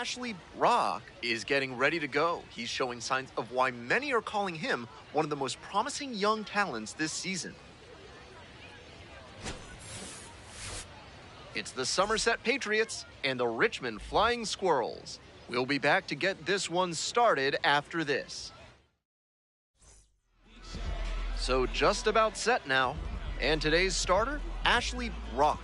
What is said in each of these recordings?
Ashley Brock is getting ready to go. He's showing signs of why many are calling him one of the most promising young talents this season. It's the Somerset Patriots and the Richmond Flying Squirrels. We'll be back to get this one started after this. So just about set now. And today's starter, Ashley Brock.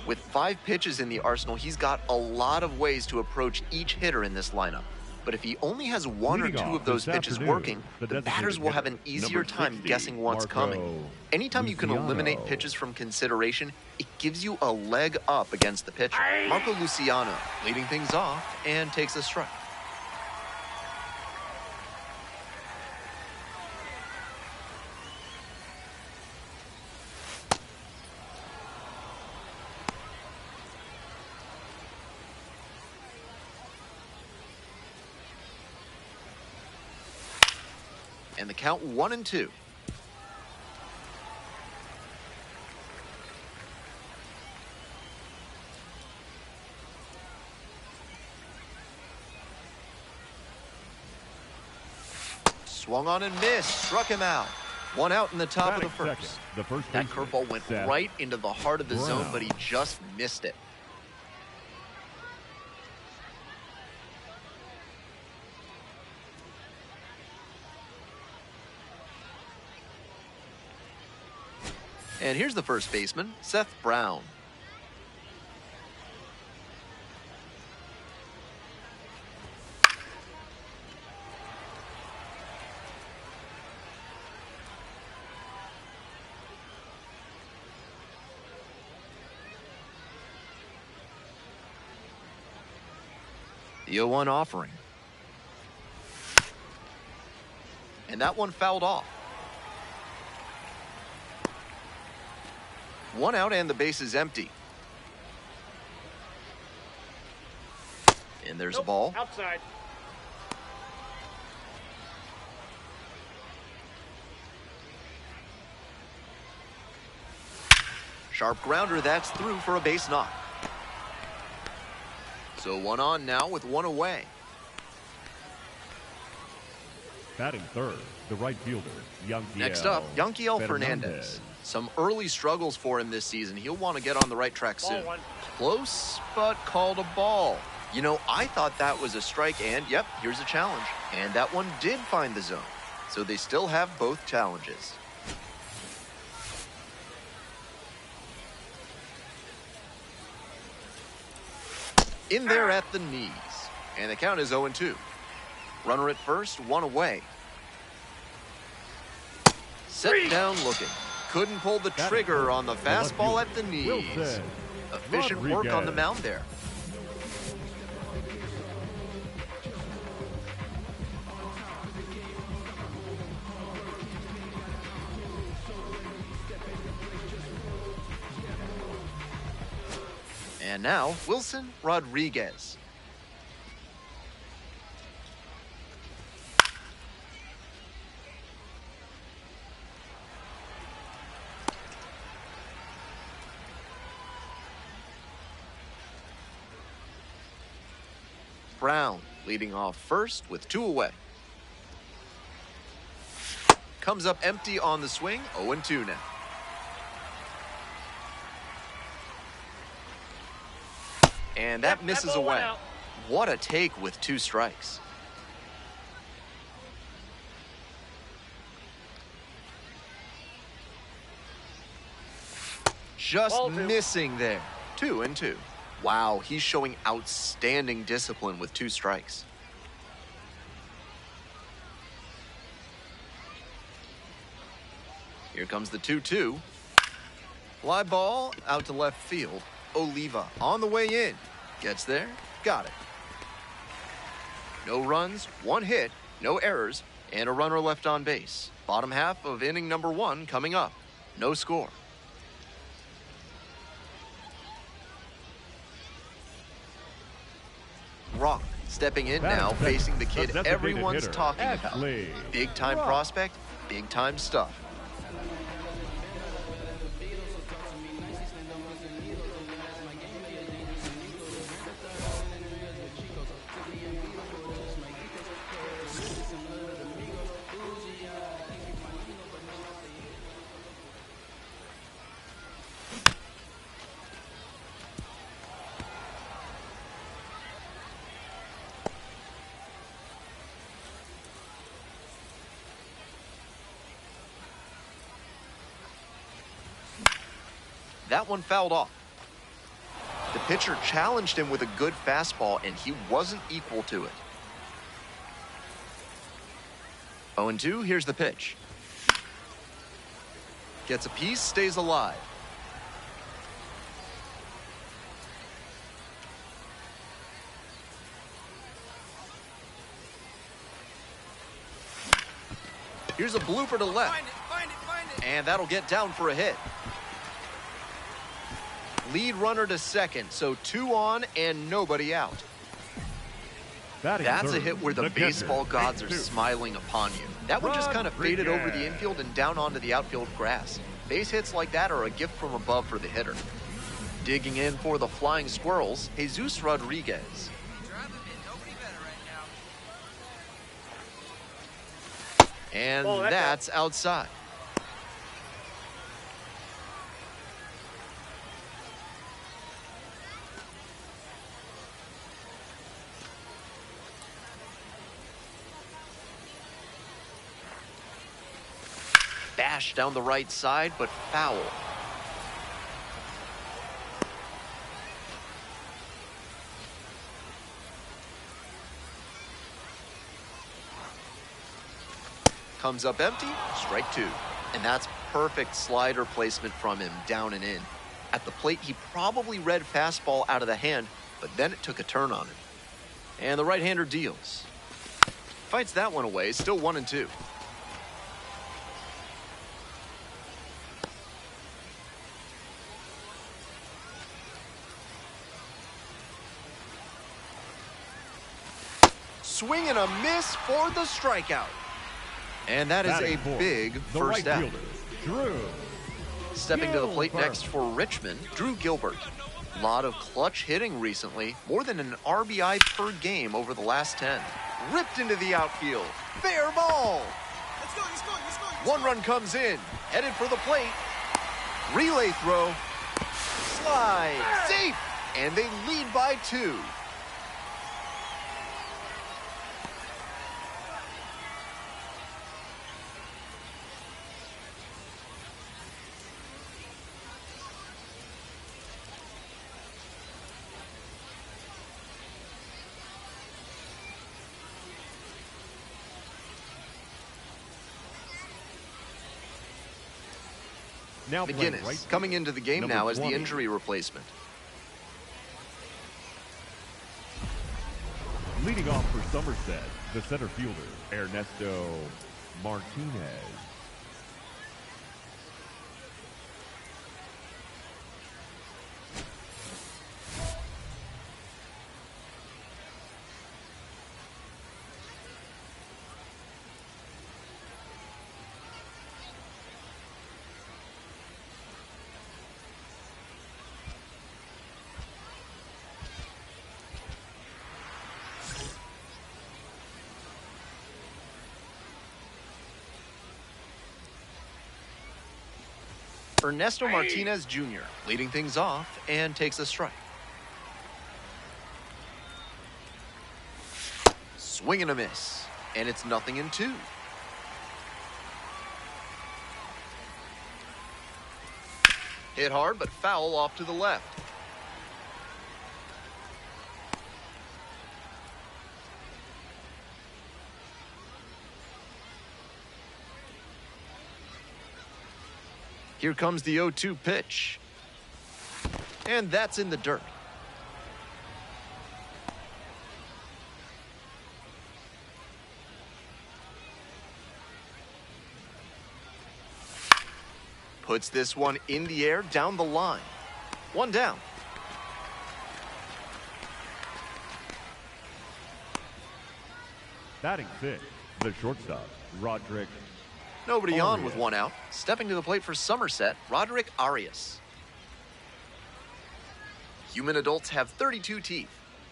With 5 pitches in the arsenal, he's got a lot of ways to approach each hitter in this lineup. But if he only has 1 or 2 of those pitches working, the batters will have an easier time guessing what's coming. Anytime you can eliminate pitches from consideration, it gives you a leg up against the pitcher. Marco Luciano leading things off and takes a strike. And the count 1-2. Swung on and missed, struck him out. 1 out in the top of the first. That curveball went right into the heart of the zone, but he just missed it. And here's the first baseman, Seth Brown. The 0-1 offering. And that one fouled off. 1 out and the base is empty. And there's a ball. Outside. Sharp grounder, that's through for a base knock. So 1 on now with 1 away. Batting third, the right fielder, Yankiel. Next up, Yankiel Fernandez. Some early struggles for him this season. He'll want to get on the right track soon. Close, but called a ball. You know, I thought that was a strike, and yep, here's a challenge. And that one did find the zone. So they still have both challenges. In there at the knees. And the count is 0-2. Runner at first, 1 away. Set down looking. Couldn't pull the trigger on the fastball at the knees. Efficient work on the mound there. And now, Wilson Rodriguez. Brown leading off first with 2 away. Comes up empty on the swing, 0-2 now. And that misses away. What a take with 2 strikes. Just missing there. 2-2. Wow, he's showing outstanding discipline with 2 strikes. Here comes the 2-2. Fly ball out to left field. Oliva on the way in. Gets there, got it. No runs, 1 hit, no errors, and a runner left on base. Bottom half of inning number 1 coming up. No score. Rock stepping in now, facing the kid everyone's talking about. Big time prospect, big time stuff. That one fouled off. The pitcher challenged him with a good fastball, and he wasn't equal to it. 0-2, here's the pitch. Gets a piece, stays alive. Here's a blooper to left. Find it. And that'll get down for a hit. Lead runner to second, so 2 on and nobody out. That's a hit where the baseball gods are smiling upon you. That one just kind of faded over the infield and down onto the outfield grass. Base hits like that are a gift from above for the hitter. Digging in for the Flying Squirrels, Jesus Rodriguez. And that's outside. Bash down the right side, but foul. Comes up empty, strike 2. And that's perfect slider placement from him, down and in. At the plate, he probably read fastball out of the hand, but then it took a turn on him. And the right-hander deals. Fights that one away, still 1-2. Swing and a miss for the strikeout. And that is a big first out. Stepping to the plate next for Richmond, Drew Gilbert. A lot of clutch hitting recently, more than an RBI per game over the last 10. Ripped into the outfield. Fair ball. Let's go. 1 run comes in, headed for the plate. Relay throw. Slide. Safe. And they lead by 2. Now McGinnis coming into the game now as the injury replacement. Leading off for Somerset, the center fielder, Ernesto Martinez. Ernesto Martinez Jr. leading things off and takes a strike. Swing and a miss, and it's 0-2. Hit hard, but foul off to the left. Here comes the 0-2 pitch. And that's in the dirt. Puts this one in the air down the line. 1 down. Batting 5th, the shortstop, Roderick. Nobody on with 1 out. Stepping to the plate for Somerset, Roderick Arias. Human adults have 32 teeth.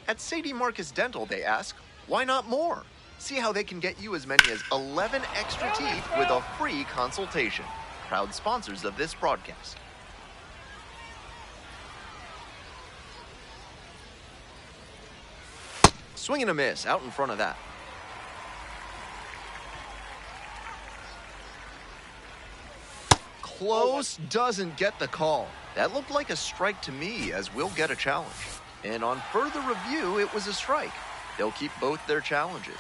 At Sadie Marcus Dental, they ask, why not more? See how they can get you as many as 11 extra teeth with a free consultation. Proud sponsors of this broadcast. Swing and a miss out in front of that. Close, doesn't get the call. That looked like a strike to me, as we'll get a challenge. And on further review, it was a strike. They'll keep both their challenges.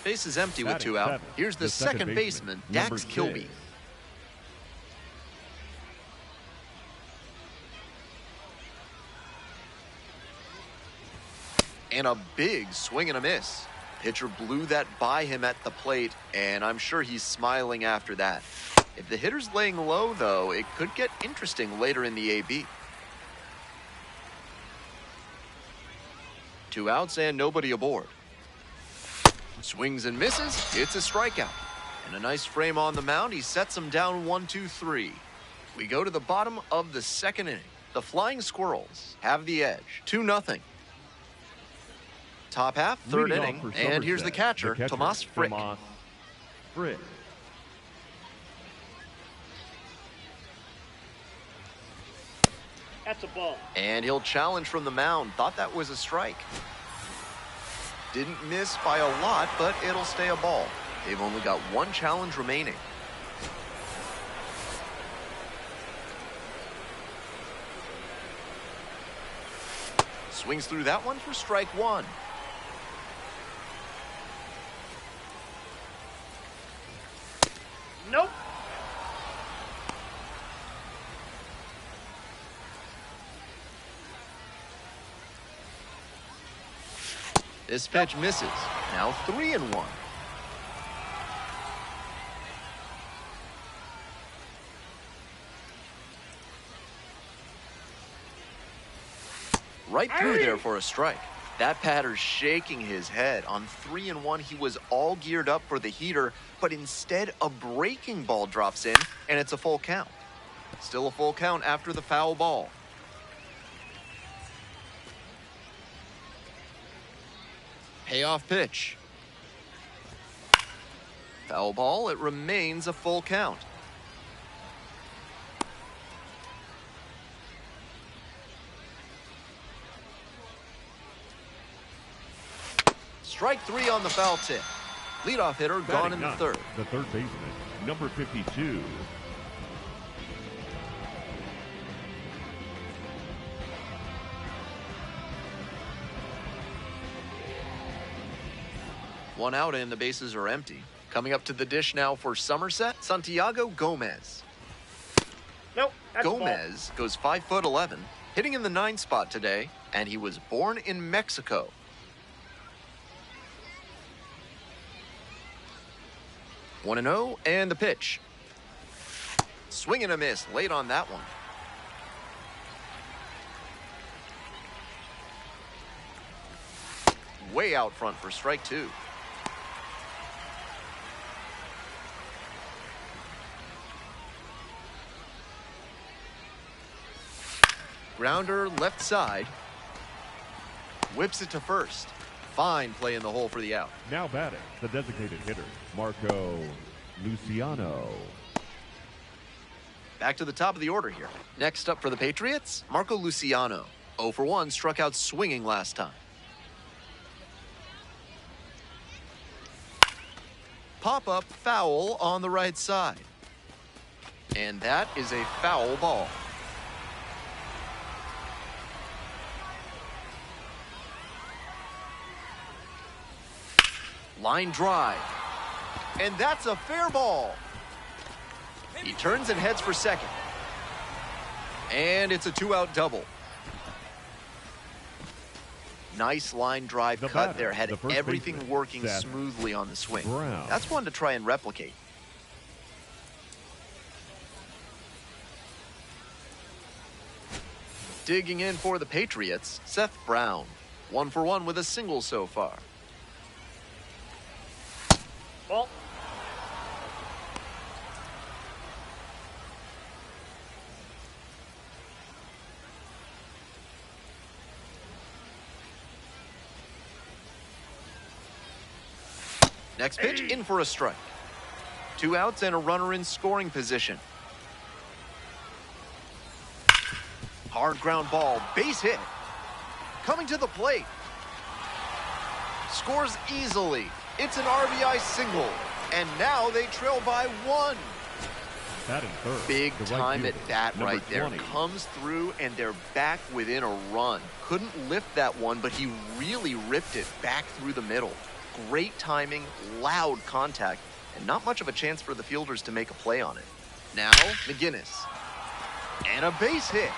Base is empty with 2 out. Here's the second baseman, Dax Kilby. And a big swing and a miss. Pitcher blew that by him at the plate, and I'm sure he's smiling after that. If the hitter's laying low, though, it could get interesting later in the AB. 2 outs and nobody aboard. Swings and misses. It's a strikeout. And a nice frame on the mound. He sets him down 1-2-3. We go to the bottom of the second inning. The Flying Squirrels have the edge. 2-0. Top half, third inning. And here's the catcher, Tomas Frick. That's a ball. And he'll challenge from the mound. Thought that was a strike. Didn't miss by a lot, but it'll stay a ball. They've only got 1 challenge remaining. Swings through that one for strike 1. Nope. This pitch misses. Now 3-1. Right through there for a strike. That batter's shaking his head. On 3-1, he was all geared up for the heater, but instead a breaking ball drops in, and it's a full count. Still a full count after the foul ball. Payoff pitch. Foul ball, it remains a full count. Strike 3 on the foul tip. Leadoff hitter gone in the third. The third baseman, number 52. One out and the bases are empty. Coming up to the dish now for Somerset, Santiago Gomez. Nope. That's Gomez goes 5'11", hitting in the 9 spot today, and he was born in Mexico. One and 0, and the pitch. Swing and a miss late on that one. Way out front for strike 2. Grounder left side. Whips it to first. Fine play in the hole for the out. Now batting, the designated hitter, Marco Luciano. Back to the top of the order here. Next up for the Patriots, Marco Luciano. 0 for 1, struck out swinging last time. Pop-up foul on the right side. And that is a foul ball. Line drive. And that's a fair ball. He turns and heads for second. And it's a 2-out double. Nice line drive cut there. Had everything working smoothly on the swing. That's one to try and replicate. Digging in for the Patriots, Seth Brown. 1 for 1 with a single so far. Ball. Next pitch, in for a strike. 2 outs and a runner in scoring position. Hard ground ball, base hit. Coming to the plate. Scores easily. It's an RBI single. And now they trail by 1. Batting third, Big the right time fielder, at bat number right there. 20. Comes through, and they're back within a run. Couldn't lift that one, but he really ripped it back through the middle. Great timing, loud contact, and not much of a chance for the fielders to make a play on it. Now, McGinnis. And a base hit.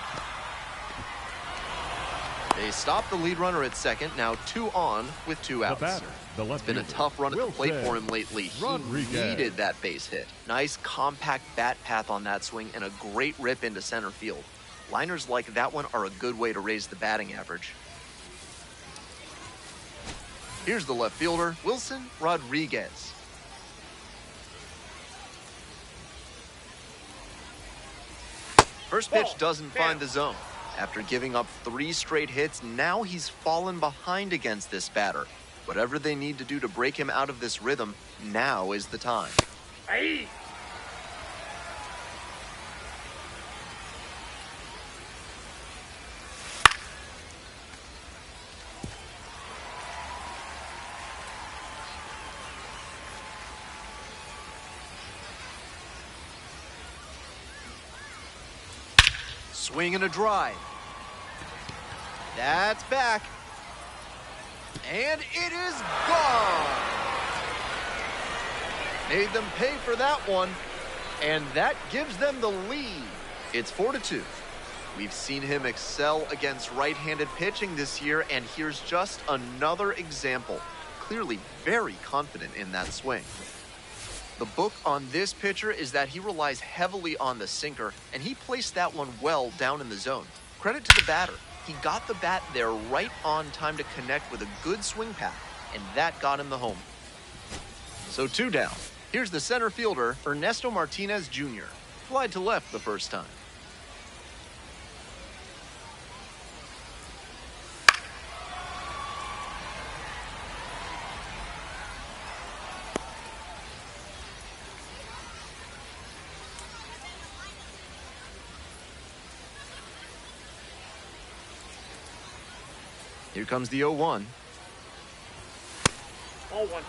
They stop the lead runner at second, now 2 on with 2 outs. The batter, the left It's been a fielder, tough run at the plate Wilson for him lately. He Rodriguez. needed that base hit. Nice compact bat path on that swing and a great rip into center field. Liners like that one are a good way to raise the batting average. Here's the left fielder, Wilson Rodriguez. First pitch doesn't find the zone. After giving up 3 straight hits, now he's fallen behind against this batter. Whatever they need to do to break him out of this rhythm, now is the time. Aye. Swing and a drive. That's back. And it is gone. Made them pay for that one. And that gives them the lead. It's 4-2. We've seen him excel against right-handed pitching this year, and here's just another example. Clearly very confident in that swing. The book on this pitcher is that he relies heavily on the sinker, and he placed that one well down in the zone. Credit to the batter. He got the bat there right on time to connect with a good swing path, and that got him the home. So 2 down. Here's the center fielder, Ernesto Martinez Jr. Flied to left the first time. Here comes the 0-1. 0-1.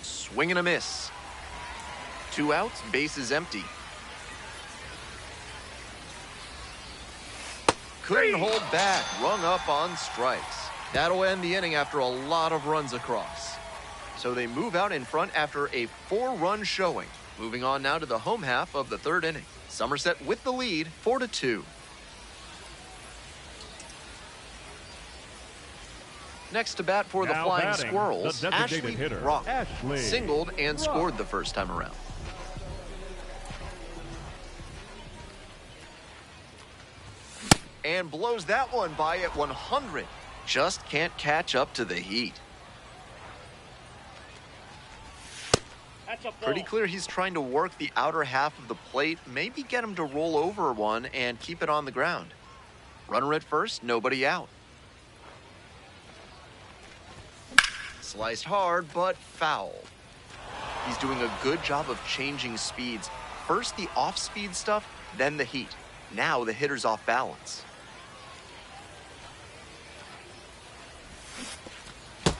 Swing and a miss. 2 outs, base is empty. Couldn't hold back, rung up on strikes. That'll end the inning after a lot of runs across. So they move out in front after a 4-run showing. Moving on now to the home half of the 3rd inning. Somerset with the lead, 4-2. Next to bat for the Now Flying batting, Squirrels, the designated Ashley hitter, Brock. Ashley Singled and Brock. scored the first time around. And blows that one by at 100. Just can't catch up to the heat. That's a ball. Pretty clear he's trying to work the outer half of the plate, maybe get him to roll over one and keep it on the ground. Runner at first, nobody out. Sliced hard, but foul. He's doing a good job of changing speeds. First the off-speed stuff, then the heat. Now the hitter's off balance.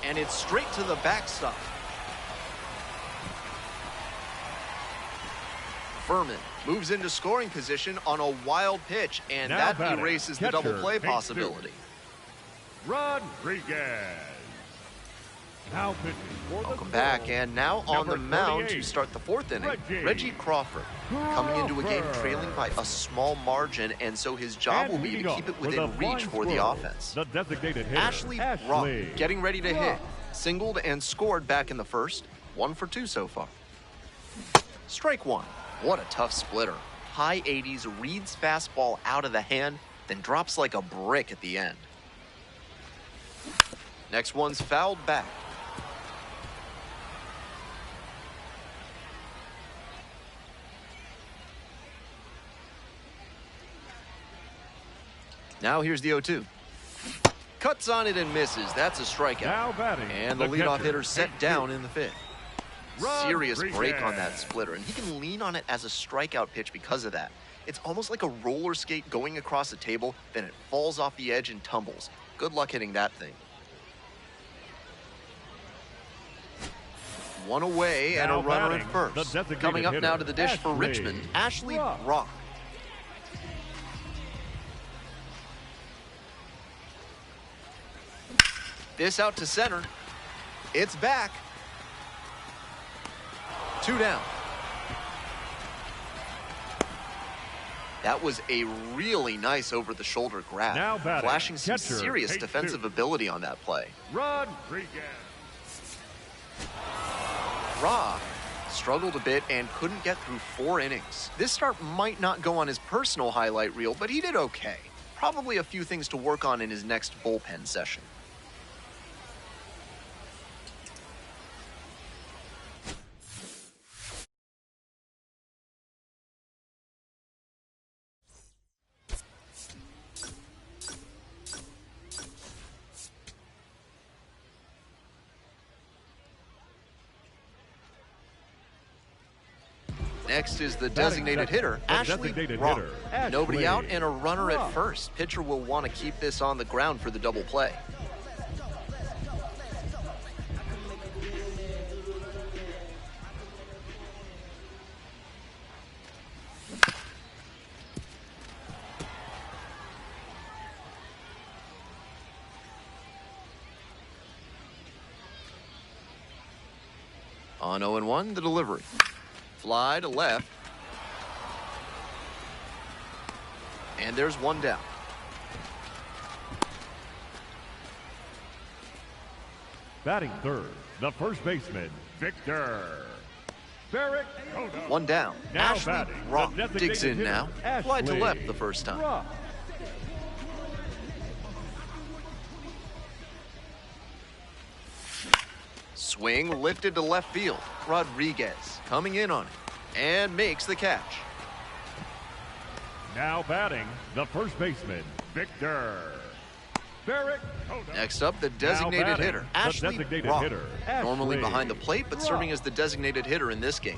And it's straight to the backstop. Furman moves into scoring position on a wild pitch, and Now that batting, erases the catcher, double play Jesus. possibility. Rodriguez. Now pitching for the Welcome back, Squirrels, and now on number the mound to 38, start the 4th inning, Reggie Reggie Crawford. Coming into a game Crawford. trailing by a small margin, and so his job And will be to leading keep it off with within the reach Flying for the Squirrels, offense. The designated hitter, Ashley Brock getting ready to hit. Brock. Singled and scored back in the first. 1 for 2 so far. Strike 1. What a tough splitter. High 80s, reads fastball out of the hand, then drops like a brick at the end. Next one's fouled back. Now here's the 0-2. Cuts on it and misses. That's a strikeout. Now batting, And the the leadoff catcher, hitter set down in the 5th. Serious break on that Rodriguez. splitter, and he can lean on it as a strikeout pitch because of that. It's almost like a roller skate going across a table, then it falls off the edge and tumbles. Good luck hitting that thing. One away and a runner at first. Coming up now to the dish for Richmond, Ashley Brock. This out to center. It's back. 2 down. That was a really nice over-the-shoulder grab, flashing some serious defensive ability on that play. Rodriguez. Rock struggled a bit and couldn't get through 4 innings. This start might not go on his personal highlight reel, but he did okay. Probably a few things to work on in his next bullpen session. Next is the designated hitter, Ashley Brock. Nobody out and a runner at first. Pitcher will want to keep this on the ground for the double play. On 0-1, the delivery. Fly to left. And there's 1 down. Batting third, the first baseman, Victor. 1 down. Now Ashley batting, Brock the digs in designated now. hitter, Fly to Ashley left the first time. Brock. Swing lifted to left field. Rodriguez coming in on it and makes the catch. Now batting, the first baseman, Victor. Next up, the designated hitter, Ashley Brock. Normally Ashley behind the plate, but serving as the designated hitter in this game.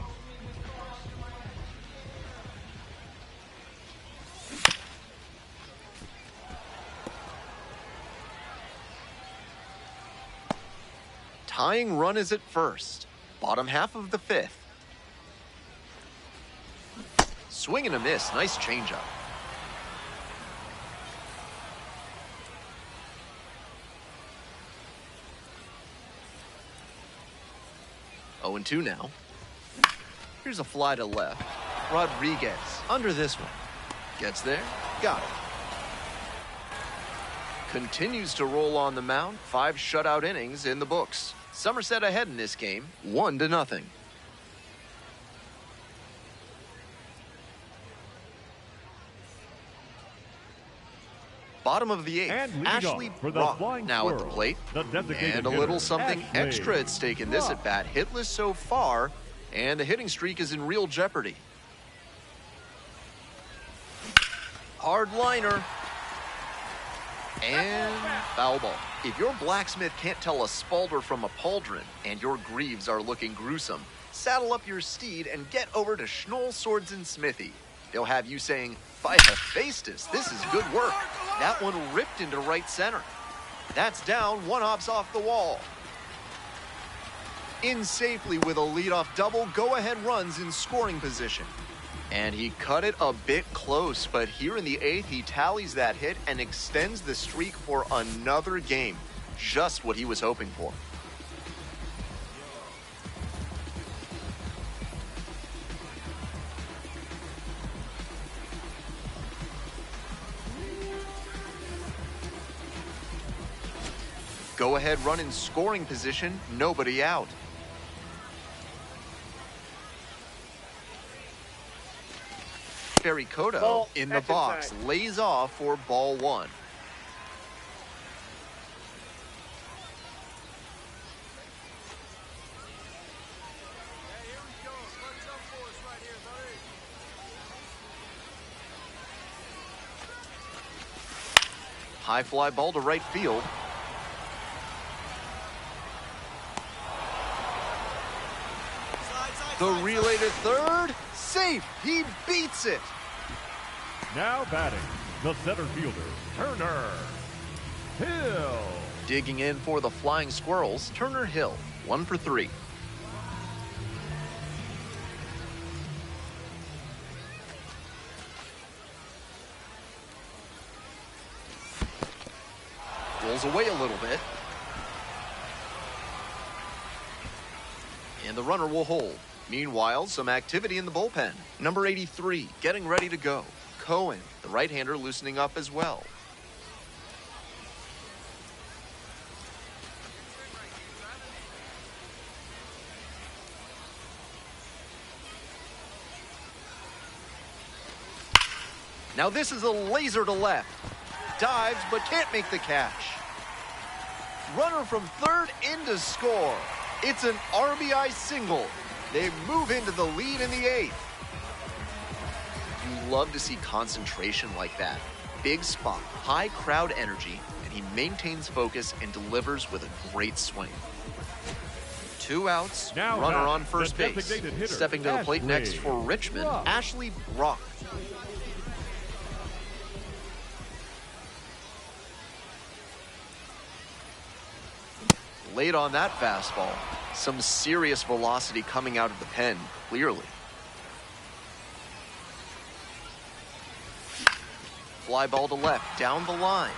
Tying run is at first. Bottom half of the 5th. Swing and a miss. Nice changeup. Oh, 0-2 now. Here's a fly to left. Rodriguez under this one. Gets there. Got it. Continues to roll on the mound. 5 shutout innings in the books. Somerset ahead in this game, 1-0. Bottom of the 8th, Ashley Brock now at the plate. And a little something extra at stake in this at bat. Hitless so far, and the hitting streak is in real jeopardy. Hard liner. And foul ball. If your blacksmith can't tell a Spalder from a pauldron and your greaves are looking gruesome, saddle up your steed and get over to Schnoll Swords and Smithy. They'll have you saying, "By Hephaestus, this is good work." That one ripped into right center. That's down, 1 hops off the wall. In safely with a leadoff double, go-ahead runs in scoring position. And he cut it a bit close, but here in the 8th, he tallies that hit and extends the streak for another game. Just what he was hoping for. Go-ahead run in scoring position, nobody out. Ferry-Koto in the box, lays off for ball 1. High fly ball to right field. The relay to third, safe, he beats it. Now batting, the center fielder, Turner Hill. Digging in for the Flying Squirrels, Turner Hill, 1 for 3. Rolls away a little bit. And the runner will hold. Meanwhile, some activity in the bullpen. Number 83, getting ready to go. Cohen, the right-hander, loosening up as well. Now this is a laser to left. Dives, but can't make the catch. Runner from third in to score. It's an RBI single. They move into the lead in the 8th. You love to see concentration like that. Big spot, high crowd energy, and he maintains focus and delivers with a great swing. 2 outs, now runner on first base. Hitter, Stepping to the plate next for Richmond, Ashley Brock. Late on that fastball. Some serious velocity coming out of the pen, clearly. Fly ball to left, down the line.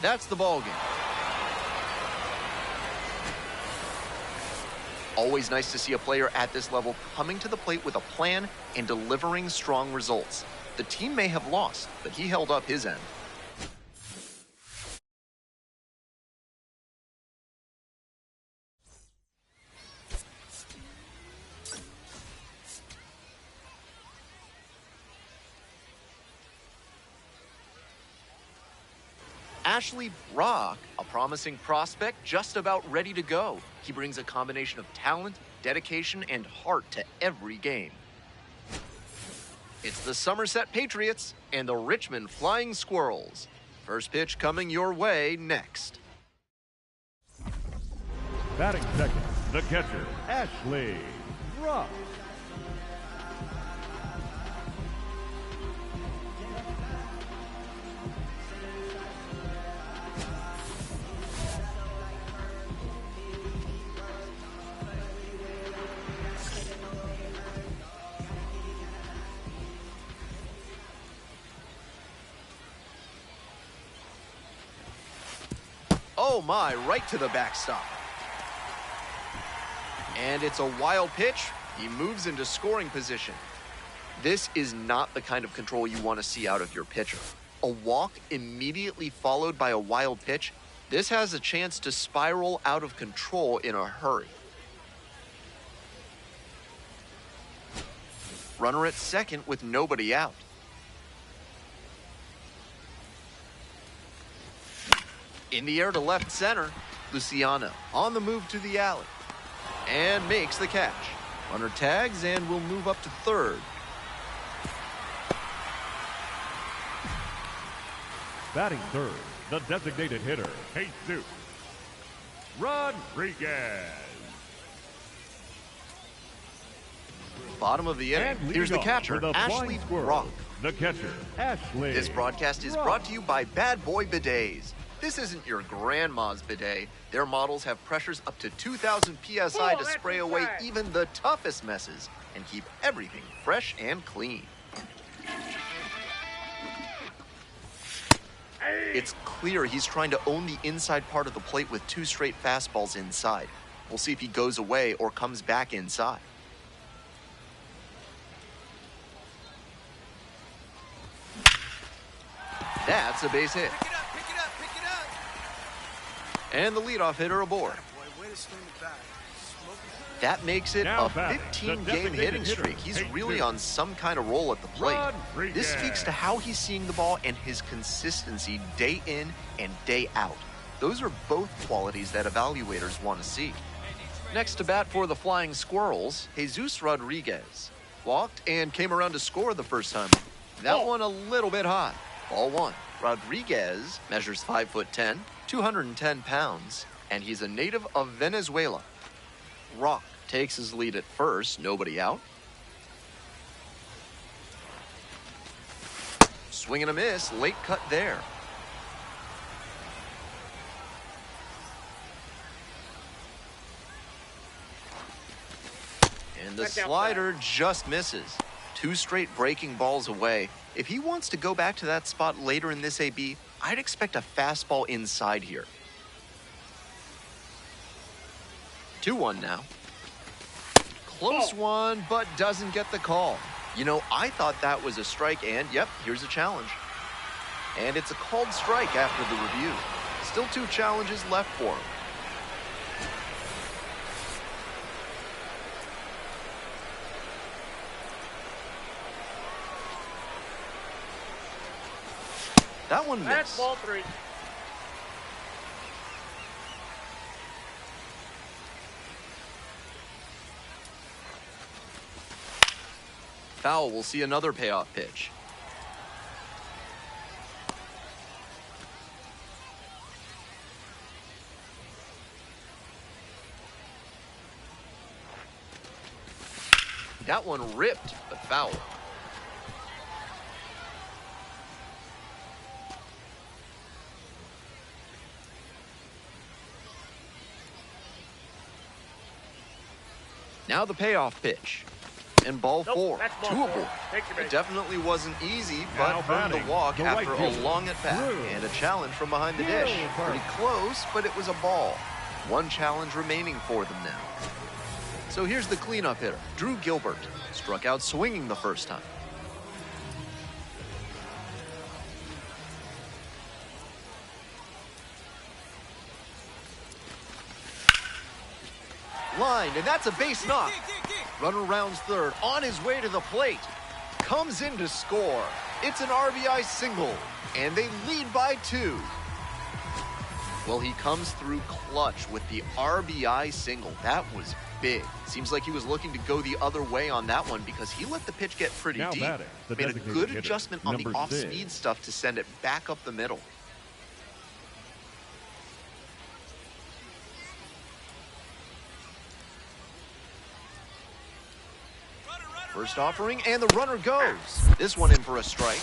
That's the ball game. Always nice to see a player at this level coming to the plate with a plan and delivering strong results. The team may have lost, but he held up his end. Ashley Brock, a promising prospect just about ready to go. He brings a combination of talent, dedication, and heart to every game. It's the Somerset Patriots and the Richmond Flying Squirrels. First pitch coming your way next. Batting second, the catcher, Ashley Brock. Oh my, right to the backstop. And it's a wild pitch. He moves into scoring position. This is not the kind of control you want to see out of your pitcher. A walk immediately followed by a wild pitch. This has a chance to spiral out of control in a hurry. Runner at second with nobody out. In the air to left center, Luciano on the move to the alley and makes the catch. Runner tags and will move up to third. Batting third, the designated hitter, Jesus Rodriguez. Bottom of the inning. Here's the catcher, Ashley Brock. The catcher, Ashley. This broadcast is brought to you by Bad Boy Bidets. This isn't your grandma's bidet. Their models have pressures up to 2,000 PSI to spray away even the toughest messes and keep everything fresh and clean. It's clear he's trying to own the inside part of the plate with 2 straight fastballs inside. We'll see if he goes away or comes back inside. That's a base hit. And the leadoff hitter aboard. That makes it a 15-game hitting streak. He's really on some kind of roll at the plate. This speaks to how he's seeing the ball and his consistency day in and day out. Those are both qualities that evaluators want to see. Next to bat for the Flying Squirrels, Jesus Rodriguez. Walked and came around to score the first time. That one a little bit high. Ball 1. Rodriguez measures 5'10", 210 pounds, and he's a native of Venezuela. Rock takes his lead at first, nobody out. Swing and a miss, late cut there. And the slider just misses. 2 straight breaking balls away. If he wants to go back to that spot later in this AB, I'd expect a fastball inside here. 2-1 now. Close one, but doesn't get the call. You know, I thought that was a strike, and yep, here's a challenge. And it's a called strike after the review. Still 2 challenges left for him. That one missed. That's ball 3. Foul will see another payoff pitch. That one ripped, but foul. Now the payoff pitch. And ball 4, 2 aboard. It definitely wasn't easy, but earned the walk after a long at-bat and a challenge from behind the dish. Pretty close, but it was a ball. 1 challenge remaining for them now. So here's the cleanup hitter, Drew Gilbert. Struck out swinging the first time. Lined, and that's a base knock. Runner rounds third, on his way to the plate. Comes in to score. It's an RBI single, and they lead by 2. Well, he comes through clutch with the RBI single. That was big. Seems like he was looking to go the other way on that one because he let the pitch get pretty deep. Made a good adjustment on the off-speed stuff to send it back up the middle. First offering, and the runner goes. This one in for a strike.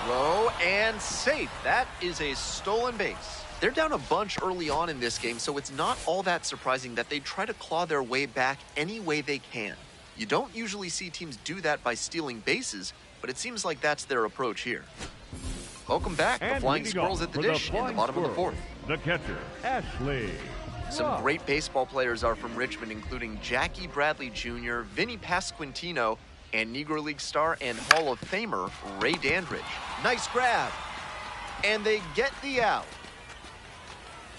Throw and safe. That is a stolen base. They're down a bunch early on in this game, so it's not all that surprising that they try to claw their way back any way they can. You don't usually see teams do that by stealing bases, but it seems like that's their approach here. Welcome back. The Flying Squirrels at the dish in the bottom of the 4th. The catcher, Ashley. Some great baseball players are from Richmond, including Jackie Bradley Jr., Vinny Pasquantino, and Negro League star and Hall of Famer Ray Dandridge. Nice grab. And they get the out.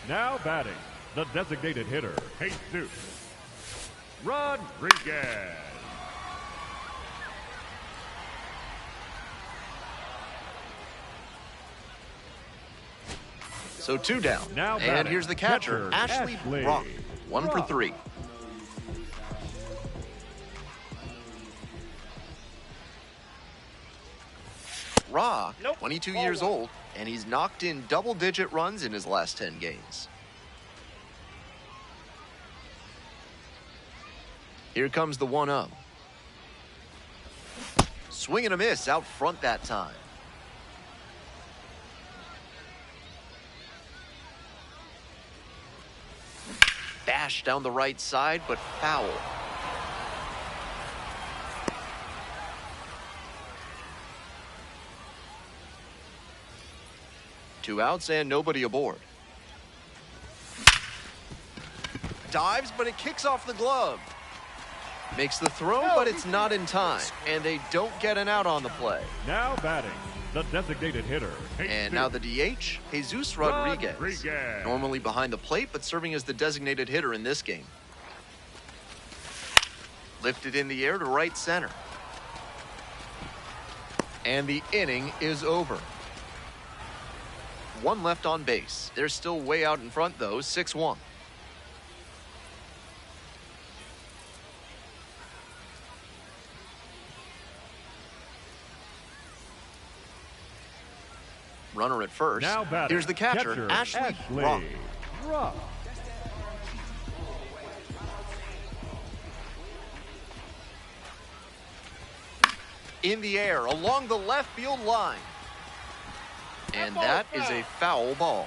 Now batting, the designated hitter, Jesus Rodriguez. So 2 down. Now and here's the catcher, Ashley Brock. 1 for 3. Rock, 22 years old, and he's knocked in double-digit runs in his last 10 games. Here comes the 1-0. Swing and a miss out front that time. Dash down the right side, but foul. Two outs and nobody aboard. Dives, but it kicks off the glove. Makes the throw, but it's not in time. And they don't get an out on the play. Now batting, the designated hitter. And now the DH, Jesus Rodriguez. Normally behind the plate, but serving as the designated hitter in this game. Lifted in the air to right center. And the inning is over. 1 left on base. They're still way out in front, though, 6-1. Runner at first. Now batting, here's the catcher Ashley Brock. In the air, along the left field line. And that is a foul ball.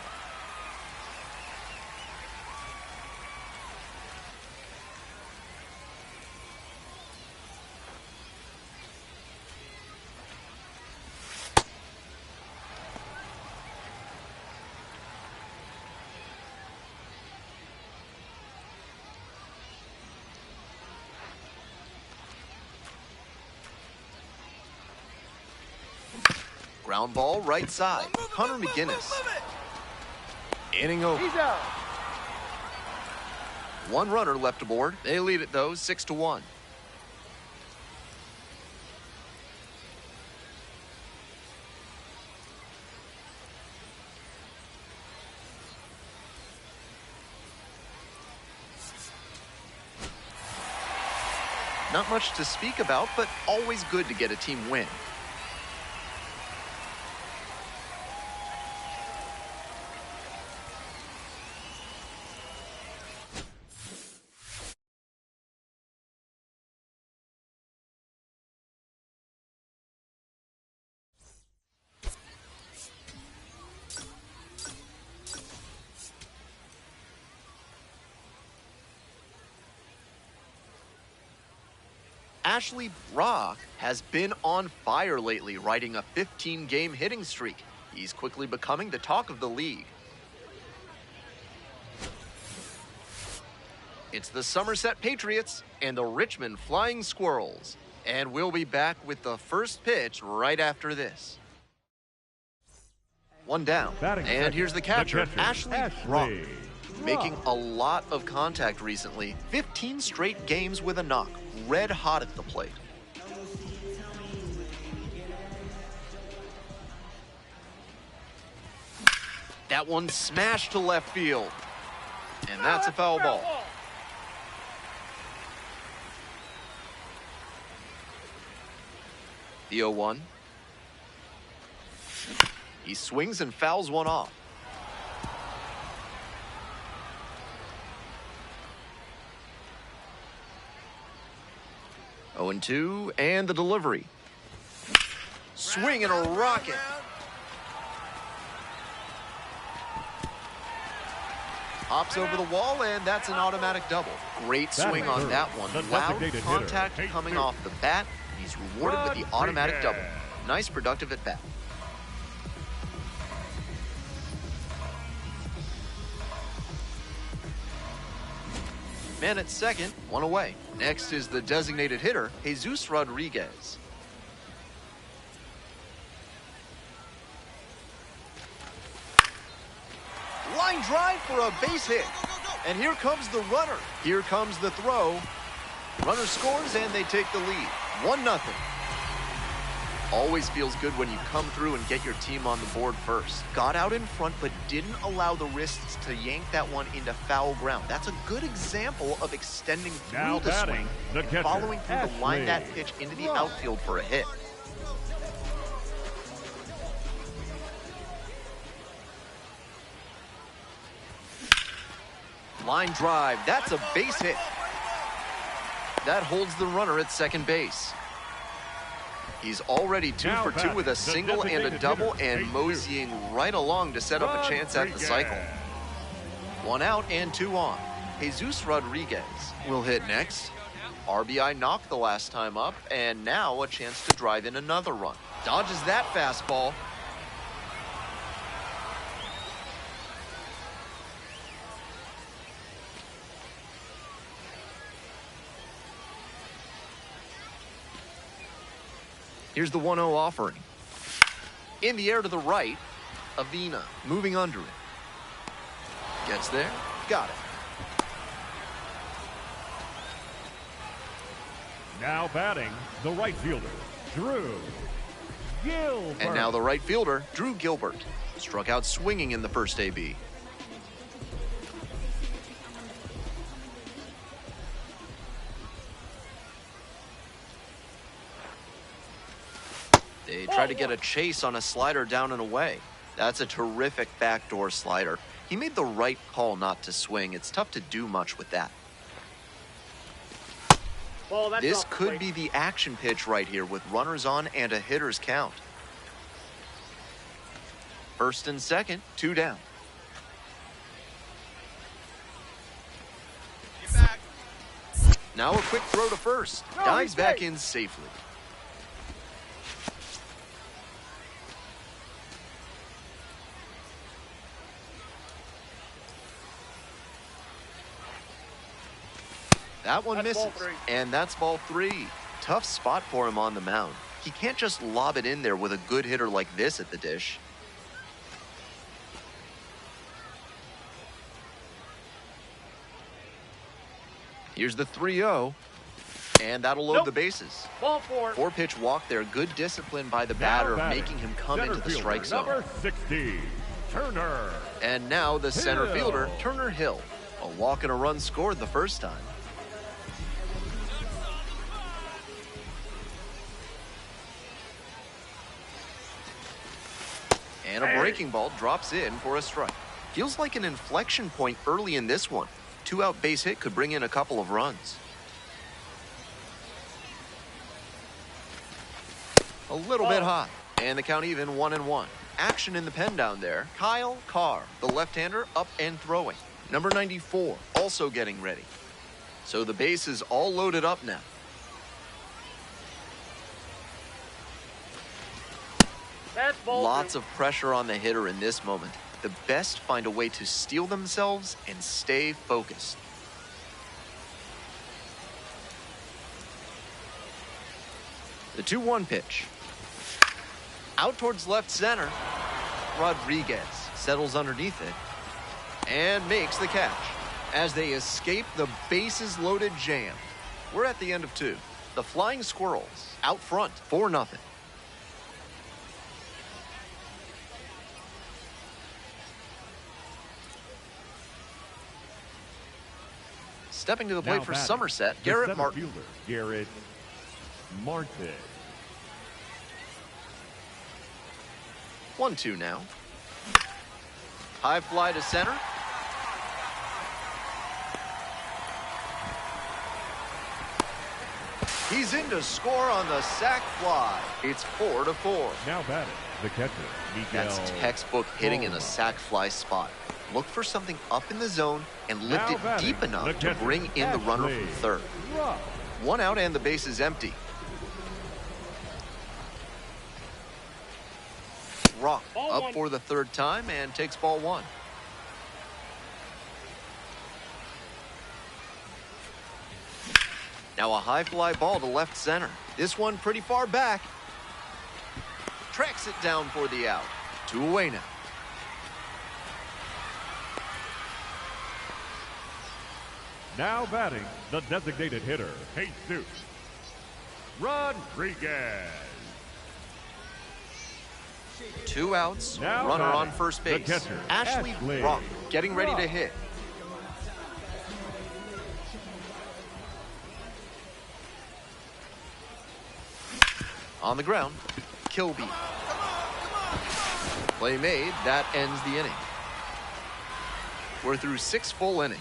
Ground ball right side. Connor McGinnis. Inning over. He's out. One runner left aboard. They lead it though, 6-1. Not much to speak about, but always good to get a team win. Ashley Brock has been on fire lately, riding a 15-game hitting streak. He's quickly becoming the talk of the league. It's the Somerset Patriots and the Richmond Flying Squirrels. And we'll be back with the first pitch right after this. One down. And here's the catcher, Ashley Brock. Making a lot of contact recently. 15 straight games with a knock. Red hot at the plate. That one smashed to left field. And that's a foul ball. The 0-1. He swings and fouls one off. 0-2, and the delivery. Swing and a rocket. Hops over the wall, and that's an automatic double. Great swing on that one. Loud contact coming off the bat. He's rewarded with the automatic double. Nice productive at bat. Man at second, one away. Next is the designated hitter, Jesus Rodriguez. Line drive for a base hit. And here comes the runner. Here comes the throw. Runner scores and they take the lead. 1-0. Always feels good when you come through and get your team on the board first. Got out in front, but didn't allow the wrists to yank that one into foul ground. That's a good example of extending through the swing and following through to line that pitch into the outfield for a hit. Line drive, that's a base hit. That holds the runner at second base. He's already 2 for 2 with a single and a double and moseying right along to set up a chance at the cycle. 1 out and 2 on. Jesus Rodriguez will hit next. RBI knocked the last time up, and now a chance to drive in another run. Dodges that fastball. Here's the 1-0 offering. In the air to the right, Avina moving under it. Gets there, got it. Now batting, the right fielder, Drew Gilbert. And now the right fielder, Drew Gilbert. Struck out swinging in the first AB. They try to get a chase on a slider down and away. That's a terrific backdoor slider. He made the right call not to swing. It's tough to do much with that. Ball, that's This off the could plate. be the action pitch right here with runners on and a hitter's count. First and second, 2 down. Now a quick throw to first. No, Dives he's back safe. in safely. That one That's misses. ball 3. And that's ball 3. Tough spot for him on the mound. He can't just lob it in there with a good hitter like this at the dish. Here's the 3-0. And that'll load Nope. the bases. Ball 4. 4-pitch walk there. Good discipline by the Now batter, batting, making him come center into the fielder, strike zone. Number 60, Turner. And now the center Hill. fielder, Turner Hill. A walk and a run scored the first time. And a breaking ball drops in for a strike. Feels like an inflection point early in this one. 2-out base hit could bring in a couple of runs. A little bit high. And the count even 1-1. Action in the pen down there. Kyle Carr, the left-hander, up and throwing. Number 94, also getting ready. So the base is all loaded up now. That's ball Lots 2. of pressure on the hitter in this moment. The best find a way to steel themselves and stay focused. The 2-1 pitch. Out towards left center. Rodriguez settles underneath it and makes the catch as they escape the bases loaded jam. We're at the end of 2. The Flying Squirrels out front 4-0. Stepping to the plate Now for batting, Somerset, the Garrett center Martin. fielder, Garrett Martin. 1-2 now. High fly to center. He's in to score on the sac fly. It's 4-4. Now batting, the catcher, Miguel. That's textbook hitting in a Roma. sac fly spot. Look for something up in the zone and lift Now it batting, deep enough the to catcher, bring in the runner Ashley from third. Ruff. 1 out and the base is empty. Rock Ball up 1. for the third time and takes ball 1. Now a high fly ball to left center. This one pretty far back. Tracks it down for the out. 2 away now. Now batting, the designated hitter, Jesus Rodriguez. 2 outs, Now runner batting, on first the base. catcher, Ashley Ashley Rock getting ready to Rock. hit. On the ground, Kilby. Play made, that ends the inning. We're through 6 full innings,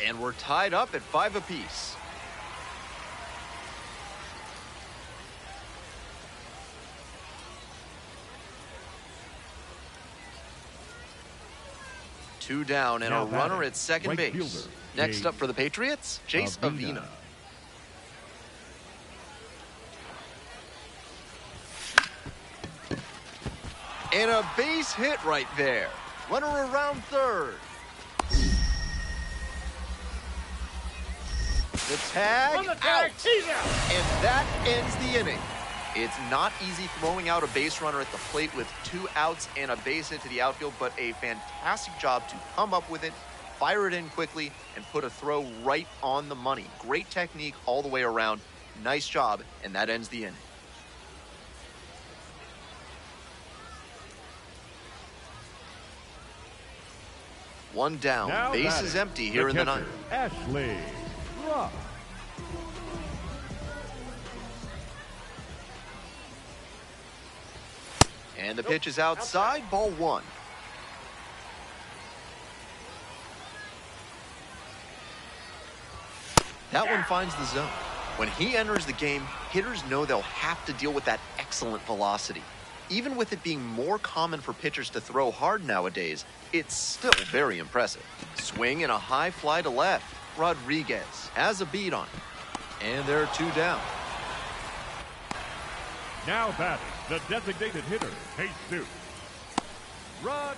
and we're tied up at 5 apiece. Two down and Now a runner batting, at second right base. fielder, Next Jace up for the Patriots, Jace Avina. And a base hit right there. Runner around third. The tag, On the out. tag, he's out. And that ends the inning. It's not easy throwing out a base runner at the plate with 2 outs and a base hit to the outfield, but a fantastic job to come up with it, fire it in quickly, and put a throw right on the money. Great technique all the way around. Nice job, and that ends the inning. One down. Now Base batting, is empty here in the catcher, ninth. Ashley Ruff. And the pitch is outside, ball 1. That one finds the zone. When he enters the game, hitters know they'll have to deal with that excellent velocity. Even with it being more common for pitchers to throw hard nowadays, it's still very impressive. Swing and a high fly to left. Rodriguez has a beat on it. And there are two down. Now batting, the designated hitter, Jesus. Rod.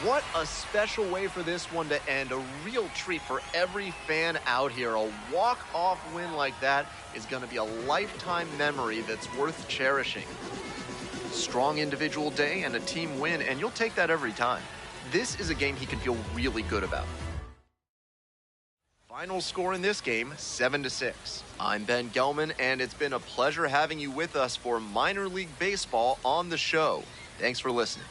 What a special way for this one to end. A real treat for every fan out here. A walk-off win like that is going to be a lifetime memory that's worth cherishing. Strong individual day and a team win, and you'll take that every time. This is a game he can feel really good about. Final score in this game, 7-6. I'm Ben Gelman, and it's been a pleasure having you with us for Minor League Baseball on the show. Thanks for listening.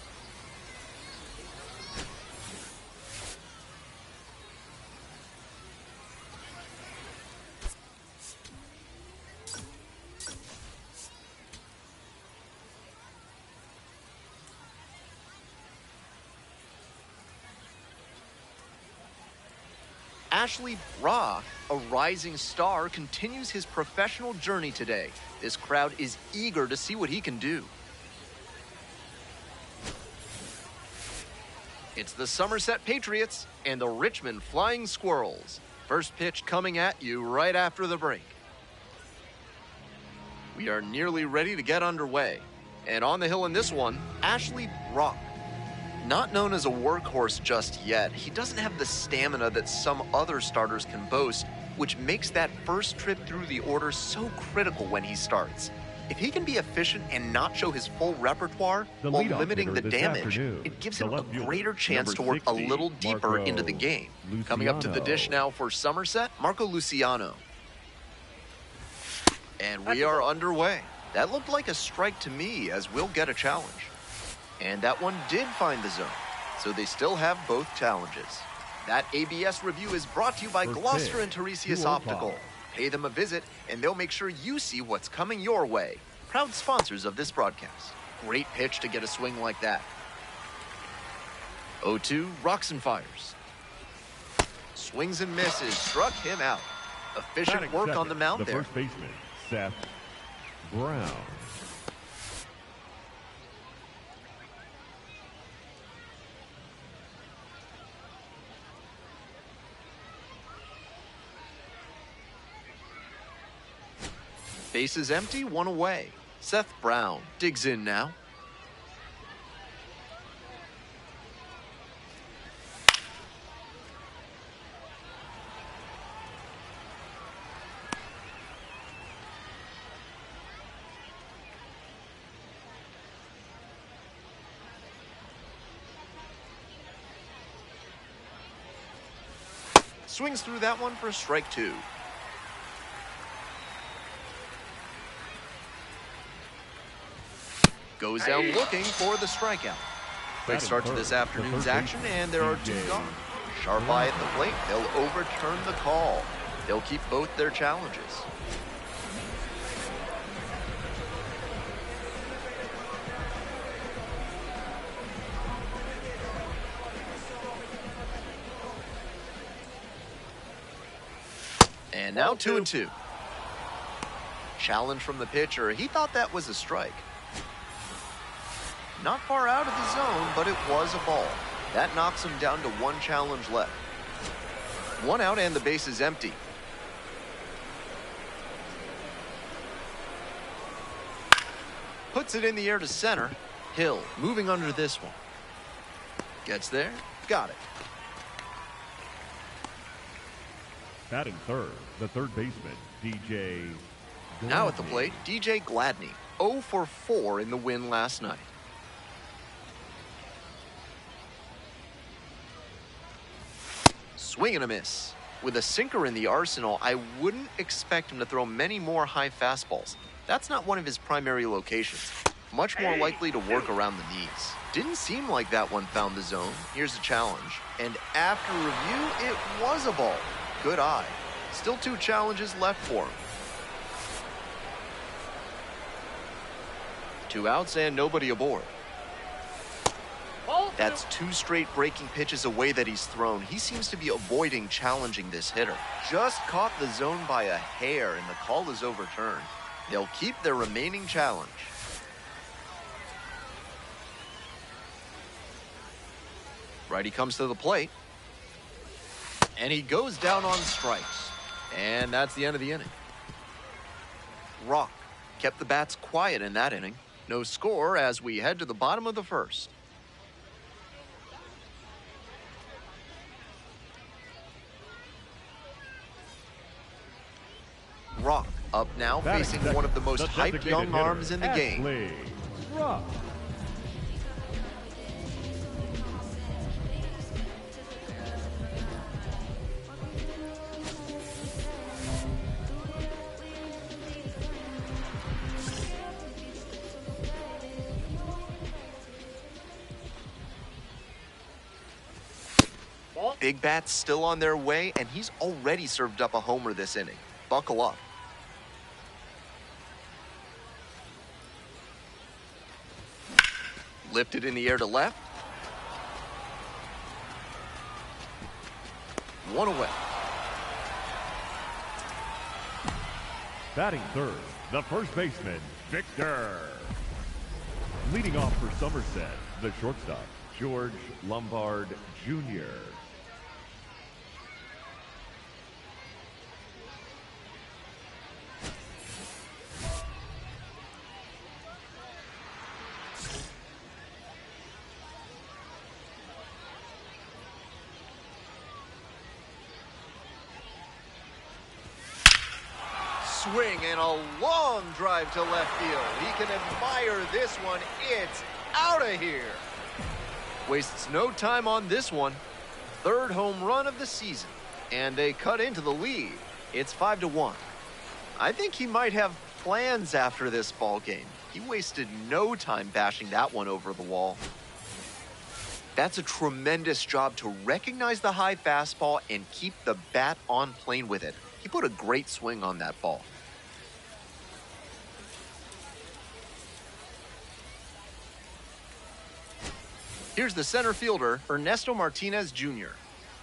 Ashley Brock, a rising star, continues his professional journey today. This crowd is eager to see what he can do. It's the Somerset Patriots and the Richmond Flying Squirrels. First pitch coming at you right after the break. We are nearly ready to get underway. And on the hill in this one, Ashley Brock. Not known as a workhorse just yet, he doesn't have the stamina that some other starters can boast, which makes that first trip through the order so critical when he starts. If he can be efficient and not show his full repertoire while limiting the damage, it gives him a greater chance to work a little deeper into the game. Coming up to the dish now for Somerset, Marco Luciano. And we are underway. That looked like a strike to me, as we'll get a challenge. And that one did find the zone, so they still have both challenges. That ABS review is brought to you by Gloucester and Tiresias Optical. Pay them a visit, and they'll make sure you see what's coming your way. Proud sponsors of this broadcast. Great pitch to get a swing like that. 0-2, rocks and fires. Swings and misses, struck him out. Efficient work on the mound there. First baseman, Seth Brown. Base is empty, one away. Seth Brown digs in now. Swings through that one for strike two. Goes down looking for the strikeout. Quick start to this afternoon's action, and there are two gone. Sharp eye at the plate. They'll overturn the call. They'll keep both their challenges. And now 2-2. Challenge from the pitcher. He thought that was a strike. Not far out of the zone, but it was a ball. That knocks him down to one challenge left. One out and the base is empty. Puts it in the air to center. Hill moving under this one. Gets there. Got it. Batting third, the third baseman, DJ Gladney. Now at the plate, DJ Gladney. 0 for 4 in the win last night. Swing and a miss. With a sinker in the arsenal, I wouldn't expect him to throw many more high fastballs. That's not one of his primary locations. Much more likely to work around the knees. Didn't seem like that one found the zone. Here's a challenge. And after review, it was a ball. Good eye. Still two challenges left for him. 2 outs and nobody aboard. Ball 2. That's 2 straight breaking pitches away that he's thrown. He seems to be avoiding challenging this hitter. Just caught the zone by a hair, and the call is overturned. They'll keep their remaining challenge. Righty comes to the plate. And he goes down on strikes. And that's the end of the inning. Rock kept the bats quiet in that inning. No score as we head to the bottom of the first. Rock up now, facing one of the most hyped young arms in the game. Rock. Big bats still on their way, and he's already served up a homer this inning. Buckle up. Lifted in the air to left. One away. Batting third, the first baseman, Victor. Leading off for Somerset, the shortstop, George Lombard Jr. Swing and a long drive to left field. He can admire this one. It's out of here. Wastes no time on this one. Third home run of the season. And they cut into the lead. It's 5-1. I think he might have plans after this ball game. He wasted no time bashing that one over the wall. That's a tremendous job to recognize the high fastball and keep the bat on plane with it. He put a great swing on that ball. Here's the center fielder, Ernesto Martinez Jr.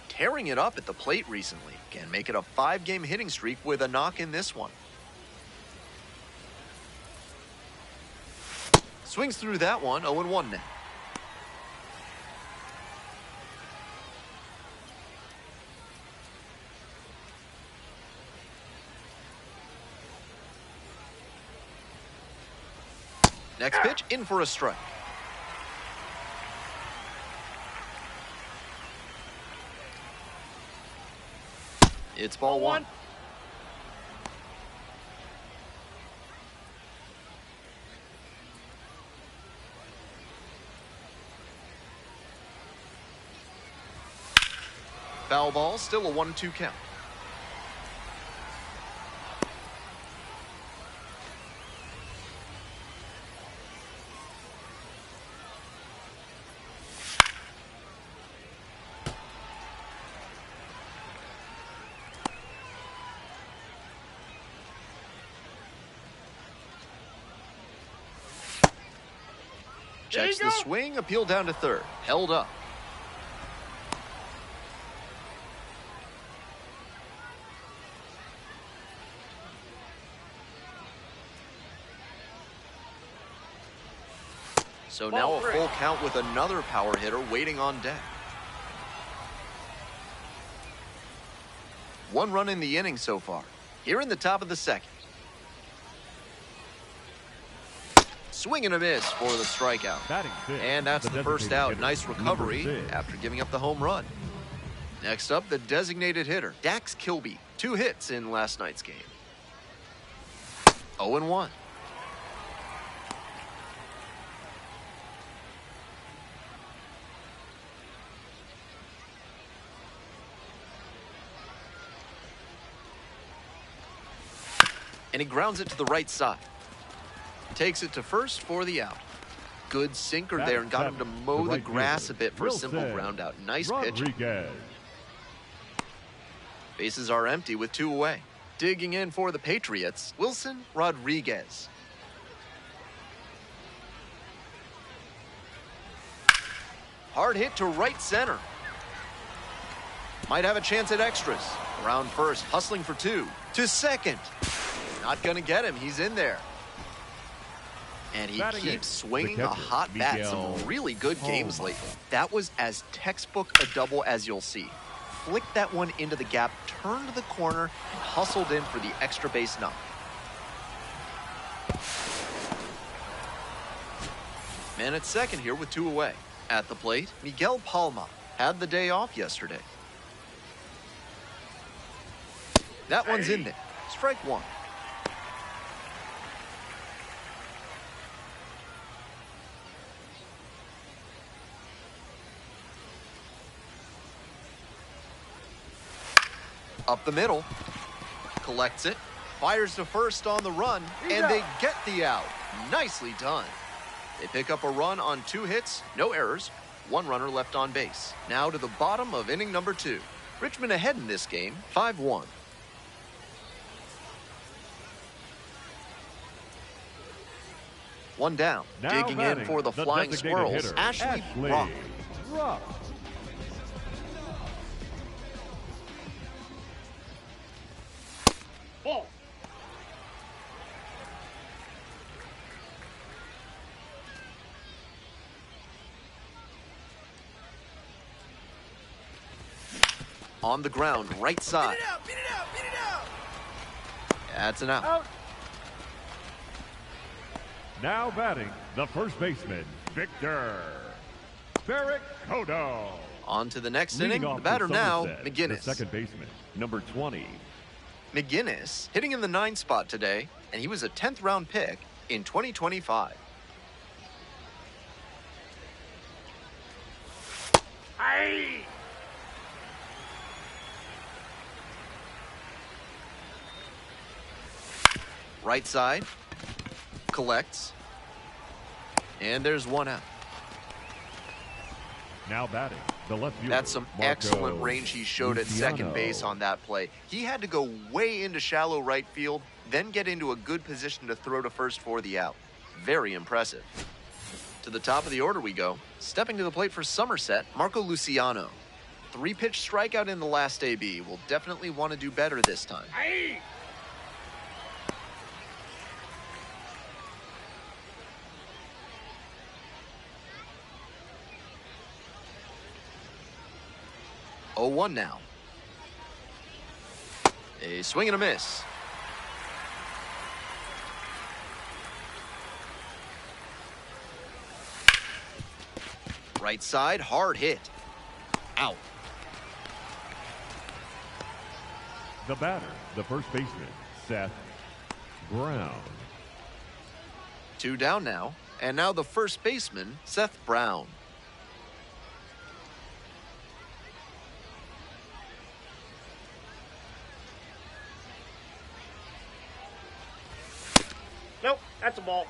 Tearing it up at the plate recently. Can make it a 5-game hitting streak with a knock in this one. Swings through that one, 0-1 now. Next pitch, in for a strike. It's ball 1. Foul ball, still a 1-2 count. Checks the swing, appeal down to third. Held up. So now a full count with another power hitter waiting on deck. 1 run in the inning so far. Here in the top of the second. Swing and a miss for the strikeout. And that's the first out. Nice recovery after giving up the home run. Next up, the designated hitter, Dax Kilby. 2 hits in last night's game. 0-1. And he grounds it to the right side. Takes it to first for the out. Good sinker there and got him to mow the grass a bit for a simple ground out. Nice pitch. Bases are empty with 2 away. Digging in for the Patriots, Wilson Hard hit to right center. Might have a chance at extras. Around first, hustling for two. To second. Not going to get him. He's in there. And he keeps swinging a hot bat. Some really good games lately. That was as textbook a double as you'll see. Flicked that one into the gap, turned to the corner, and hustled in for the extra base knock. Man at second here with two away. At the plate, Miguel Palma had the day off yesterday. That one's in there. Strike one. Up the middle. Collects it. Fires to first on the run. And they get the out. Nicely done. They pick up a run on two hits. No errors. One runner left on base. Now to the bottom of inning number 2. Richmond ahead in this game, 5-1. One down. Now digging in for the Flying Squirrels, hitter, Ashley Brock. Ball. On the ground, right side. Beat it out. That's an out. Out. Now batting, the first baseman, Victor Barracodo. On to the next Leading inning. off The batter for now, Somerset, McGinnis. the second baseman, number 20. McGinnis hitting in the 9 spot today, and he was a 10th round pick in 2025. Aye. Right side, collects, and there's one out. Now batting, the left fielder, That's some Marco excellent range he showed at second Luciano. base on that play. He had to go way into shallow right field, then get into a good position to throw to first for the out. Very impressive. To the top of the order we go. Stepping to the plate for Somerset, Marco Luciano. 3-pitch strikeout in the last AB. Will definitely want to do better this time. Aye. Oh, 1 now. A swing and a miss. Right side, hard hit. Out. The batter, the first baseman, Seth Brown. 2 down now. And now the first baseman, Seth Brown. Nope, that's a ball.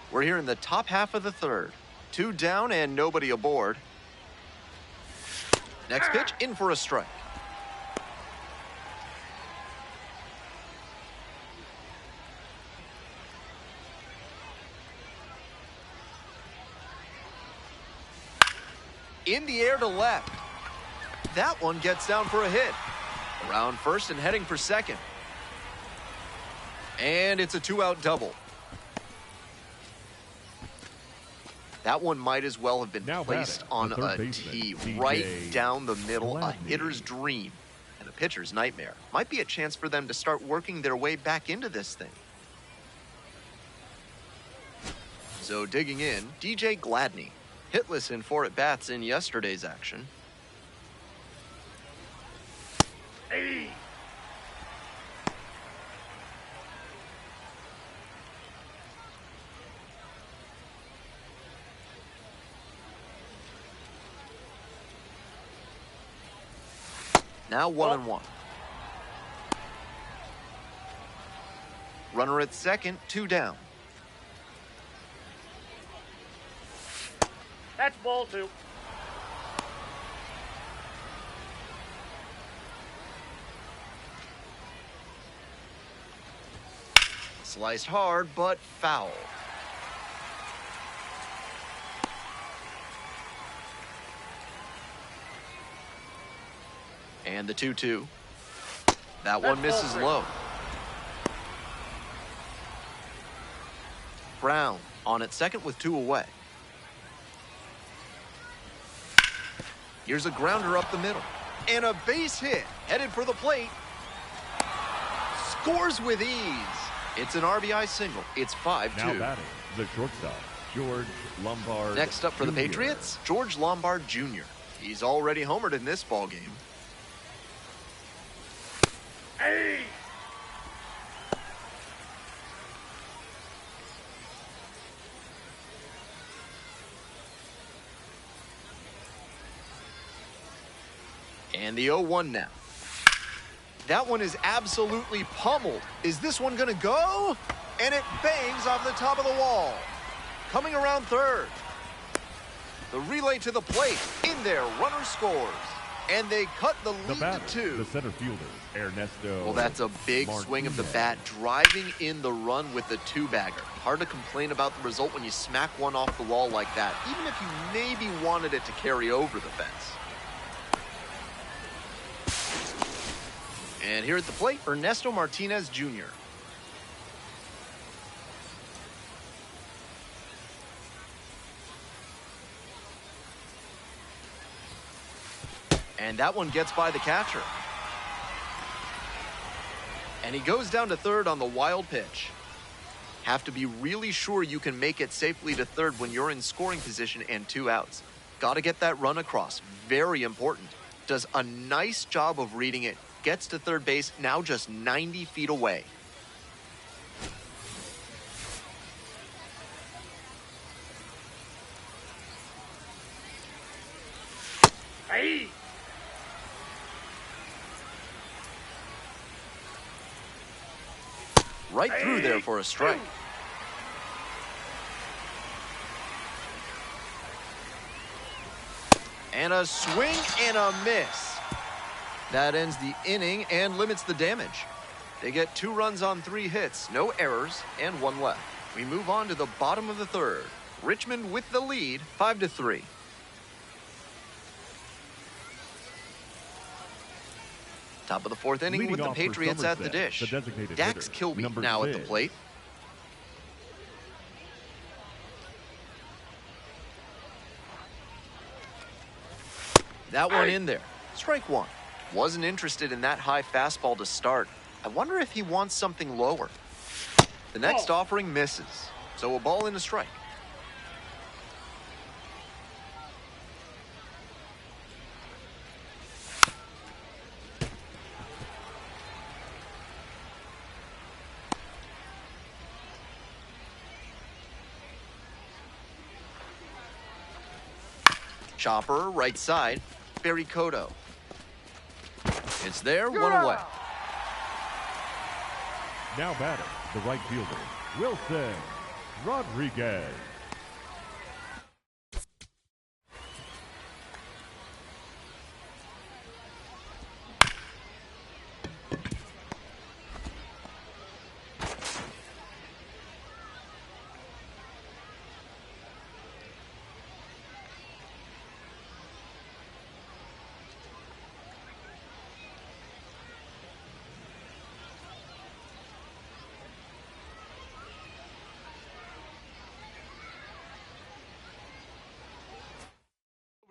We're here in the top half of the third. 2 down and nobody aboard. Next pitch, in for a strike. In the air to left. That one gets down for a hit. Around first and heading for second. And it's a 2-out double. That one might as well have been Now placed batting, on the third a baseman, tee, DJ right down the middle, a Gladney. hitter's dream and a pitcher's nightmare. Might be a chance for them to start working their way back into this thing. So digging in, DJ Gladney. Hitless in 4 at-bats in yesterday's action. Aye. Now 1-1. Runner at second, 2 down. That's ball 2. Sliced hard, but foul. And the 2-2. That one misses low. Brown on at second with 2 away. Here's a grounder up the middle. And a base hit, headed for the plate. Scores with ease. It's an RBI single. It's 5-2. Now batting, the shortstop, George Lombard. Next up for the Jr. Patriots, George Lombard Jr. He's already homered in this ballgame. Hey! And the 0-1 now. That one is absolutely pummeled. Is this one gonna go? And it bangs off the top of the wall. Coming around third. The relay to the plate. In there, runner scores. And they cut the lead batter, to 2. the center fielder, Ernesto. Well, that's a big swing of the bat, driving in the run with the 2-bagger. Hard to complain about the result when you smack one off the wall like that, even if you maybe wanted it to carry over the fence. And here at the plate, Ernesto Martinez Jr. And that one gets by the catcher. And he goes down to third on the wild pitch. Have to be really sure you can make it safely to third when you're in scoring position and 2 outs. Got to get that run across. Very important. Does a nice job of reading it. Gets to third base, now just 90 feet away. Hey! Right through there for a strike. And a swing and a miss. That ends the inning and limits the damage. They get 2 runs on 3 hits, no errors, and 1 left. We move on to the bottom of the third. Richmond with the lead, 5-3. Top of the 4th inning Leading with the off for Patriots at the Somerset, dish. the designated Dax hitter, Kilby number now at the 6. plate. That one in there. Strike 1. Wasn't interested in that high fastball to start. I wonder if he wants something lower. The next offering misses. So a ball and a strike. Chopper, right side. Barry Cotto. It's there, 1 away. Now batting, the right fielder, Wilson Rodriguez.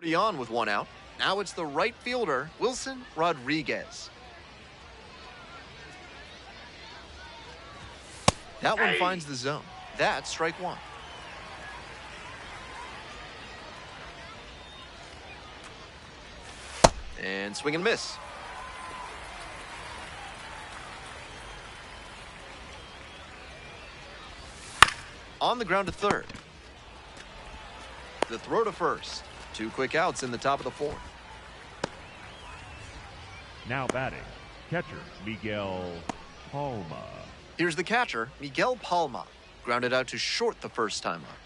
Nobody on with 1 out. Now it's the right fielder, Wilson Rodriguez. That one finds the zone. That's strike 1. And swing and miss. On the ground to third. The throw to first. 2 quick outs in the top of the 4th. Now batting, catcher Miguel Palma. Here's the catcher, Miguel Palma. Grounded out to short the first time up.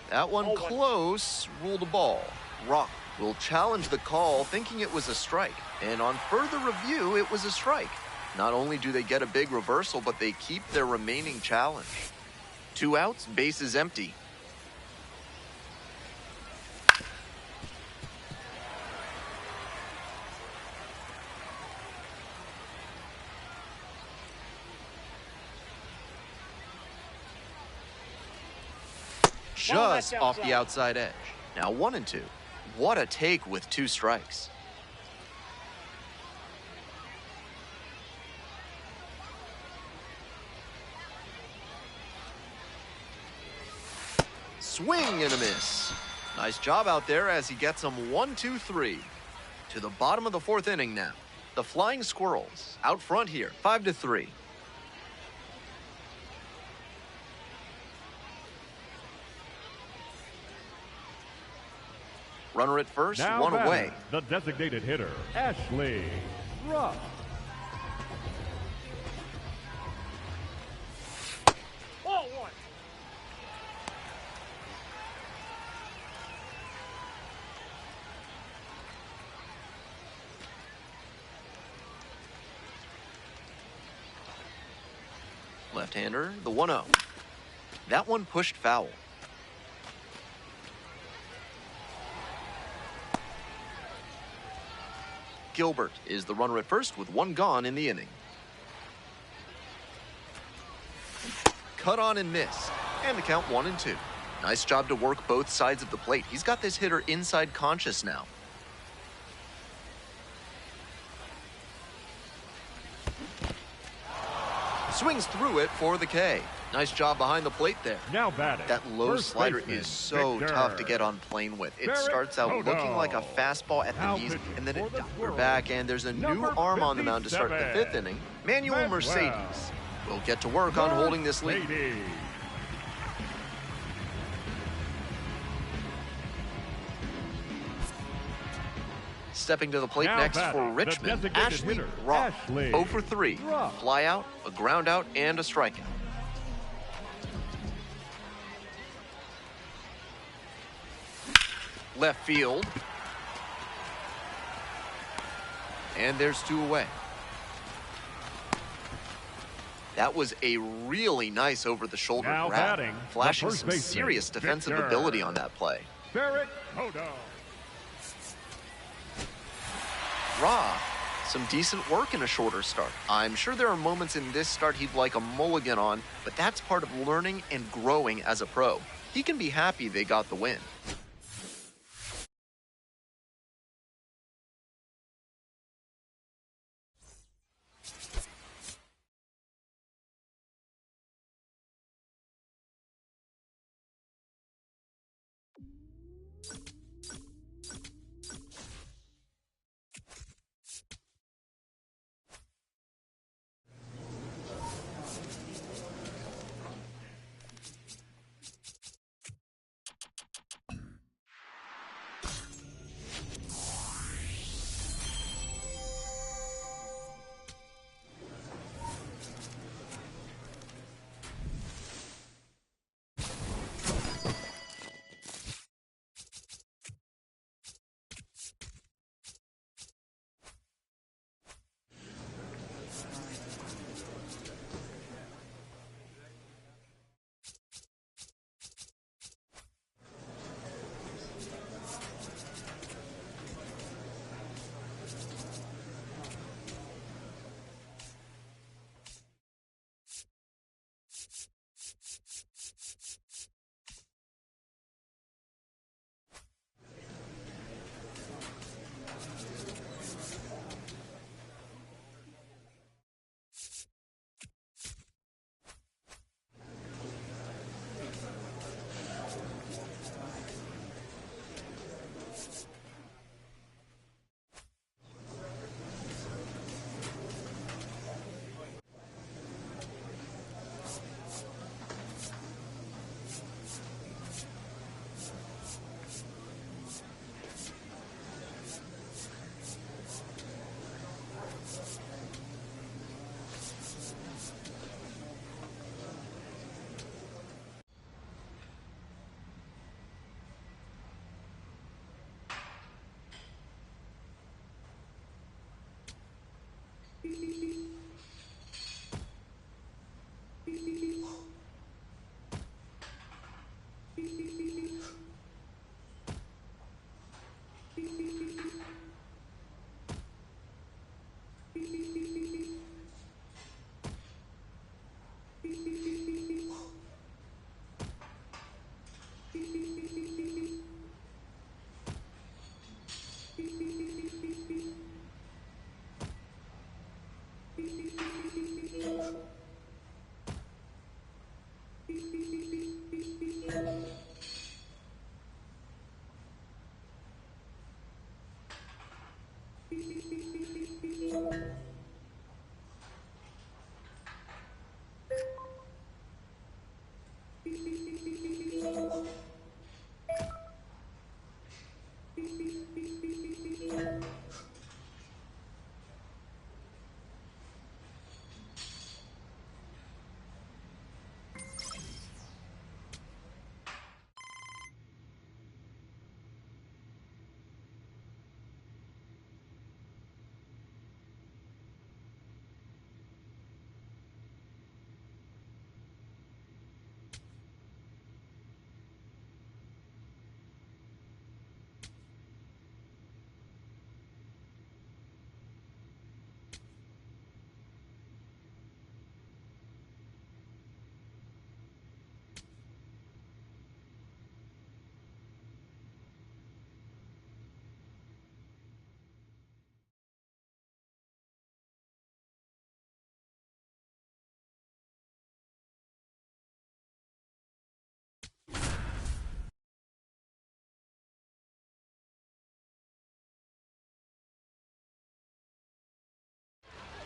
That one close, ruled a ball. Rock will challenge the call, thinking it was a strike. And on further review, it was a strike. Not only do they get a big reversal, but they keep their remaining challenge. 2 outs, bases empty. just off the outside edge. Now 1-2. What a take with 2 strikes. Swing and a miss. Nice job out there as he gets them 1-2-3. To the bottom of the 4th inning now. The Flying Squirrels out front here, 5-3. Runner at first, now 1 away. The designated hitter, Ashley Ruff. Ball 1. Left-hander, the 1-0. That one pushed foul. Gilbert is the runner at first with 1 gone in the inning. Cut on and missed, and the count 1-2. Nice job to work both sides of the plate. He's got this hitter inside conscious now. Swings through it for the K. Nice job behind the plate there. Now batting. That low first slider baseman, is so Victor. tough to get on plane with. It starts out looking like a fastball at the knees, and then it we're back, and there's a new arm on the mound to start the 5th inning. Manuel Mercedes will get to work on holding this lead. Stepping to the plate Now next batting, for the Richmond, designated Ashley hitter, Ruff. Ashley 0 for 3. Ruff. Fly out, a ground out, and a strikeout. Left field. And there's 2 away. That was a really nice over-the-shoulder Now grab, batting, flashing the first some baseman, serious defensive Victor. ability on that play. Barrett Hodo. Raw, some decent work in a shorter start. I'm sure there are moments in this start he'd like a mulligan on, but that's part of learning and growing as a pro. He can be happy they got the win.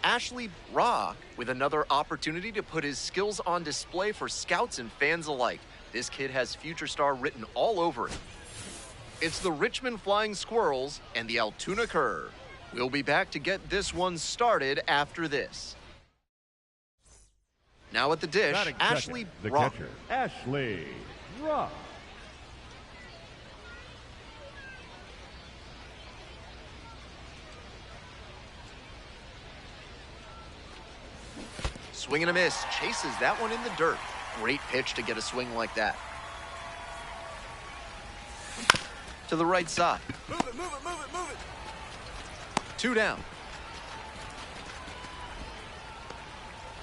Ashley Brock with another opportunity to put his skills on display for scouts and fans alike. This kid has future star written all over it. It's the Richmond Flying Squirrels and the Altoona Curve. We'll be back to get this one started after this. Now at the dish, Ashley Brock. The catcher, Ashley Brock. Swing and a miss, chases that one in the dirt. Great pitch to get a swing like that. To the right side. Move it, move it, move it, move it. 2 down.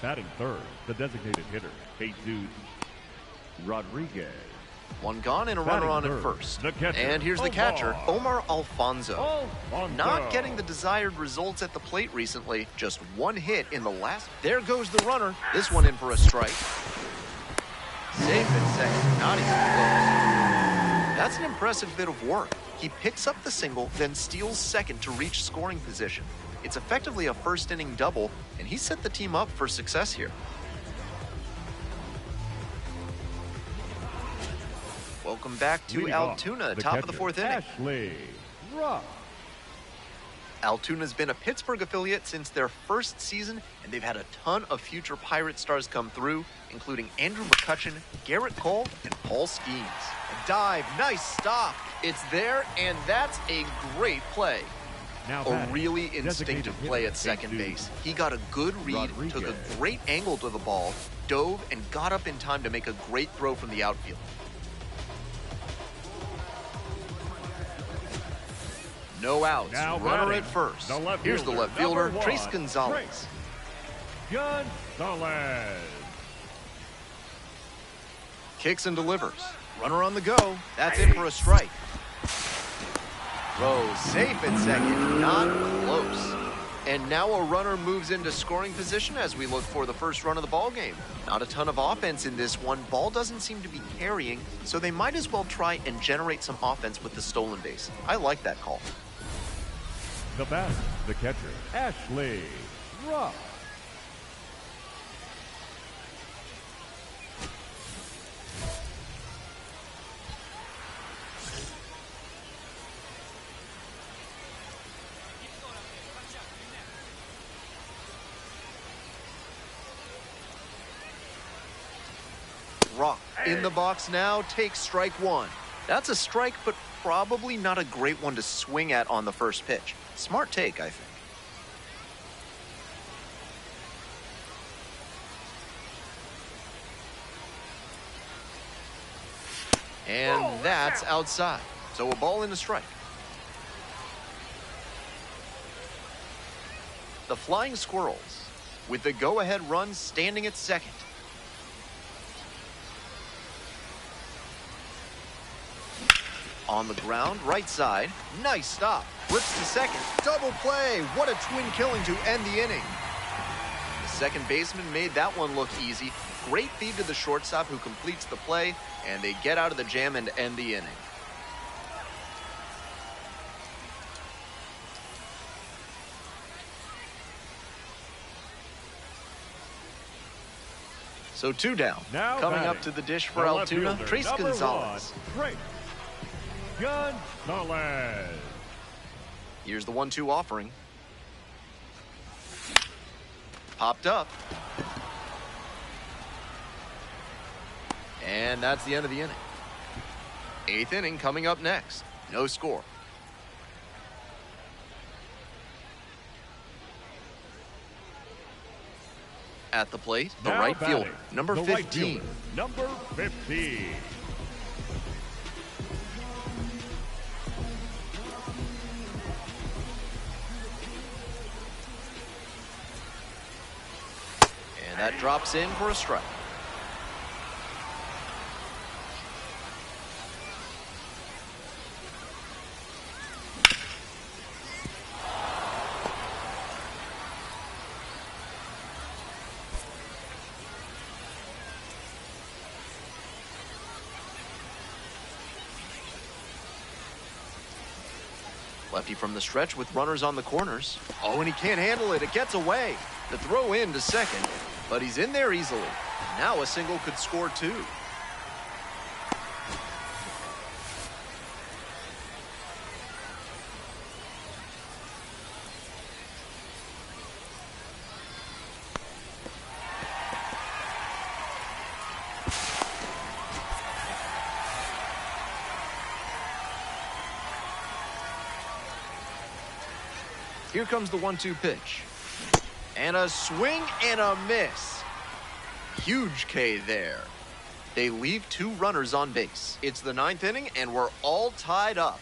Batting third, the designated hitter, Jesus Rodriguez. 1 gone and a runner on at first. And here's the catcher, Omar Alfonso. Not getting the desired results at the plate recently. Just 1 hit in the last. There goes the runner. This one in for a strike. Safe at second. Not even close. That's an impressive bit of work. He picks up the single, then steals second to reach scoring position. It's effectively a first-inning double, and he set the team up for success here. Welcome back to Altoona, top of the 4th inning. Ashley Brock. Altoona's been a Pittsburgh affiliate since their first season, and they've had a ton of future Pirate stars come through, including Andrew McCutcheon, Garrett Cole, and Paul Skeens. A dive, nice stop. It's there, and that's a great play. Now A really instinctive play at second base. He got a good read, took a great angle to the ball, dove, and got up in time to make a great throw from the outfield. No outs. Now Runner at first. Here's the left fielder, Trace Gonzalez. Gonzalez. Kicks and delivers. Runner on the go. That's in for a strike. Throw safe at second. Not close. And now a runner moves into scoring position as we look for the first run of the ball game. Not a ton of offense in this one. Ball doesn't seem to be carrying, so they might as well try and generate some offense with the stolen base. I like that call. The batter, the catcher, Ashley Brock. Rock in the box now, takes strike 1. That's a strike, but probably not a great one to swing at on the first pitch. Smart take, I think. And that's outside. So a ball and a strike. The Flying Squirrels with the go-ahead run standing at second. On the ground, right side. Nice stop. Flips to second. Double play. What a twin killing to end the inning. The second baseman made that one look easy. Great feed to the shortstop who completes the play, and they get out of the jam and end the inning. So 2 down. Now coming up to the dish for Altoona, Trace Gonzalez. Gonzalez. Here's the 1-2 offering. Popped up. And that's the end of the inning. 8th inning coming up next. No score. At the plate, the right fielder, number 15. Number 15. And that drops in for a strike. Lefty from the stretch with runners on the corners. Oh, and he can't handle it. It gets away. The throw in to second, but he's in there easily. Now a single could score two. Here comes the 1-2 pitch. And a swing and a miss. Huge K there. They leave two runners on base. It's the ninth inning, and we're all tied up.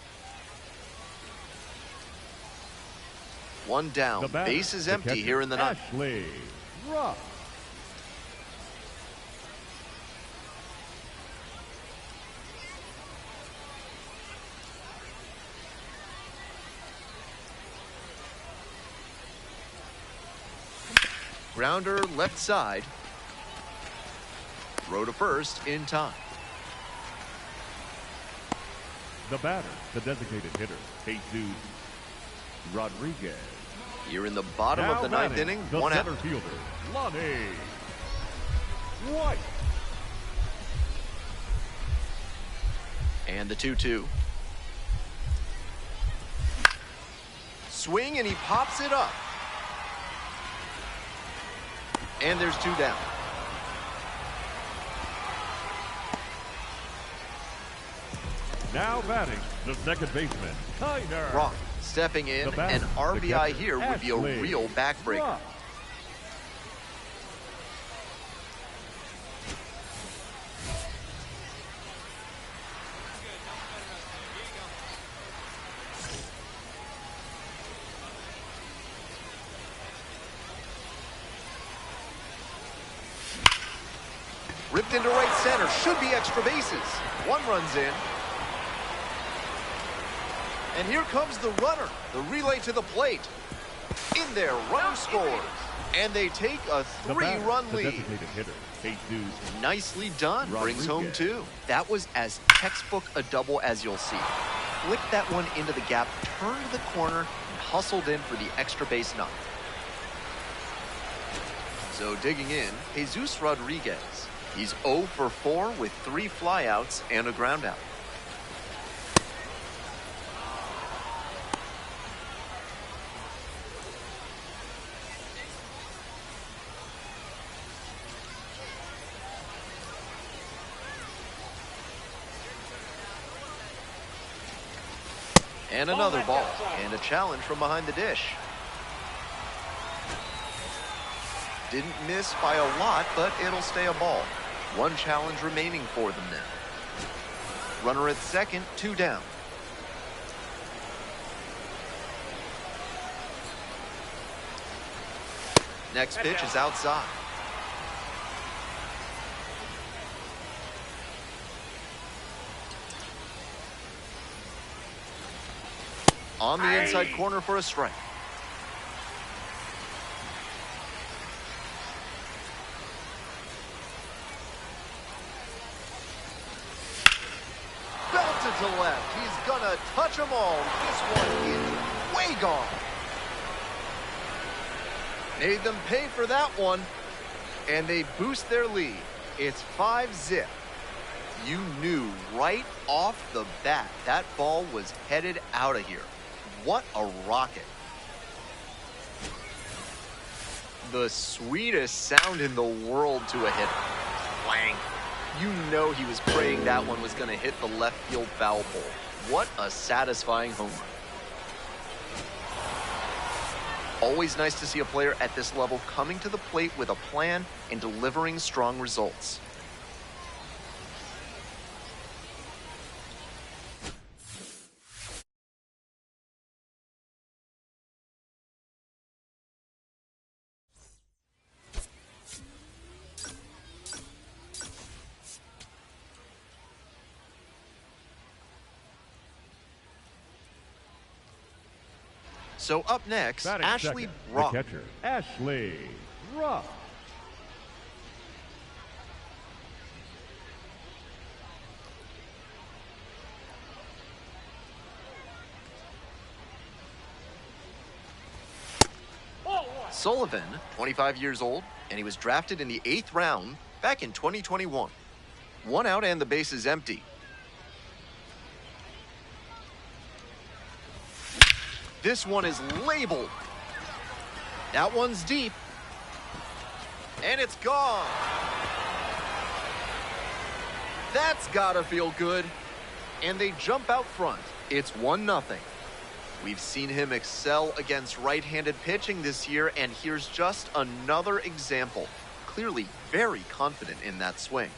One down. Base is empty here in the ninth. Ashley Rock. Grounder left side. Throw to first in time. The batter, the designated hitter, Jesus Rodriguez. Here in the bottom of the ninth inning, the one out. center fielder, Lonnie White. And the 2-2. Swing, and he pops it up. And there's two down. Now batting, the second baseman, Tyner. Rock stepping in, an RBI here would be a real backbreaker. Rock. Ripped into right center, should be extra bases. One runs in. And here comes the runner, the relay to the plate. In there, runner scores. And they take a three-run lead. Hitter, Nicely done, Rodriguez. brings home two. That was as textbook a double as you'll see. Flicked that one into the gap, turned the corner, and hustled in for the extra base knock. So digging in, Jesus Rodriguez. He's 0 for 4 with 3 flyouts and a groundout. And another ball, and a challenge from behind the dish. Didn't miss by a lot, but it'll stay a ball. One challenge remaining for them now. Runner at second, 2 down. Next pitch is outside. On the inside corner for a strike. Belted to left. He's gonna touch them all. This one is way gone. Made them pay for that one, and they boost their lead. It's 5-zip. You knew right off the bat that ball was headed out of here. What a rocket. The sweetest sound in the world to a hitter. Wang. You know he was praying that one was going to hit the left field foul pole. What a satisfying home run. Always nice to see a player at this level coming to the plate with a plan and delivering strong results. So up next, Batting Ashley second, Rock. the catcher, Ashley Rock. Sullivan, 25 years old, and he was drafted in the 8th round back in 2021. 1 out and the base is empty. This one is labeled. That one's deep. And it's gone. That's gotta feel good. And they jump out front. It's 1-0. We've seen him excel against right-handed pitching this year, and here's just another example. Clearly very confident in that swing.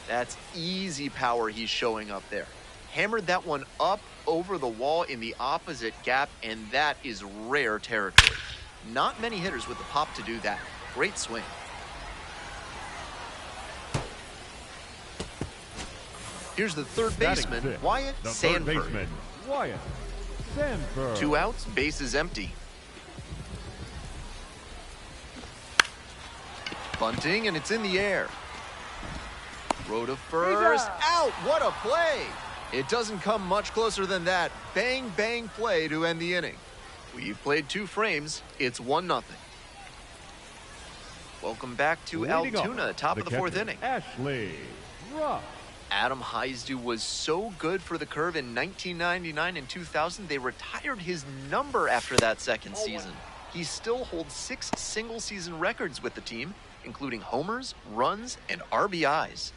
That's easy power he's showing up there. Hammered that one up over the wall in the opposite gap, and that is rare territory. Not many hitters with the pop to do that. Great swing. Here's the third baseman, Wyatt Sanford. 2 outs, base is empty. Bunting, and it's in the air. Throw to first, out! What a play! It doesn't come much closer than that. Bang, bang play to end the inning. We've played 2 frames. It's 1-0. Welcome back to Altoona, top of the 4th inning. Adam Heisdu was so good for the Curve in 1999 and 2000, they retired his number after that second season. He still holds 6 single-season records with the team, including homers, runs, and RBIs.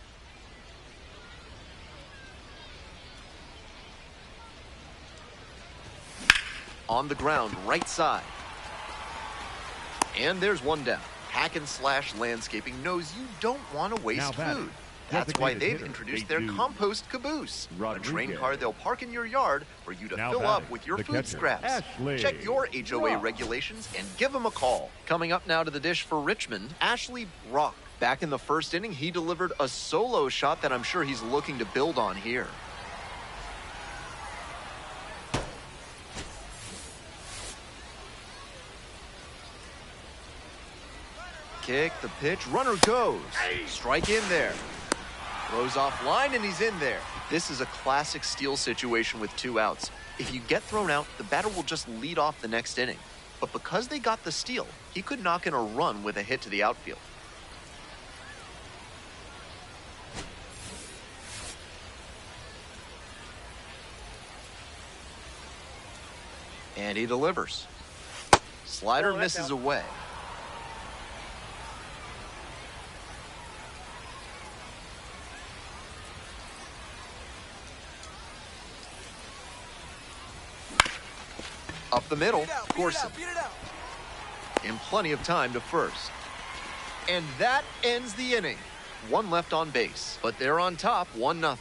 On the ground, right side. And there's one down. Hack and Slash Landscaping knows you don't want to waste food. That's why they've introduced their compost caboose, a train car they'll park in your yard for you to fill up with your food scraps. Check your HOA regulations and give them a call. Coming up now to the dish for Richmond, Ashley Brock. Back in the first inning, he delivered a solo shot that I'm sure he's looking to build on here. Kick, the pitch, runner goes. Strike in there. Throws off line, and he's in there. This is a classic steal situation with 2 outs. If you get thrown out, the batter will just lead off the next inning. But because they got the steal, he could knock in a run with a hit to the outfield. And he delivers. Slider misses away. Up the middle, Gorson. In plenty of time to first. And that ends the inning. 1 left on base, but they're on top 1-0.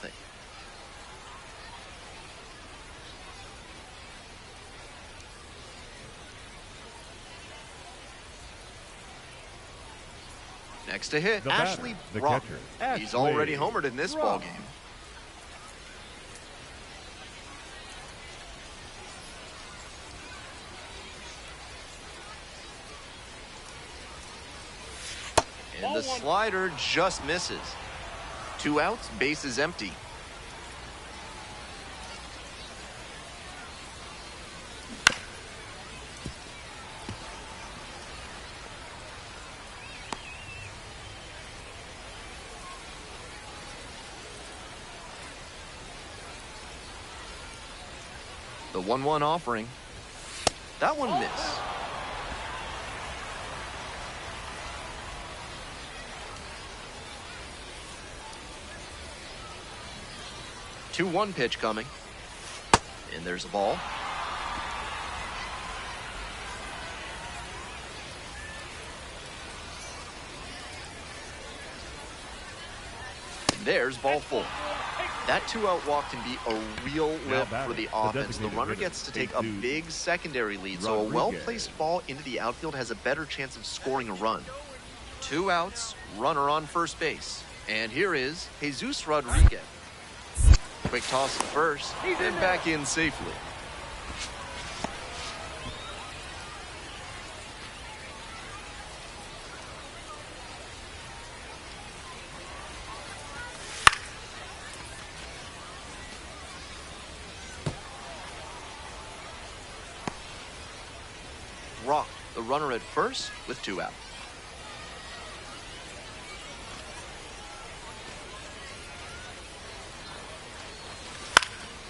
Next to hit, Ashley Brock. He's already homered in this ballgame. And the slider just misses. 2 outs, base is empty. The 1-1 offering. That one missed. 2-1 pitch coming. And there's a ball. And there's ball 4. That 2-out walk can be a real lift for the offense. The runner gets to take a big secondary lead, so a well-placed ball into the outfield has a better chance of scoring a run. 2 outs, runner on first base. And here is Jesus Rodriguez. Quick toss to first, and back in safely. runner at first with 2 out.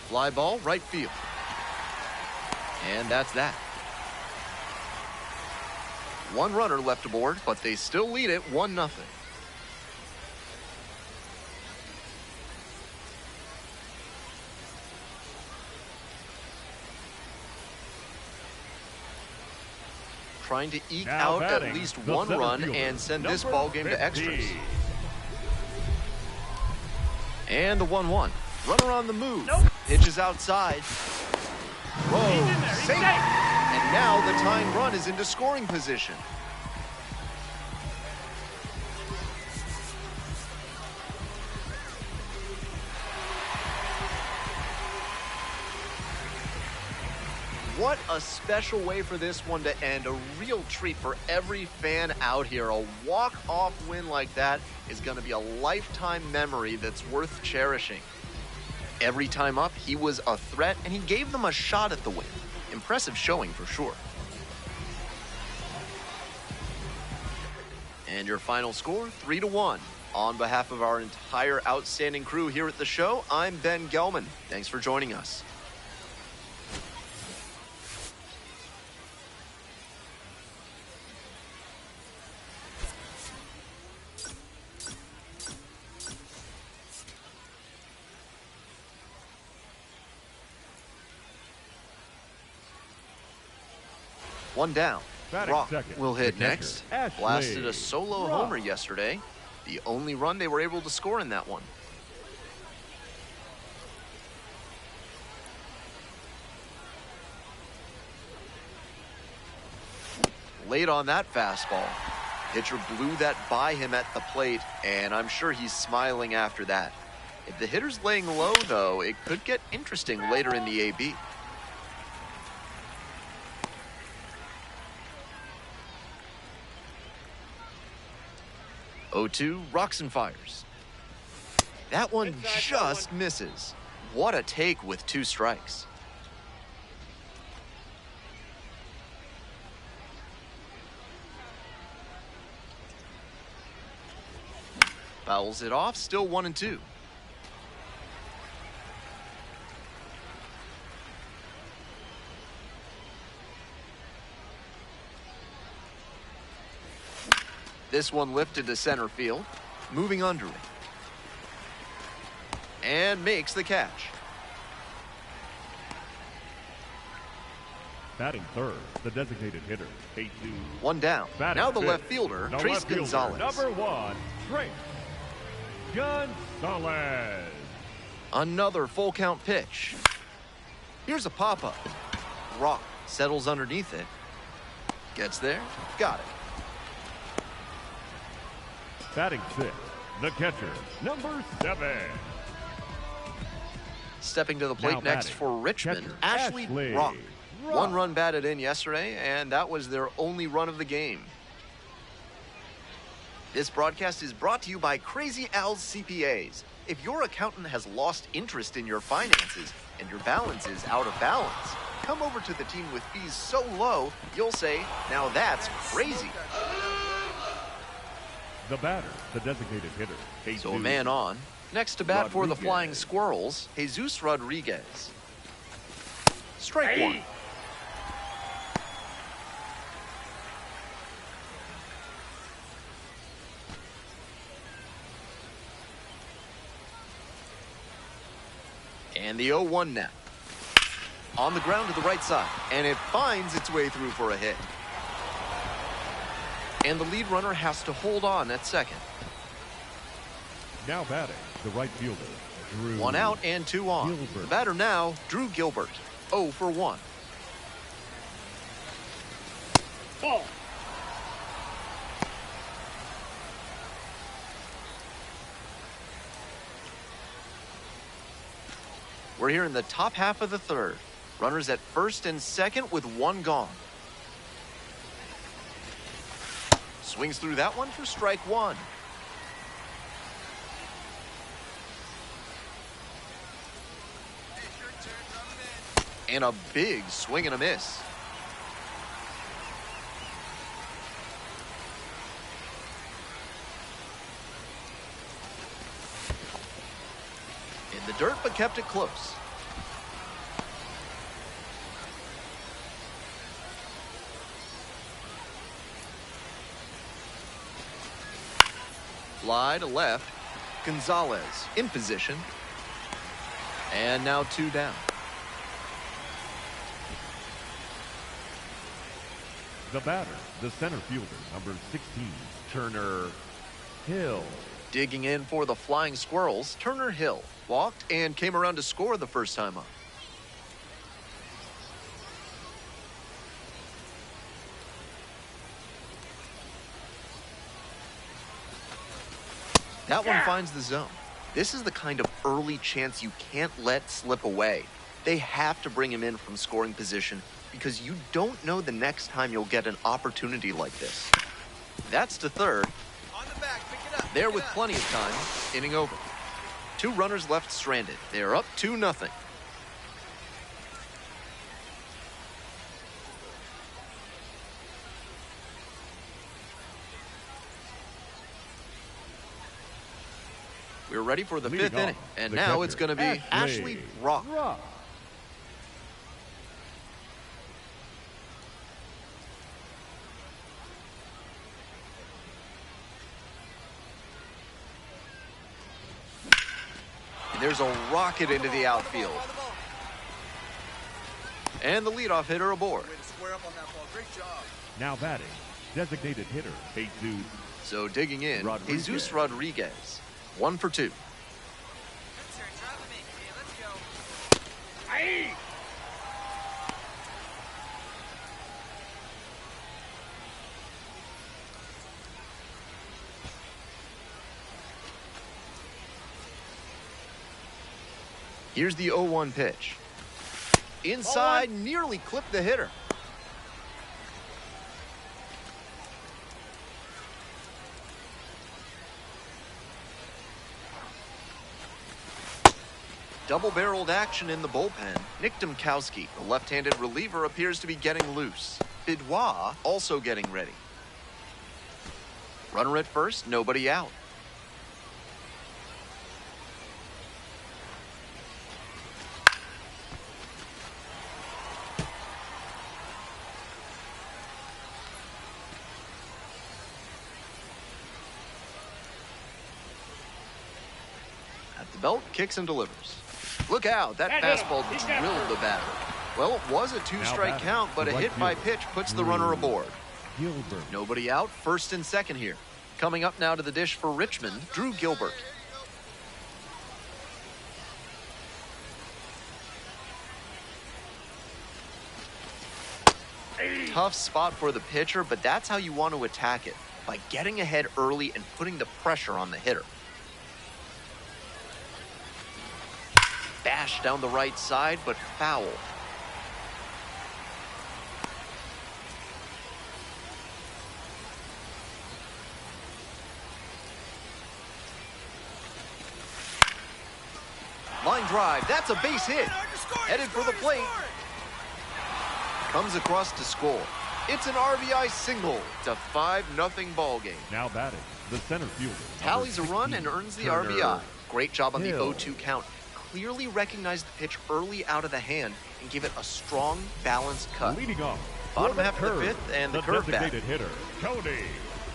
Fly ball, right field. And that's that. 1 runner left aboard, but they still lead it 1-0. Trying to eke out at least 1 run and send this ball game to extras. And the 1-1. Runner on the move. Nope. Pitches outside. Whoa, safe. And now the tying run is into scoring position. What a special way for this one to end. A real treat for every fan out here. A walk-off win like that is going to be a lifetime memory that's worth cherishing. Every time up, he was a threat, and he gave them a shot at the win. Impressive showing for sure. And your final score, 3-1. On behalf of our entire outstanding crew here at the show, I'm Ben Gelman. Thanks for joining us. One down. Rock will hit next. Blasted a solo homer yesterday. The only run they were able to score in that one. Late on that fastball. Pitcher blew that by him at the plate, and I'm sure he's smiling after that. If the hitter's laying low, though, it could get interesting later in the AB. 0-2, rocks and fires. That one just misses. What a take with 2 strikes. Fouls it off, still 1-2. This one lifted to center field, moving under it. And makes the catch. Batting third, the designated hitter, 8-2. 1 down. Batting now the fifth, left fielder, Trace Gonzalez. Number 1, Trace Gonzalez. Another full count pitch. Here's a pop-up. Rock settles underneath it. Gets there, got it. Batting sixth, the catcher, number 7. Stepping to the plate next for Richmond, Ashley Rock. 1 run batted in yesterday, and that was their only run of the game. This broadcast is brought to you by Crazy Al's CPAs. If your accountant has lost interest in your finances and your balance is out of balance, come over to the team with fees so low, you'll say, now that's crazy. The batter, the designated hitter. So a man on. Next to bat for the Flying Squirrels, Jesus Rodriguez. Strike 1. And the 0-1 now. On the ground to the right side, and it finds its way through for a hit. And the lead runner has to hold on at second. Now batting, the right fielder, Drew. 1 out and 2 on. Gilbert. The batter now, Drew Gilbert. 0 for 1. Ball. We're here in the top half of the third. Runners at first and second with 1 gone. Swings through that one for strike 1. And a big swing and a miss. the dirt, but kept it close. Fly to left. Gonzalez in position. And now 2 down. The batter, the center fielder, number 16, Turner Hill. Digging in for the Flying Squirrels, Turner Hill walked and came around to score the first time up. That one finds the zone. This is the kind of early chance you can't let slip away. They have to bring him in from scoring position because you don't know the next time you'll get an opportunity like this. That's to third. On the back, pick it up. There with plenty of time, inning over. 2 runners left stranded. They're up 2-0. We're ready for the 5th inning, and now it's going to be Ashley Brock. And there's a rocket into the outfield. And the leadoff hitter aboard. Way to square up on that ball. Great job. Now batting, designated hitter, Jesus. So digging in, Rodriguez. Jesus Rodriguez. 1 for 2. Here's the 0-1 pitch. Inside, nearly clipped the hitter. Double-barreled action in the bullpen. Nick Domkowski, the left-handed reliever, appears to be getting loose. Bidwa also getting ready. Runner at first, nobody out. At the belt, kicks and delivers. Look out, that fastball drilled the batter. Well, it was a 2-strike count, but a hit by pitch puts the runner aboard. Gilbert. Nobody out, first and second here. Coming up now to the dish for Richmond, Drew Gilbert. Tough spot for the pitcher, but that's how you want to attack it, by getting ahead early and putting the pressure on the hitter. Bash down the right side, but foul. Line drive, that's a base hit. Headed for the plate. Comes across to score. It's an RBI single. It's a 5-0 ball game. Now batting, the center fielder. Tallies a run and earns the Turner RBI. Great job on the Hill. 0-2 count. Clearly recognized the pitch early out of the hand and gave it a strong, balanced cut. Leading off. Bottom for half of the curve, 5th and the the curve back. designated hitter, Cody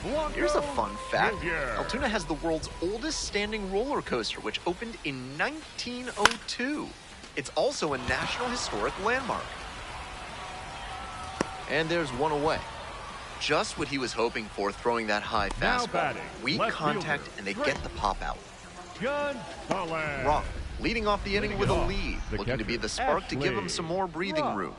Blanco Here's a fun fact. Jr. Altoona has the world's oldest standing roller coaster, which opened in 1902. It's also a National Historic Landmark. And there's one away. Just what he was hoping for, throwing that high Now fastball. batting, Weak left contact, fielder, and they Drake. get the pop out. Gonzalez. Rock leading off the inning Leading with it a off, lead, the looking to be catcher, the spark to give him Ashley some more breathing Rock. room.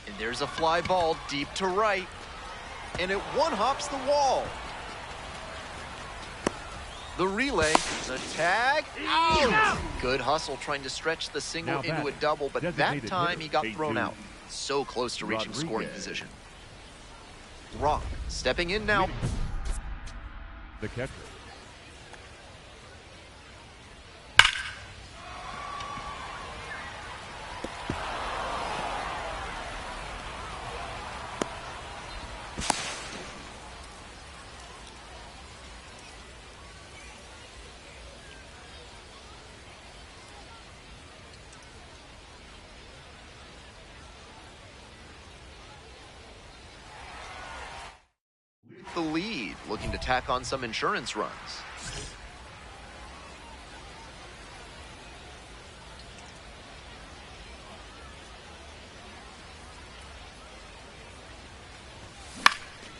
And there's a fly ball deep to right, and it one-hops the wall. The relay, the tag, out! Good hustle trying to stretch the single Now into a batting, double, but that designated time hitter, he got thrown Jesus out. So close to reaching scoring Rodriguez. position. Rock stepping in now. Leading. The catcher. the lead, looking to tack on some insurance runs.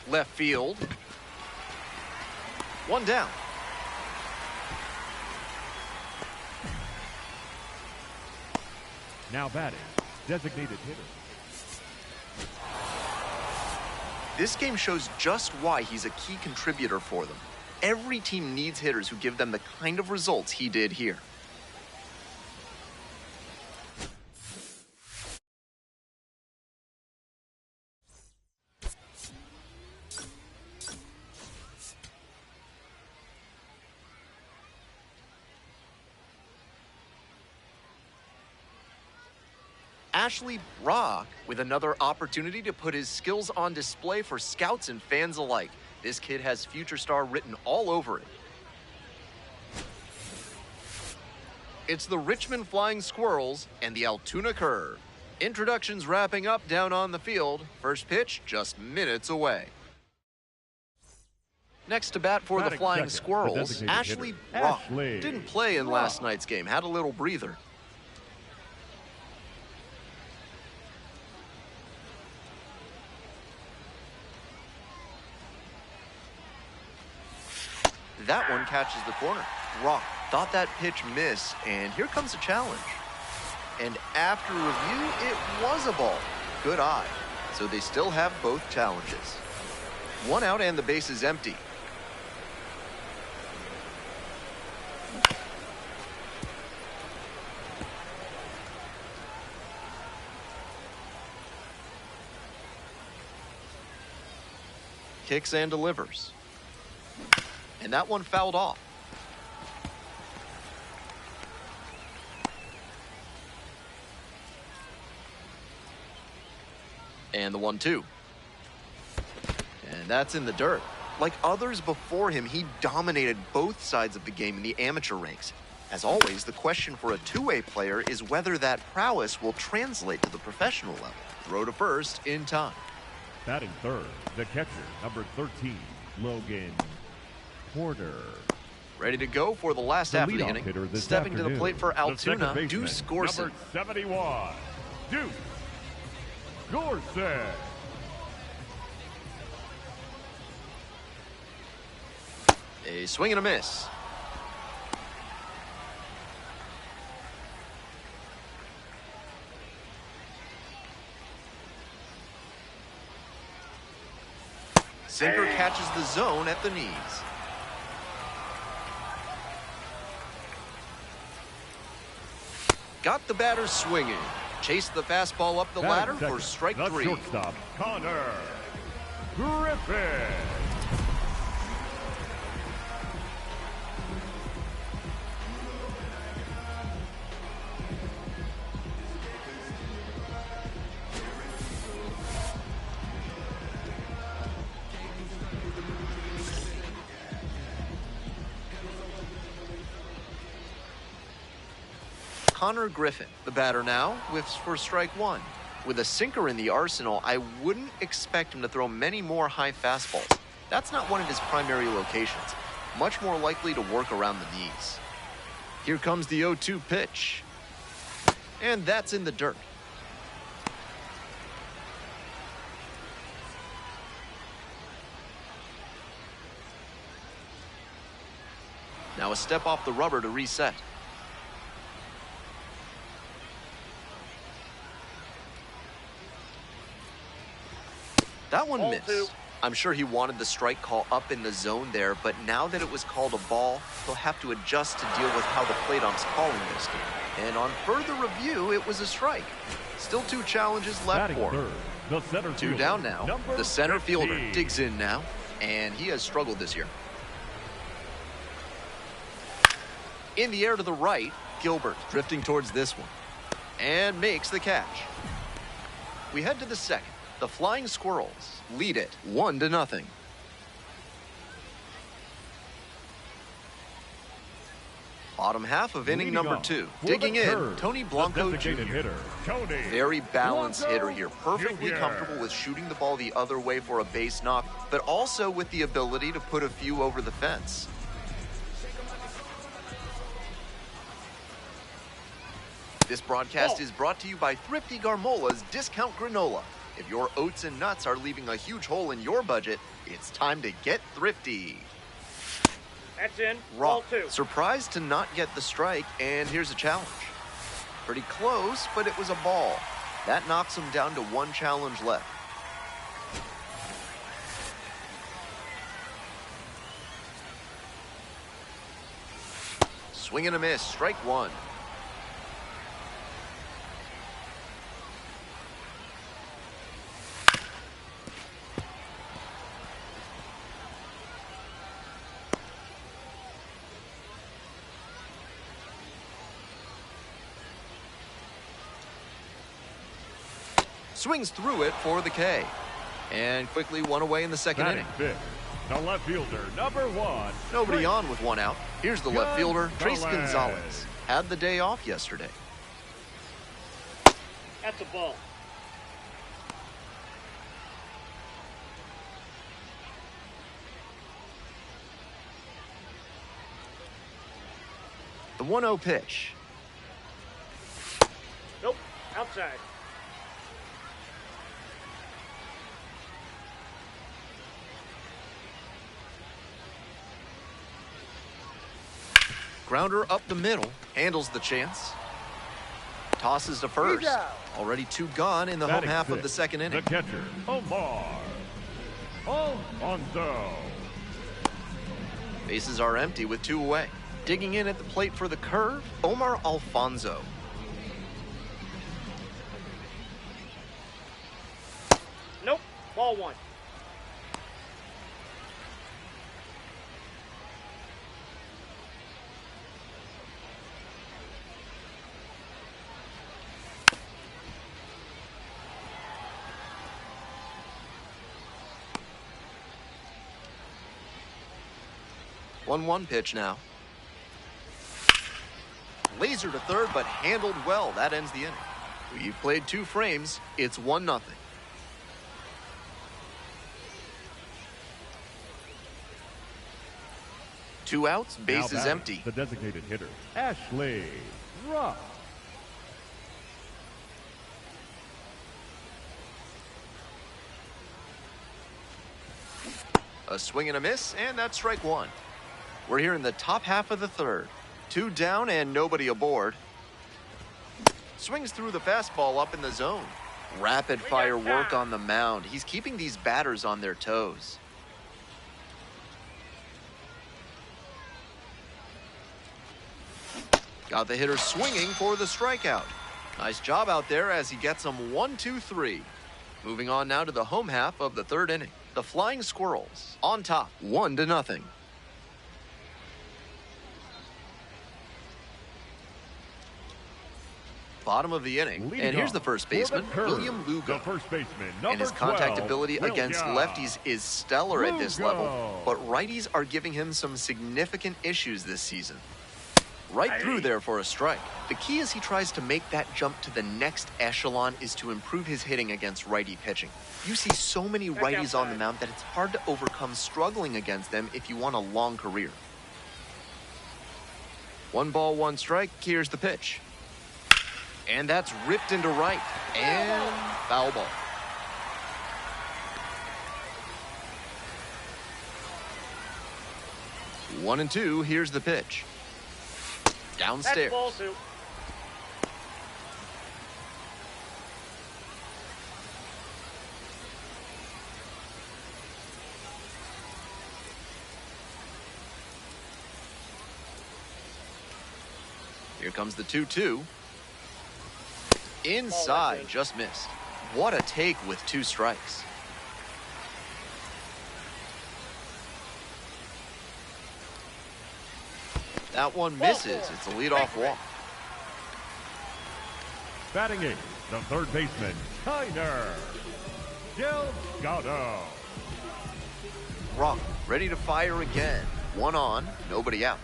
Left field. One down. Now batting, designated hitter. This game shows just why he's a key contributor for them. Every team needs hitters who give them the kind of results he did here. Ashley Brock with another opportunity to put his skills on display for scouts and fans alike. This kid has future star written all over it. It's the Richmond Flying Squirrels and the Altoona Curve. Introductions wrapping up down on the field. First pitch just minutes away. Next to bat for the Flying Squirrels, Ashley Brock. Didn't play in last night's game, had a little breather. That one catches the corner. Brock thought that pitch missed, and here comes a challenge. And after review, it was a ball. Good eye. So they still have both challenges. One out and the base is empty. Kicks and delivers. And that one fouled off. And the 1-2. And that's in the dirt. Like others before him, he dominated both sides of the game in the amateur ranks. As always, the question for a two-way player is whether that prowess will translate to the professional level. Throw to first in time. Batting third, the catcher, number 13, Logan Porter. Ready to go for the last half of the inning. Stepping to the plate for Altoona, Deuce Gorson. Number 71, Deuce Gorson. A swing and a miss. Sinker catches the zone at the knees. Got the batter swinging. Chased the fastball up the ladder for strike three. Shortstop, Connor Griffin. Connor Griffin, the batter now, whiffs for strike one. With a sinker in the arsenal, I wouldn't expect him to throw many more high fastballs. That's not one of his primary locations. Much more likely to work around the knees. Here comes the 0-2 pitch. And that's in the dirt. Now a step off the rubber to reset. That one missed. I'm sure he wanted the strike call up in the zone there, but now that it was called a ball, he'll have to adjust to deal with how the plate ump's calling this game. And on further review, it was a strike. Still two challenges left for him. Two down now. The center fielder digs in now, and he has struggled this year. In the air to the right, Gilbert drifting towards this one, and makes the catch. We head to the second. The Flying Squirrels lead it 1-0. Bottom half of inning Leading number off 2. for Digging the in, curve, Tony the Blanco designated Jr. hitter, Tony Very balanced Blanco hitter here. Perfectly Jr. comfortable with shooting the ball the other way for a base knock, but also with the ability to put a few over the fence. This broadcast is brought to you by Thrifty Garmola's Discount Granola. If your oats and nuts are leaving a huge hole in your budget, it's time to get thrifty. That's in. Rock, Ball 2. surprised to not get the strike, and here's a challenge. Pretty close, but it was a ball. That knocks him down to 1 challenge left. Swing and a miss, strike 1. Swings through it for the K. And quickly one away in the second Batting inning. fifth, the left fielder, number 1. Nobody on with 1 out. Here's the left fielder, Trace Gonzalez. Gonzalez. Had the day off yesterday. That's a ball. The 1-0 pitch. Nope. Outside. Grounder up the middle. Handles the chance. Tosses to first. Already 2 gone in the home Batting half of fifth, the second inning. The catcher, Omar Alfonso. Bases are empty with 2 away. Digging in at the plate for the curve, Omar Alfonso. Nope. Ball 1. One pitch now. Laser to third, but handled well. That ends the inning. We've played 2 frames. It's 1-0. Two outs, bases Now batting, empty. The designated hitter, Ashley Rock. A swing and a miss, and that's strike 1. We're here in the top half of the third. 2 down and nobody aboard. Swings through the fastball up in the zone. Rapid fire work on the mound. He's keeping these batters on their toes. Got the hitter swinging for the strikeout. Nice job out there as he gets them 1-2-3. Moving on now to the home half of the third inning. The Flying Squirrels on top, 1-0. Bottom of the inning, Leading and here's off the first for the baseman, curve, William Lugo. The first baseman, number And his contact 12, ability against William lefties is stellar at this Lugo. level, but righties are giving him some significant issues this season. Right through there for a strike. The key as he tries to make that jump to the next echelon is to improve his hitting against righty pitching. You see so many righties on the mound that it's hard to overcome struggling against them if you want a long career. 1 ball, 1 strike. Here's the pitch. And that's ripped into right. And foul ball. One and two. Here's the pitch. Downstairs. That's ball 2. Here comes the 2-2. Inside, just missed. What a take with 2 strikes. That one misses. It's a leadoff walk. Batting 8, the third baseman, Tyner Delgado. Rock, ready to fire again. 1 on, nobody out.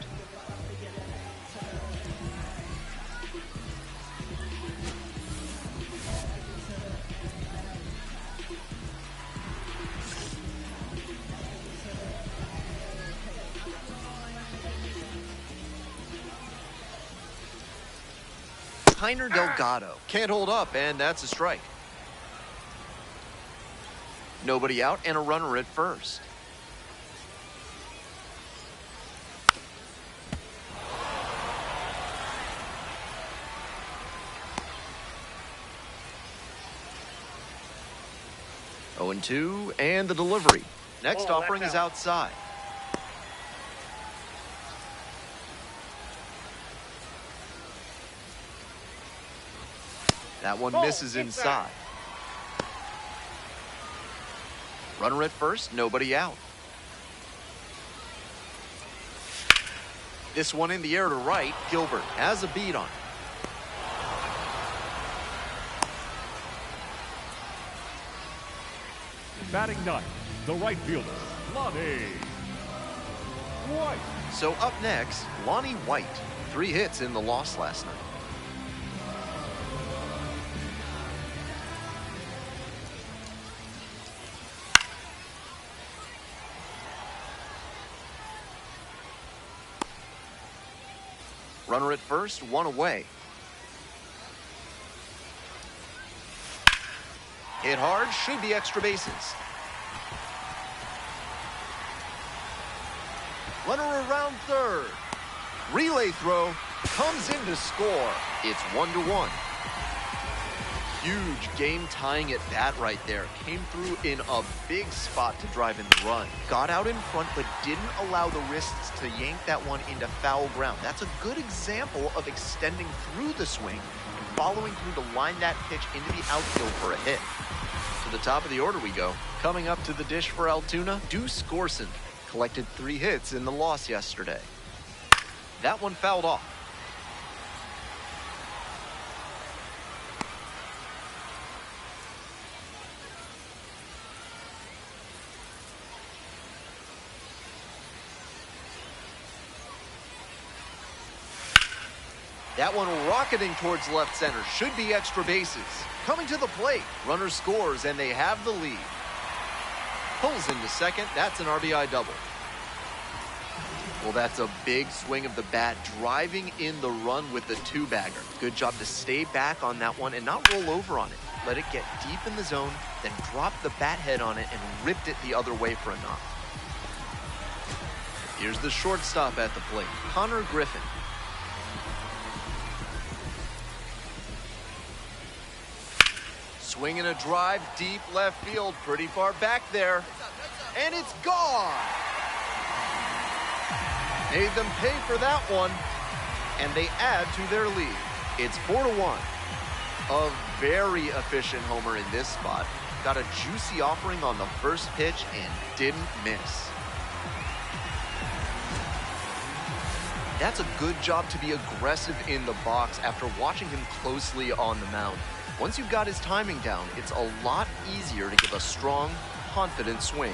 Kiner Delgado can't hold up, and that's a strike. Nobody out and a runner at first. Oh, and 2, and the delivery. Next offering is outside. That one misses inside. Runner at first, nobody out. This one in the air to right. Gilbert has a beat on it. Batting ninth, the right fielder, Lonnie White. So up next, Lonnie White. 3 hits in the loss last night. Runner at first, 1 away. Hit hard, should be extra bases. Runner around third. Relay throw, comes in to score. It's 1-1. Huge game-tying at bat right there. Came through in a big spot to drive in the run. Got out in front, but didn't allow the wrists to yank that one into foul ground. That's a good example of extending through the swing and following through to line that pitch into the outfield for a hit. To the top of the order we go. Coming up to the dish for Altoona, Deuce Gorson. Collected 3 hits in the loss yesterday. That one fouled off. That one rocketing towards left center. Should be extra bases. Coming to the plate. Runner scores, and they have the lead. Pulls into second. That's an RBI double. Well, that's a big swing of the bat, driving in the run with the 2-bagger. Good job to stay back on that one and not roll over on it. Let it get deep in the zone, then drop the bat head on it and ripped it the other way for a knock. Here's the shortstop at the plate, Connor Griffin. Swinging a drive deep left field, pretty far back there. And it's gone. Made them pay for that one, and they add to their lead. It's 4-1. A very efficient homer in this spot. Got a juicy offering on the first pitch and didn't miss. That's a good job to be aggressive in the box after watching him closely on the mound. Once you've got his timing down, it's a lot easier to give a strong, confident swing.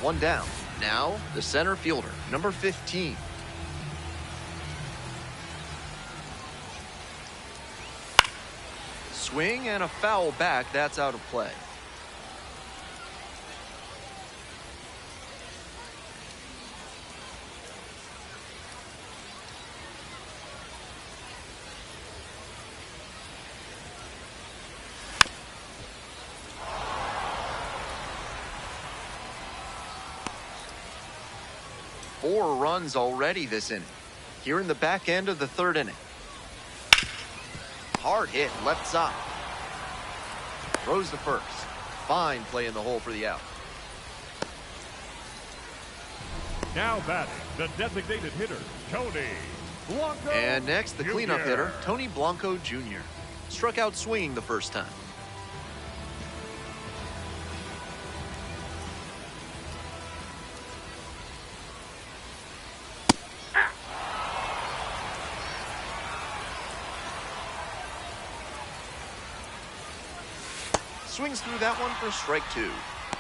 One down. Now, the center fielder, number 15. Swing and a foul back. That's out of play. Four runs already this inning. Here in the back end of the 3rd inning. Hard hit left side. Throws the first. Fine play in the hole for the out. Now batting, the designated hitter, Tony Blanco. And next, the cleanup Jr. hitter, Tony Blanco Jr. Struck out swinging the first time. Swings through that one for strike 2.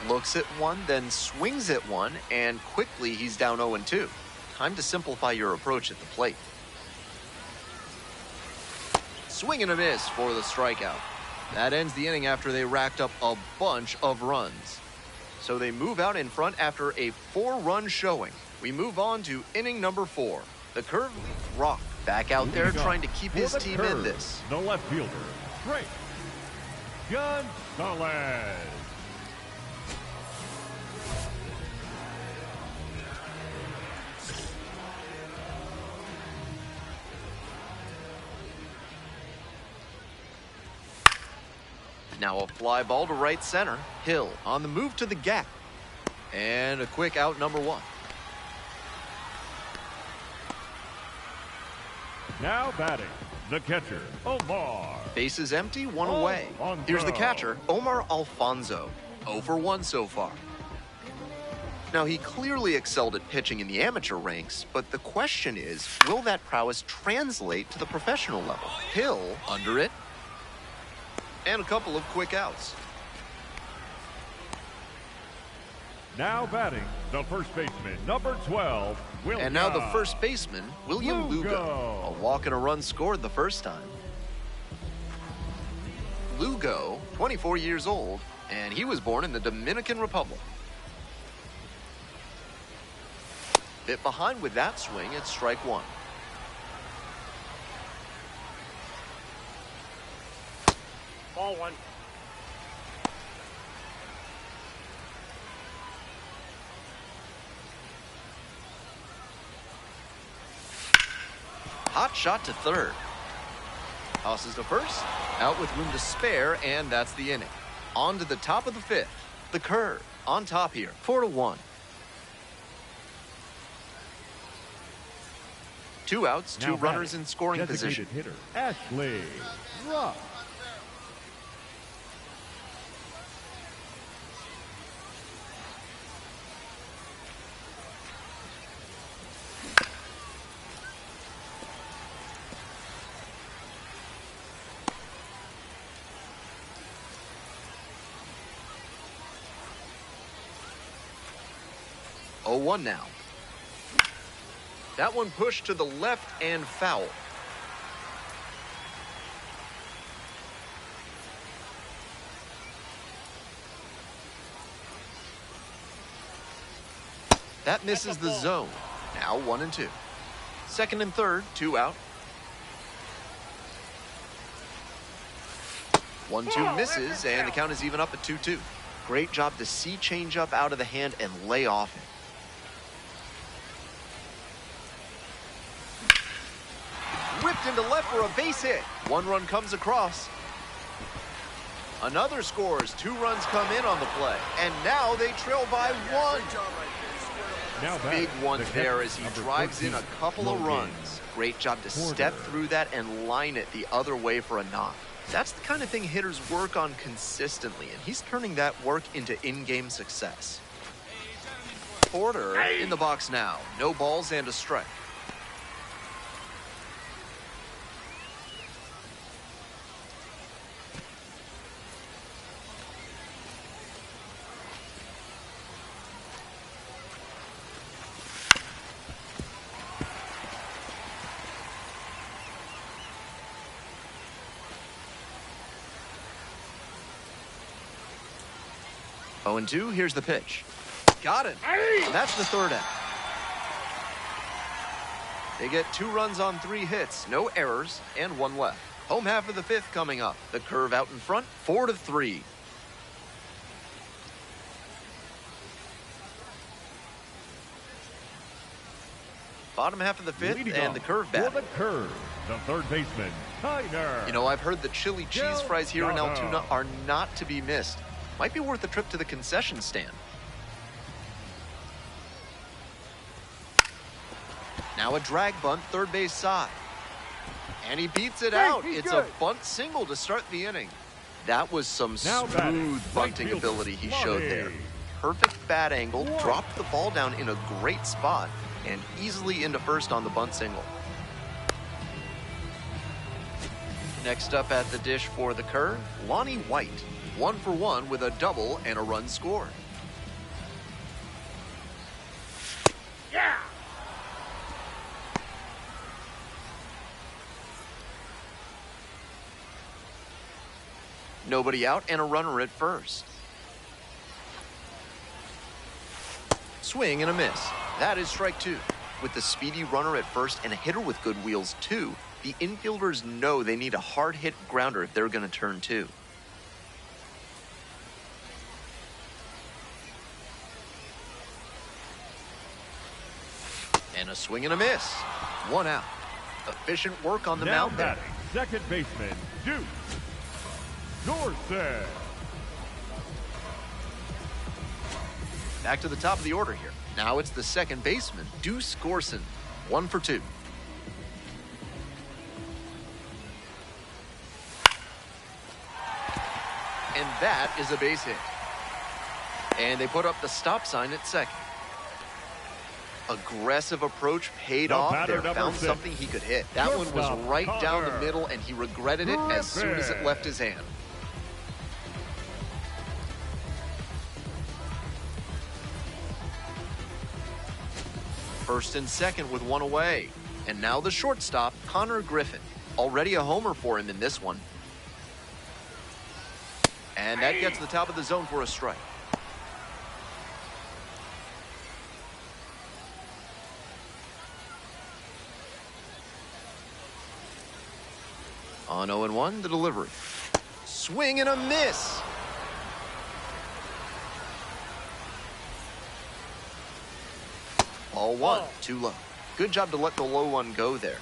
Looks at one, then swings at one, and quickly he's down 0-2. Time to simplify your approach at the plate. Swing and a miss for the strikeout. That ends the inning after they racked up a bunch of runs. So they move out in front after a 4-run showing. We move on to inning number 4. The curve leads Rock back out there trying to keep his team in this. The left fielder, Drake Gonzalez. Now a fly ball to right center. Hill on the move to the gap. And a quick out, number 1. Now batting, the catcher, Omar. Bases empty, 1 away. Here's the catcher, Omar Alfonso. 0 for 1 so far. Now, he clearly excelled at pitching in the amateur ranks, but the question is, will that prowess translate to the professional level? Hill under it. And a couple of quick outs. Now batting, the first baseman, number 12, William. And now the first baseman, William Lugo. A walk and a run scored the first time. Lugo, 24 years old, and he was born in the Dominican Republic. Bit behind with that swing, it's strike 1. Ball 1. Hot shot to third. Tosses to first. Out with room to spare, and that's the inning. On to the top of the 5th. The curve on top here, 4-1. 2 outs, 2 runners in scoring position. Hitter, Ashley Rock. Oh, 1 now. That one pushed to the left and foul. That misses the zone. Now 1 and 2. Second and third, 2 out. 1-2 misses, and the count is even up at 2-2. Great job to see changeup out of the hand and lay off it. Whipped into left for a base hit. 1 run comes across. Another scores. 2 runs come in on the play. And now they trail by 1. Big ones there as he drives in a couple of runs. Great job to step through that and line it the other way for a knock. That's the kind of thing hitters work on consistently, and he's turning that work into in-game success. Porter in the box now. No balls and a strike. Oh, and 2, here's the pitch. Got it. And that's the 3rd out. They get 2 runs on 3 hits, no errors, and 1 left. Home half of the 5th coming up. The curve out in front, 4-3. Bottom half of the 5th, and the curve back. The curve, the third baseman, Tyner. You know, I've heard the chili cheese fries here in Altoona are not to be missed. Might be worth a trip to the concession stand. Now a drag bunt, third base side. And he beats it out. It's a bunt single to start the inning. That was some smooth bunting ability he showed there. Perfect bat angle, dropped the ball down in a great spot, and easily into first on the bunt single. Next up at the dish for the curve, Lonnie White. 1 for 1 with a double and a run scored. Yeah! Nobody out and a runner at first. Swing and a miss. That is strike two. With the speedy runner at first and a hitter with good wheels too, the infielders know they need a hard hit grounder if they're going to turn two. And a swing and a miss. One out. Efficient work on the Now mound there. batting, second baseman, Duke Dorset. Back to the top of the order here. Now it's the second baseman, Deuce Gorson. 1 for 2. And that is a base hit. And they put up the stop sign at second. Aggressive approach paid The off batter, there. number Found 6. something he could hit. That one was Shortstop, right down the Connor middle, and he regretted it as soon as it left his hand. First and second with one away. And now the shortstop, Connor Griffin. Already a homer for him in this one. And that gets the top of the zone for a strike. On 0-1, the delivery. Swing and a miss. Ball one, too low. Good job to let the low one go there.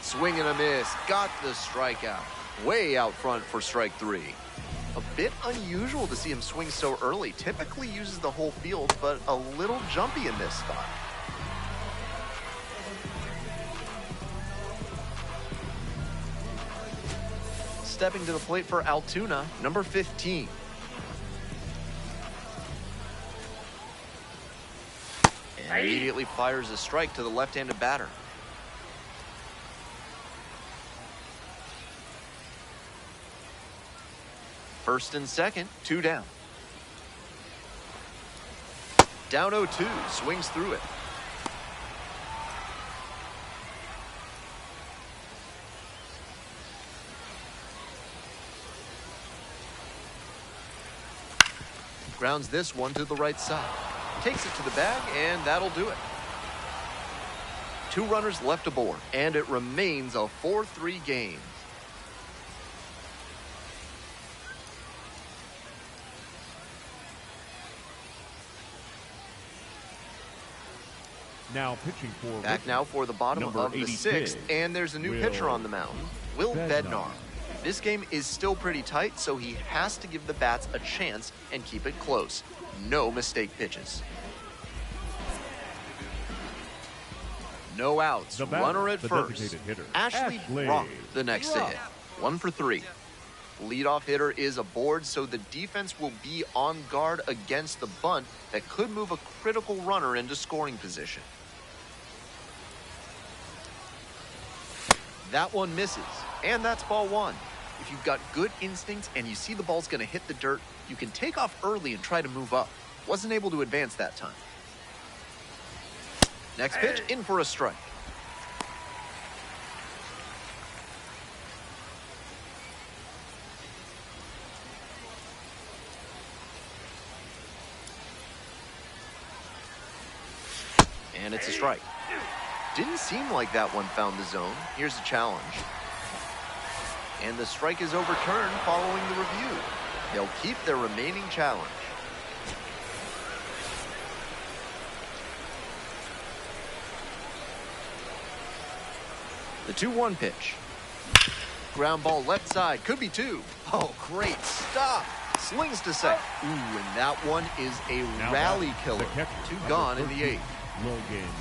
Swing and a miss. Got the strikeout. Way out front for strike three. A bit unusual to see him swing so early. Typically uses the whole field, but a little jumpy in this spot. Stepping to the plate for Altoona, number 15. And immediately fires a strike to the left-handed batter. First and second, 2 down. Down 0-2, swings through it. Grounds this one to the right side. Takes it to the bag, and that'll do it. 2 runners left aboard, and it remains a 4-3 game. Now pitching for Back now for the bottom Number of the 86, 6th, and there's a new pitcher on the mound, Will Bednar. This game is still pretty tight, so he has to give the bats a chance and keep it close. No mistake pitches. No outs. The batter, Runner at the first. designated hitter, Ashley Brock, the next to hit. 1 for 3. Leadoff hitter is aboard, so the defense will be on guard against the bunt that could move a critical runner into scoring position. That one misses, and that's ball one. If you've got good instincts and you see the ball's going to hit the dirt, you can take off early and try to move up. Wasn't able to advance that time. Next pitch, in for a strike. And it's a strike. Didn't seem like that one found the zone. Here's a challenge. And the strike is overturned following the review. They'll keep their remaining challenge. The 2-1 pitch. Ground ball left side. Could be 2. Oh, great stop. Slings to second. Ooh, and that one is a rally killer. 2 gone in the 8th.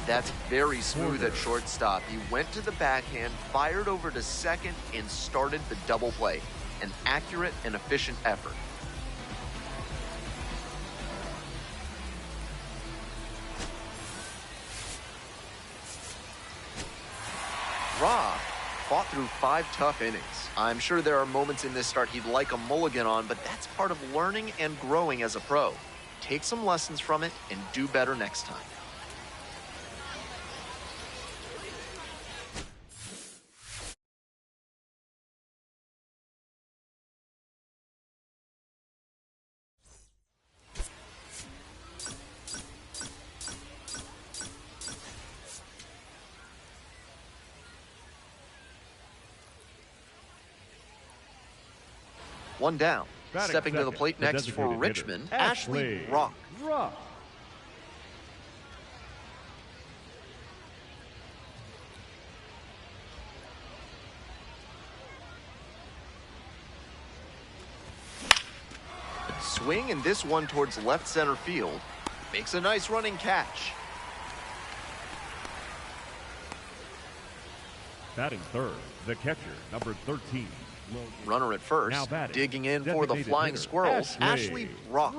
That's very smooth at shortstop. He went to the backhand, fired over to second, and started the double play. An accurate and efficient effort. Ra fought through 5 tough innings. I'm sure there are moments in this start he'd like a mulligan on, but that's part of learning and growing as a pro. Take some lessons from it and do better next time. One down. Batting Stepping to the second, plate the next for designated Richmond, hitter, Ashley Brock. Brock. Swing, and this one towards left center field. Makes a nice running catch. Batting third, the catcher, number 13. Runner at first, Now batting, digging in for the designated Flying hitter, Squirrels, Ashley Brock.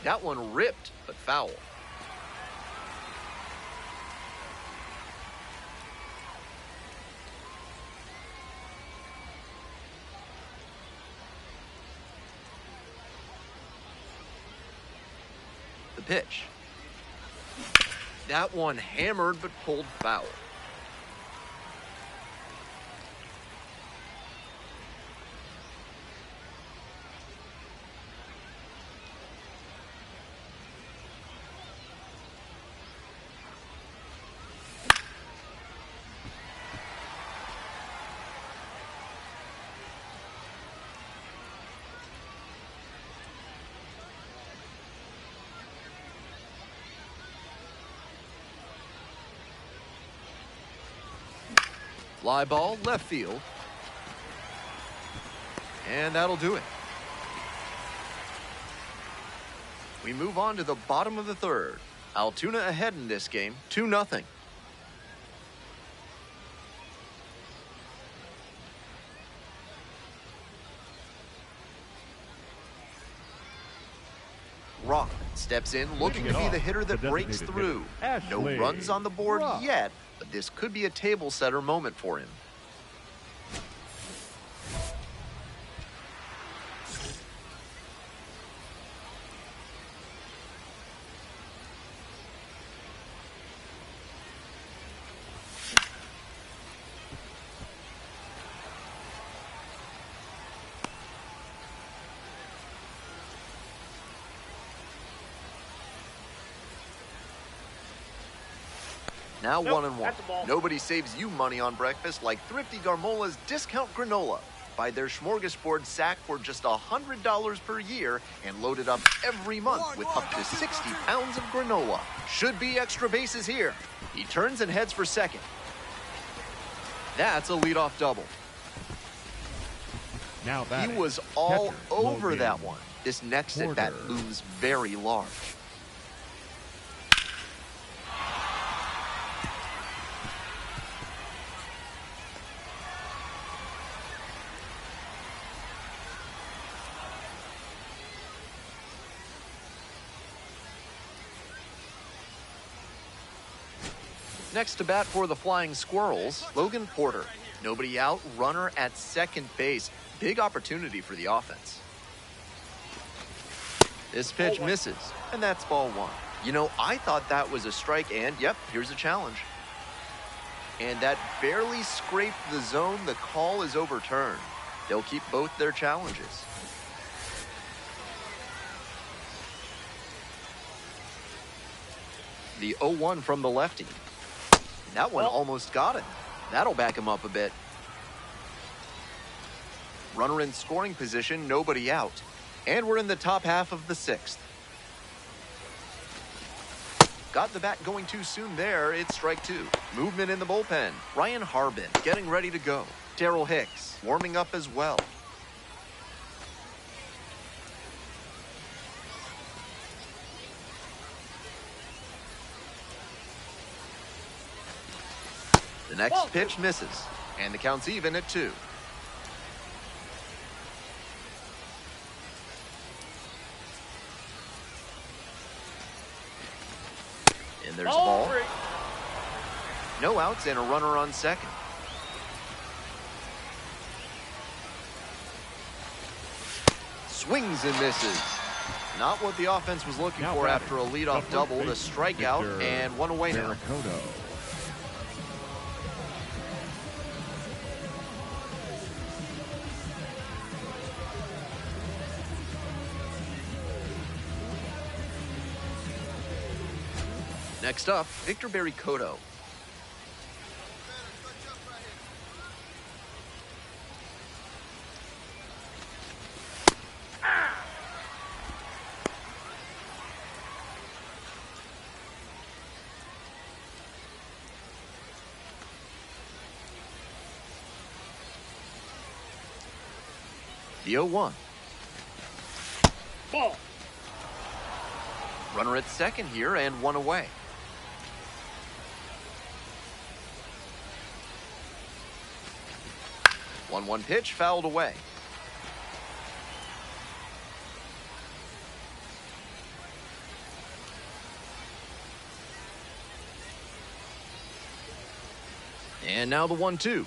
That one ripped, but foul. The pitch. That one hammered but pulled foul. Fly ball, left field. And that'll do it. We move on to the bottom of the third. Altoona ahead in this game, 2-0. Rock steps in, looking to be the hitter that breaks through. No runs on the board yet, but this could be a table setter moment for him. Now Nope, 1-1. that's a ball. Nobody saves you money on breakfast like Thrifty Garmola's Discount Granola. Buy their smorgasbord sack for just $100 per year and load it up every month with up to 60 pounds of granola. Should be extra bases here. He turns and heads for second. That's a leadoff double. Now He batting, was all catcher, over Logan that one. This next at bat Porter. looms very large. Next to bat for the Flying Squirrels, Logan Porter. Nobody out, runner at second base. Big opportunity for the offense. This pitch misses, and that's ball one. You know, I thought that was a strike, and yep, here's a challenge. And that barely scraped the zone. The call is overturned. They'll keep both their challenges. The 0-1 from the lefty. That one almost got him. That'll back him up a bit. Runner in scoring position, nobody out. And we're in the top half of the sixth. Got the bat going too soon there. It's strike two. Movement in the bullpen. Ryan Harbin getting ready to go. Darrell Hicks warming up as well. The next pitch misses, and the count's even at 2. And there's a ball. No outs and a runner on second. Swings and misses. Not what the offense was looking Now for batting, after a leadoff the double. first To base, strikeout Victor and one away now. Maricoto. Next up, Victor Barry-Cotto. The 0-1. Ball. Runner at second here and one away. One pitch fouled away. And now the 1-2.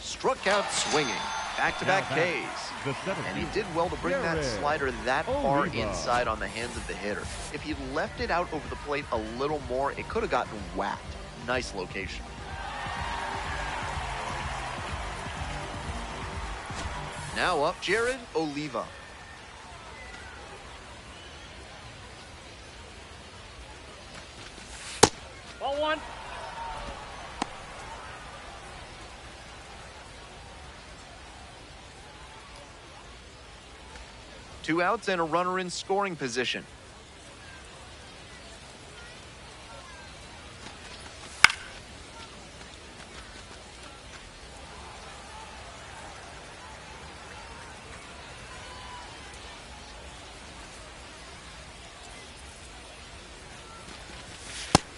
Struck out swinging. Back-to-back Ks. And he did well to bring that slider that far inside on the hands of the hitter. If he'd left it out over the plate a little more, it could have gotten whacked. Nice location. Now up, Jared Oliva. Ball one. Two outs and a runner in scoring position.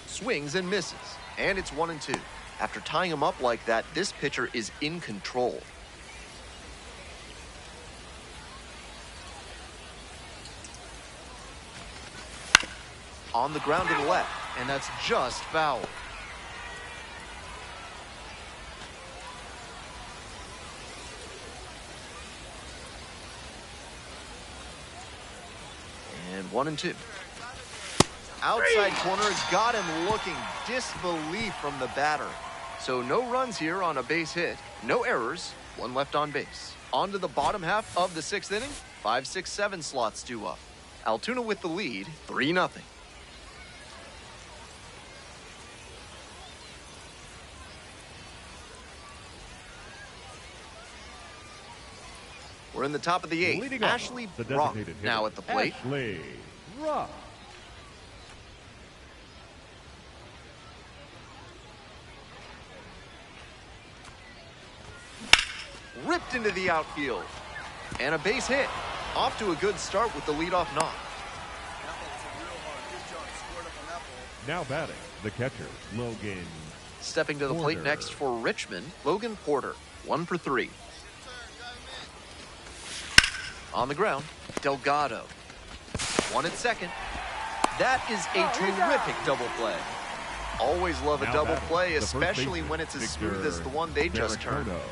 Swings and misses, and it's 1-2. After tying him up like that, this pitcher is in control. On the ground to the left, and that's just foul. And 1-2. Outside corner got him looking, disbelief from the batter. So no runs here on a base hit, no errors, one left on base. On to the bottom half of the sixth inning, 5, 6, 7 slots due up. Altoona with the lead, 3-0. We're in the top of the eighth. Leading Ashley the Brock designated now hitter, at the plate. Ashley Brock. Ripped into the outfield. And a base hit. Off to a good start with the leadoff knock. That ball was a real hard. Good job. Scored up on that ball. Now batting, the catcher, Logan. Stepping to the plate Porter. next for Richmond, Logan Porter, 1 for 3. On the ground, Delgado. One at second. That is a terrific double play. Always love a Now double batting, play, the first especially baseman, when it's as Victor smooth as the one they just turned. Barry-Cotto.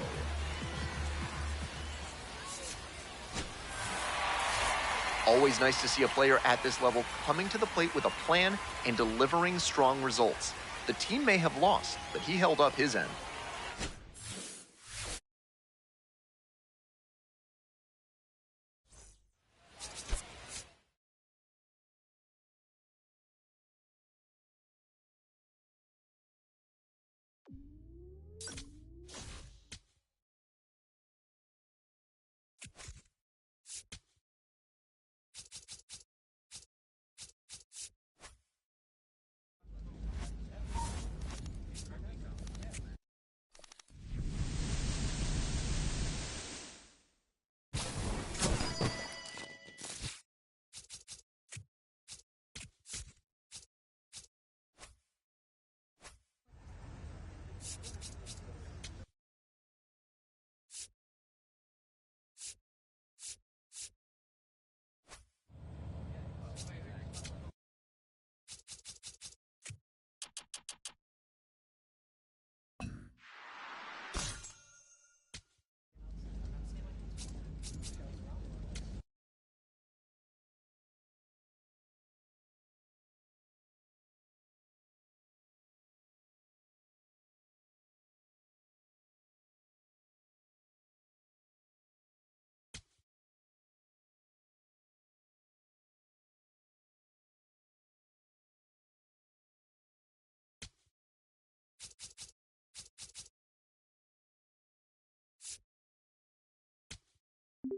Always nice to see a player at this level coming to the plate with a plan and delivering strong results. The team may have lost, but he held up his end.「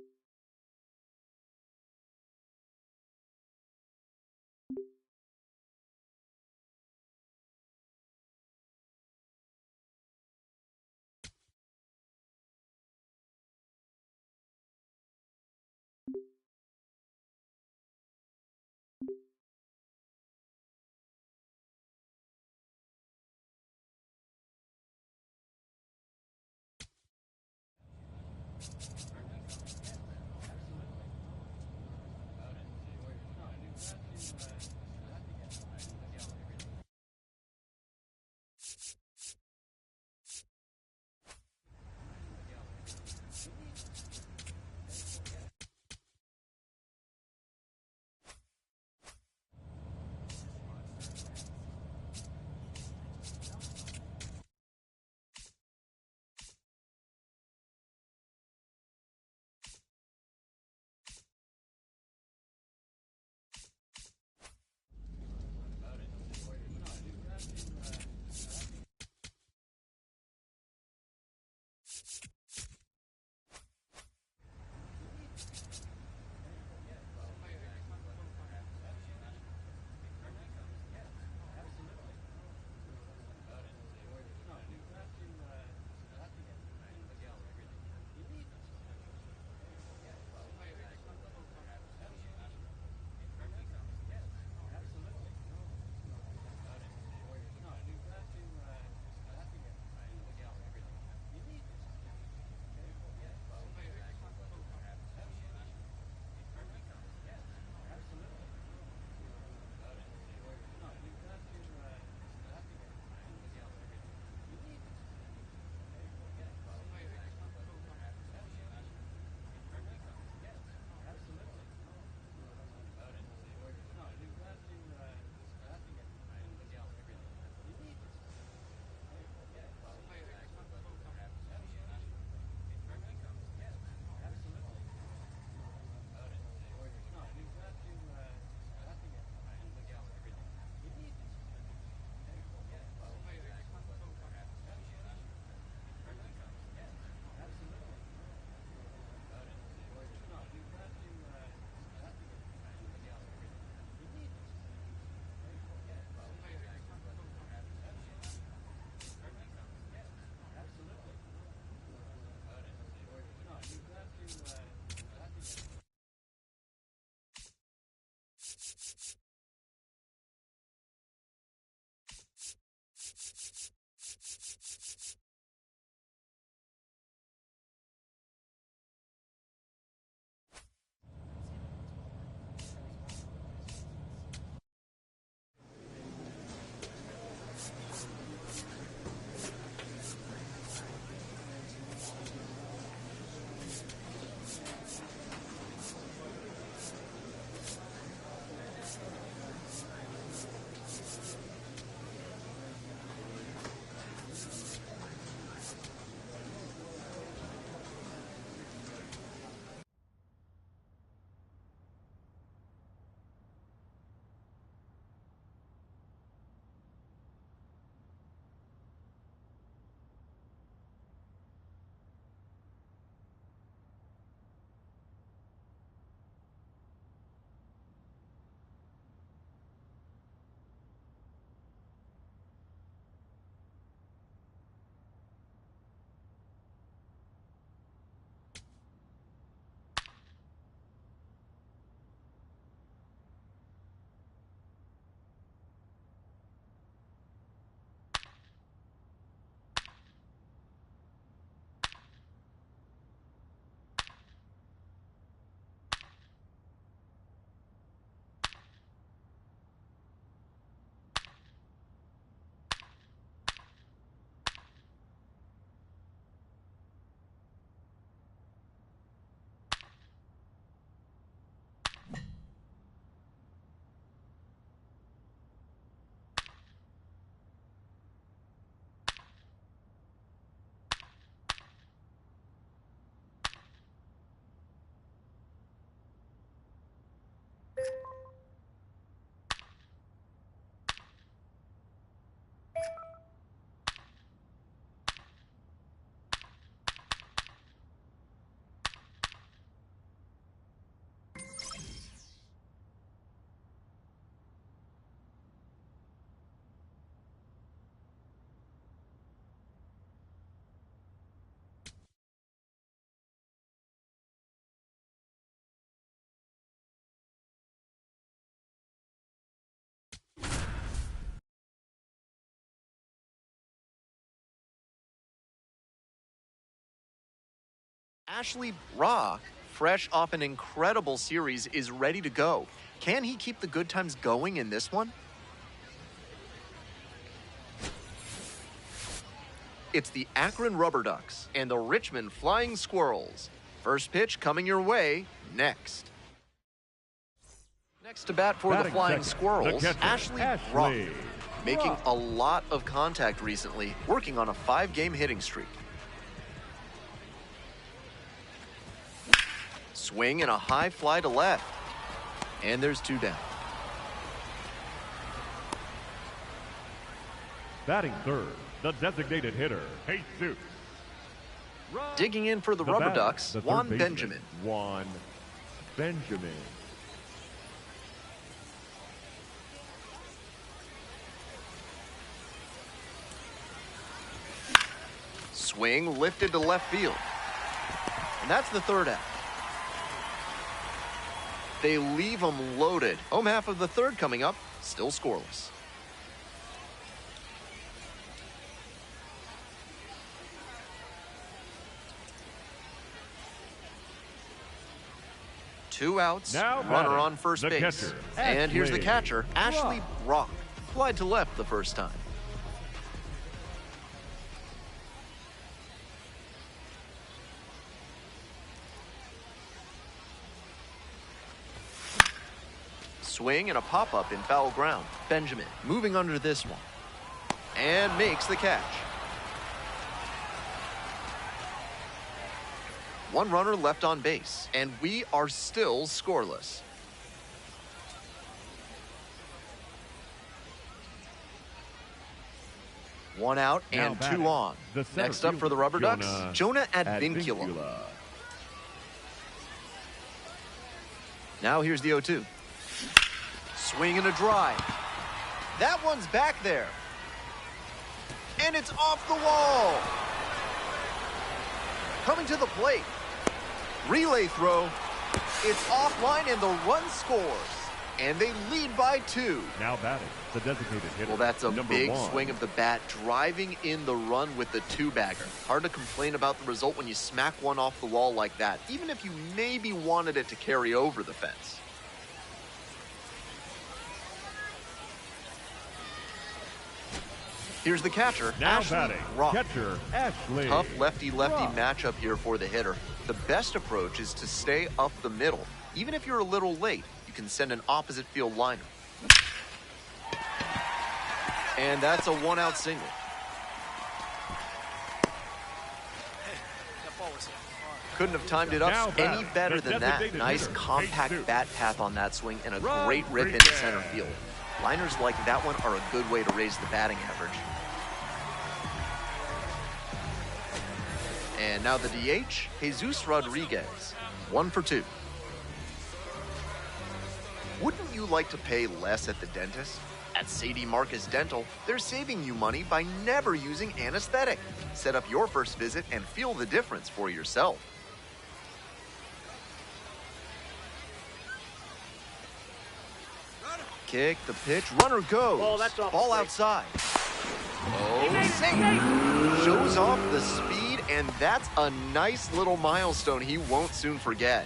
Ashley Brock, fresh off an incredible series, is ready to go. Can he keep the good times going in this one? It's the Akron Rubber Ducks and the Richmond Flying Squirrels. First pitch coming your way next. Next to bat for the Flying Squirrels, Ashley Brock, making a lot of contact recently, working on a 5-game hitting streak. Swing and a high fly to left. And there's 2 down. Batting third, the designated hitter, Jesus. Digging in for the Rubber Ducks, Juan Benjamin. Juan Benjamin. Swing lifted to left field. And that's the 3rd out. They leave them loaded. Home half of the 3rd coming up, still scoreless. Two outs, runner on first base. Catcher, and here's the catcher, Ashley Brock. Flied to left the first time. Swing and a pop-up in foul ground. Benjamin moving under this one. And makes the catch. One runner left on base, and we are still scoreless. One out and 2 on. Next up for the Rubber Ducks, Jonah Advincula. Now here's the 0-2. Swing and a drive. That one's back there. And it's off the wall. Coming to the plate. Relay throw. It's offline and the run scores. And they lead by 2. Now batting, the designated hitter. Well, that's a big swing of the bat, driving in the run with the 2-bagger. Hard to complain about the result when you smack one off the wall like that, even if you maybe wanted it to carry over the fence. Here's the catcher, now Ashley batting, Brock. catcher, Ashley. Tough lefty-lefty matchup here for the hitter. The best approach is to stay up the middle. Even if you're a little late, you can send an opposite field liner. And that's a 1-out single. Couldn't have timed it up any better than that. Nice compact bat path on that swing and a great rip into center field. Liners like that one are a good way to raise the batting average. And now the DH, Jesus Rodriguez, 1 for 2. Wouldn't you like to pay less at the dentist? At Sadie Marcus Dental, they're saving you money by never using anesthetic. Set up your first visit and feel the difference for yourself. Kick, the pitch, runner goes. Oh, that's off Ball the plate. outside. Oh, safe. Shows off the speed, and that's a nice little milestone he won't soon forget.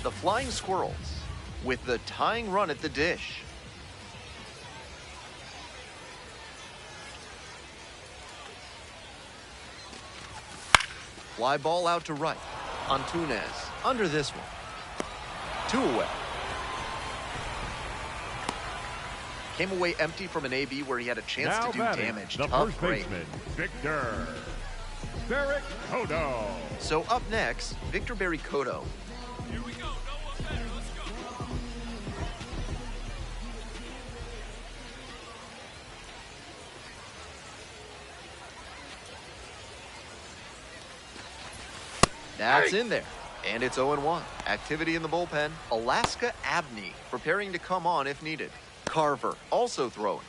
The Flying Squirrels with the tying run at the dish. Fly ball out to right. Antunes under this one. 2 away. Came away empty from an AB where he had a chance now to do batting, damage. the Tough first break. baseman, Victor Barrick-Cotto. So up next, Victor Barrick-Cotto. Here we go. No one better. Let's go. That's in there. And it's 0-1. Activity in the bullpen. Alaska Abney preparing to come on if needed. Carver also throwing.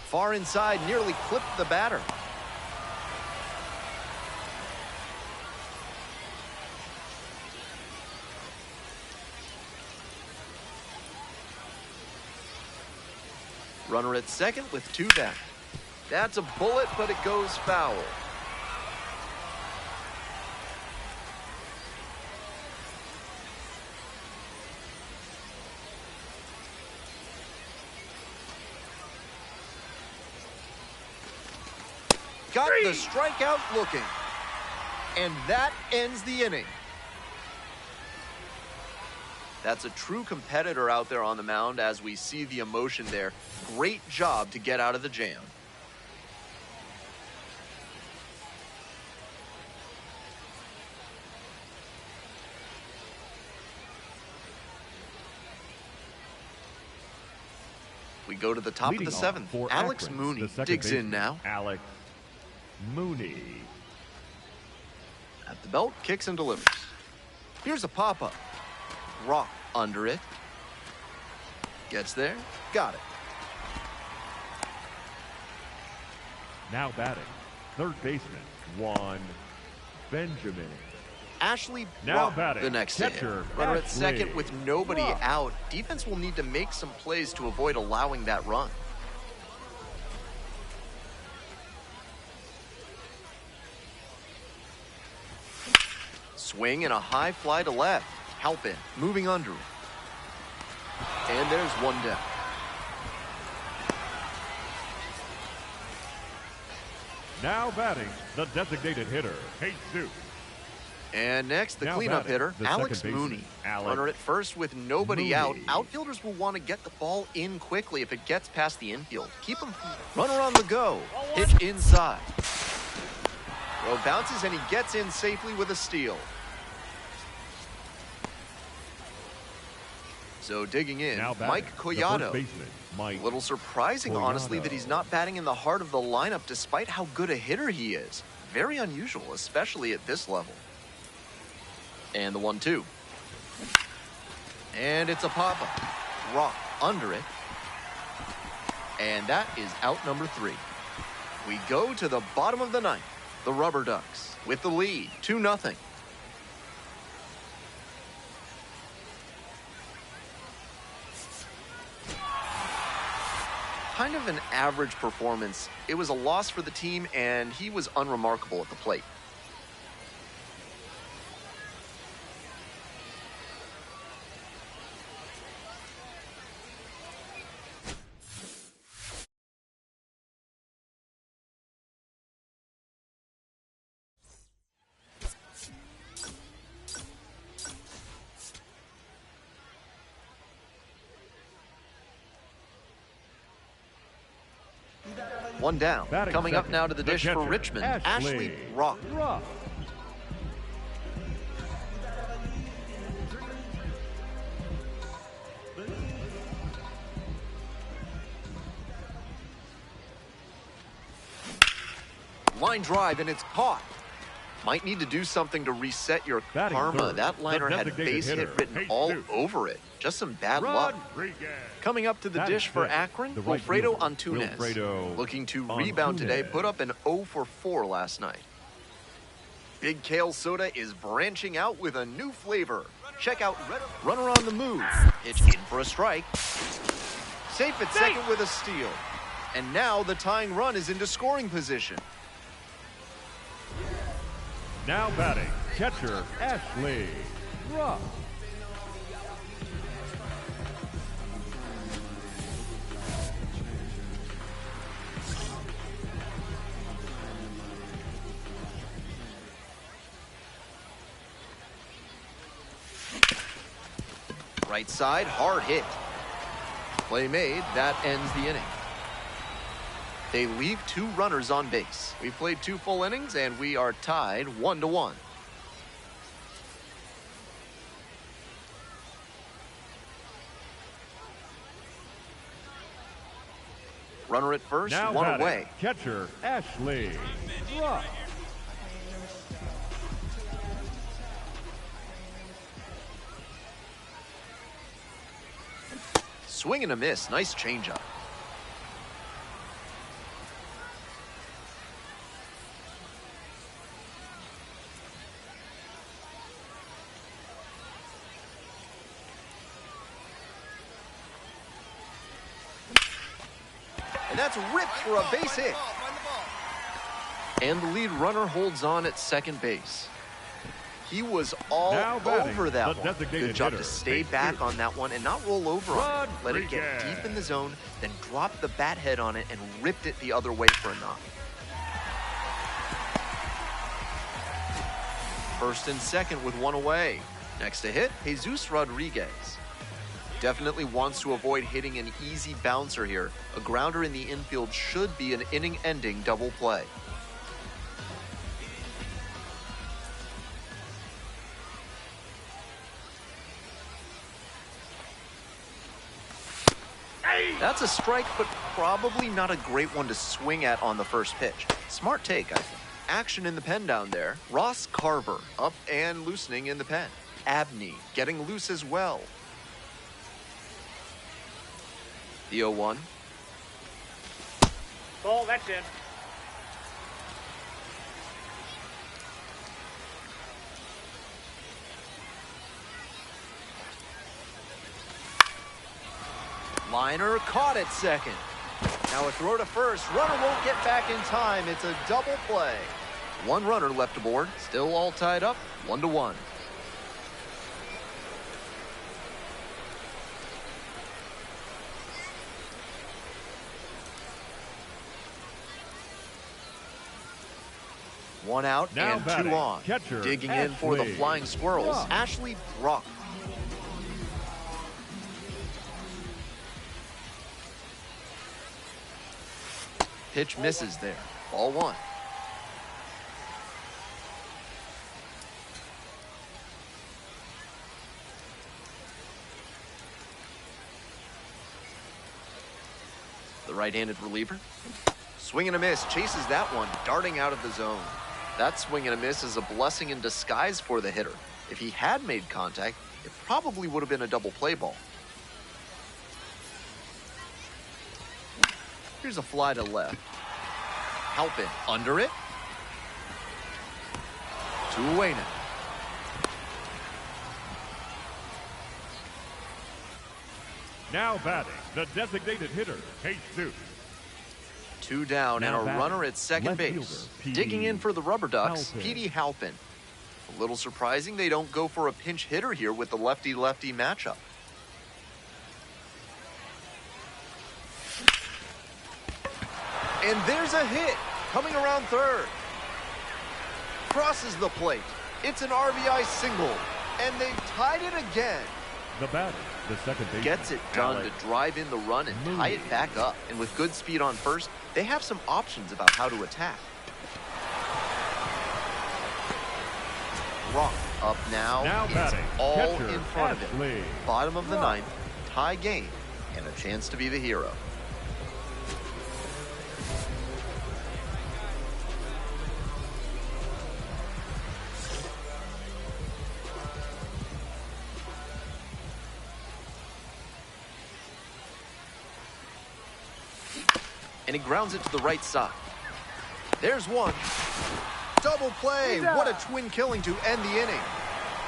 Far inside, nearly clipped the batter. Runner at second with 2 down. That's a bullet, but it goes foul. Got the strikeout looking. And that ends the inning. That's a true competitor out there on the mound as we see the emotion there. Great job to get out of the jam. We go to the top of the 7th. Alex Akron, Mooney digs in now. Alex Mooney. At the belt, kicks and delivers. Here's a pop-up. Rock under it. Gets there. Got it. Now batting, third baseman, Juan Benjamin. Ashley Now Brock, batting, the next catcher, hit. Runner at Ashley second with nobody Brock. out. Defense will need to make some plays to avoid allowing that run. Swing and a high fly to left. Halpin moving under it. And there's 1 down. Now batting, the designated hitter, Jesus. And next, the Now cleanup batting, hitter, the Alex second baseman, Mooney. Alex Runner at first with nobody Mooney. out. Outfielders will want to get the ball in quickly if it gets past the infield. Keep him. Runner on the go. Pitch inside. Throw bounces and he gets in safely with a steal. So digging in, Now batting, Mike the first Collado. baseman, Mike A little surprising, honestly, Collado. that he's not batting in the heart of the lineup despite how good a hitter he is. Very unusual, especially at this level. And the 1-2. And it's a pop-up. Rock under it. And that is out number 3. We go to the bottom of the 9th. The Rubber Ducks with the lead, 2-0. Kind of an average performance. It was a loss for the team, and he was unremarkable at the plate. One down. Batting Coming up second, now to the dish for catcher, Richmond, Ashley Brock. Brock. Line drive, and it's caught. Might need to do something to reset your Batting karma. third, That the liner had designated base hit hitter, written all Jesus. over it. Just some bad luck. Rodriguez. Coming up to the Batting dish for fifth, Akron, the right Wilfredo fielder, Antunes. Wilfredo Looking to rebound today, Antunes. put up an 0 for 4 last night. Big Kale Soda is branching out with a new flavor. Check out Runner on the move. Pitch in for a strike. Safe at second with a steal. And now the tying run is into scoring position. Now batting, catcher, Ashley Brock. Right side, hard hit. Play made, that ends the inning. They leave 2 runners on base. We played 2 full innings, and we are tied 1-1. Runner at first, Now 1 batting, away. catcher, Ashley Brock. Swing and a miss, nice changeup. and that's ripped for a base hit. And the lead runner holds on at second base. He was all over that one. Good job to stay back on that one and not roll over on it. Let it get deep in the zone, then drop the bat head on it and ripped it the other way for a knock. First and second with one away. Next to hit, Jesus Rodriguez. Definitely wants to avoid hitting an easy bouncer here. A grounder in the infield should be an inning-ending double play. That's a strike, but probably not a great one to swing at on the first pitch. Smart take, I think. Action in the pen down there. Ross Carver up and loosening in the pen. Abney getting loose as well. The 0-1. Ball, that's in. Liner caught at second. Now a throw to first. Runner won't get back in time. It's a double play. One runner left aboard. Still all tied up, 1-1. One out now and batting, two on. Catcher, digging in for the Flying Squirrels, Ashley Brock. Pitch misses there. Ball one. The right-handed reliever. Swing and a miss. Chases that one, darting out of the zone. That swing and a miss is a blessing in disguise for the hitter. If he had made contact, it probably would have been a double play ball. Here's a fly to left. Halpin under it. 2 away now. Now batting, the designated hitter, Jesus. 2 down now and a batting, runner at second base. Digging in for the Rubber Ducks, Petey Halpin. A little surprising they don't go for a pinch hitter here with the lefty-lefty matchup. And there's a hit coming around third. Crosses the plate. It's an RBI single, and they've tied it again. The batter, the second baseman, Gets it done to drive in the run and tie it back up. And with good speed on first, they have some options about how to attack. Rock up now. It's batting, all catcher, in front of him. Ashley. Bottom of the ninth, tie game, and a chance to be the hero. And he grounds it to the right side. There's one. Double play. What a twin killing to end the inning.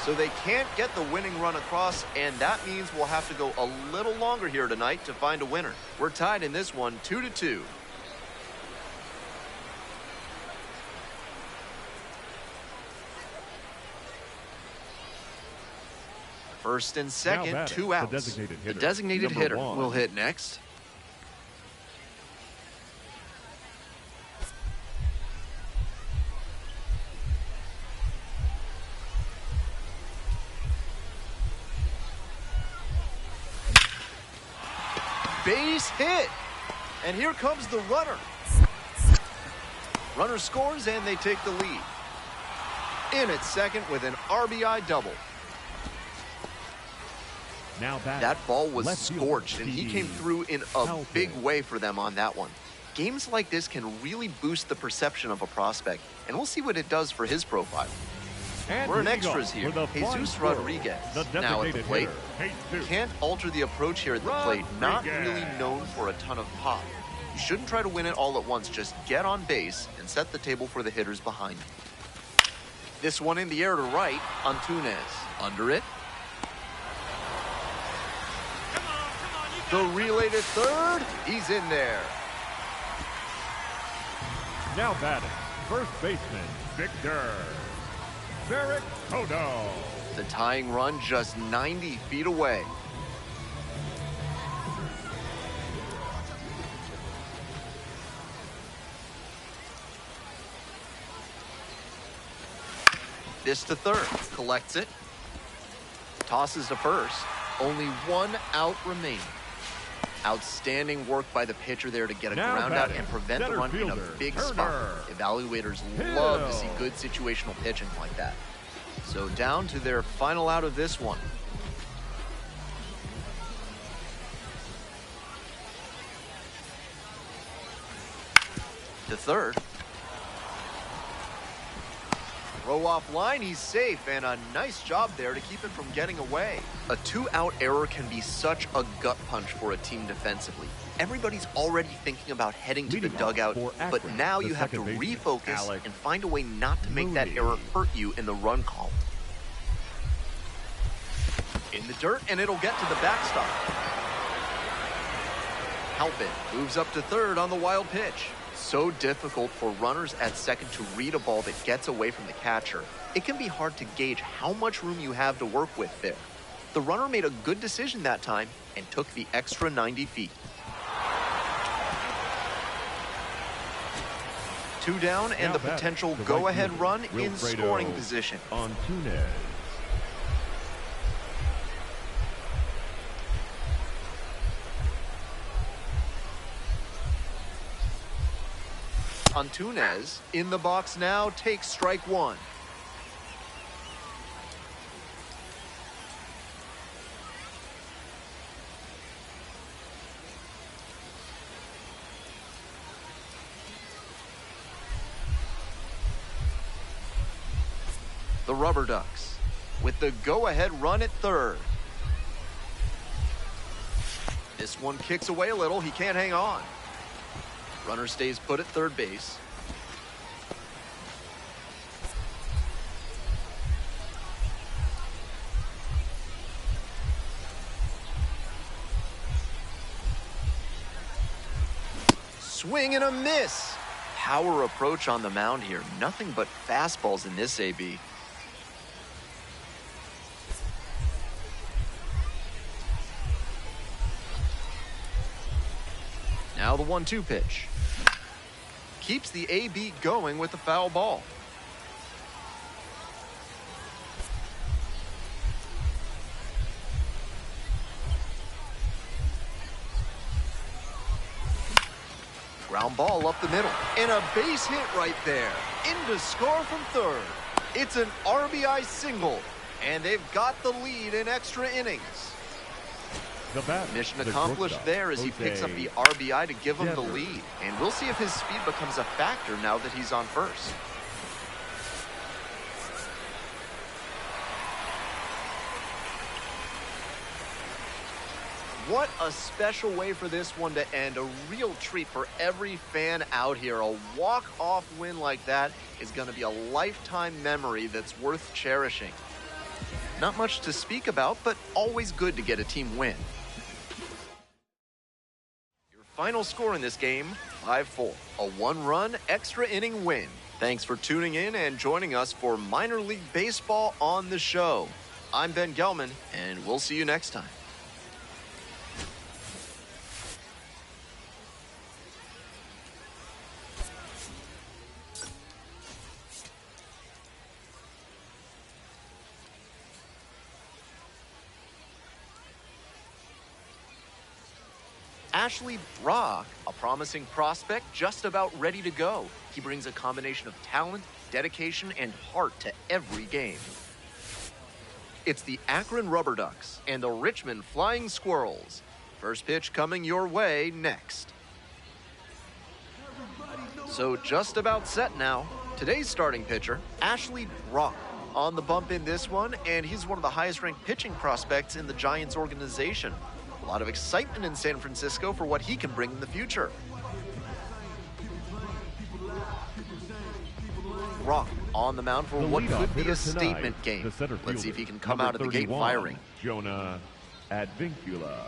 So they can't get the winning run across, and that means we'll have to go a little longer here tonight to find a winner. We're tied in this one, 2-2. First and second, batting, 2 outs. the designated hitter, hitter will hit next. Base hit. And here comes the runner. Runner scores and they take the lead. In at second with an RBI double. Now batting, That ball was left fielder, scorched, and he came through in a Halpin. big way for them on that one. Games like this can really boost the perception of a prospect, and we'll see what it does for his profile. And We're in leading extras off here. for the Flying Jesus Squirrels, Rodriguez the now at the designated plate. hitter, Jesus. Can't alter the approach here at the plate. Not Rodriguez. really known for a ton of pop. You shouldn't try to win it all at once. Just get on base and set the table for the hitters behind you. This one in the air to right. Antunes under it. The relay to third. He's in there. Now batting, first baseman, Victor. Barrett Kodo. The tying run just 90 feet away. This to third, collects it, tosses to first, only one out remaining. Outstanding work by the pitcher there to get a ground out and prevent the run in a big spot. Evaluators love to see good situational pitching like that. So down to their final out of this one. To third. Throw off line, he's safe, and a nice job there to keep him from getting away. A two-out error can be such a gut punch for a team defensively. Everybody's already thinking about heading to the dugout, but now you have to refocus and find a way not to make that error hurt you in the run column. In the dirt, and it'll get to the backstop. Halpin moves up to third on the wild pitch. So difficult for runners at second to read a ball that gets away from the catcher. It can be hard to gauge how much room you have to work with there. The runner made a good decision that time and took the extra 90 feet. Two down and the potential go-ahead run in scoring position. On Tunez. Antunez in the box now takes strike one. The Rubber Ducks with the go-ahead run at third. This one kicks away a little. He can't hang on. Runner stays put at third base. Swing and a miss. Power approach on the mound here. Nothing but fastballs in this AB. Now the 1-2 pitch. Keeps the AB going with the foul ball. Ground ball up the middle. And a base hit right there. In to score from third. It's an RBI single. And they've got the lead in extra innings. Mission accomplished there as he picks up the RBI to give him the lead. And we'll see if his speed becomes a factor now that he's on first. What a special way for this one to end. A real treat for every fan out here. A walk-off win like that is going to be a lifetime memory that's worth cherishing. Not much to speak about, but always good to get a team win. Final score in this game, 5-4. A one-run extra inning win. Thanks for tuning in and joining us for Minor League Baseball on the show. I'm Ben Gelman, and we'll see you next time. Ashley Brock, a promising prospect just about ready to go. He brings a combination of talent, dedication, and heart to every game. It's the Akron Rubber Ducks and the Richmond Flying Squirrels. First pitch coming your way next. So just about set now. Today's starting pitcher, Ashley Brock. On the bump in this one, and he's one of the highest-ranked pitching prospects in the Giants organization. A lot of excitement in San Francisco for what he can bring in the future. Brock on the mound for what could be a statement game. Let's see if he can come out of the gate firing. Jonah Advincula.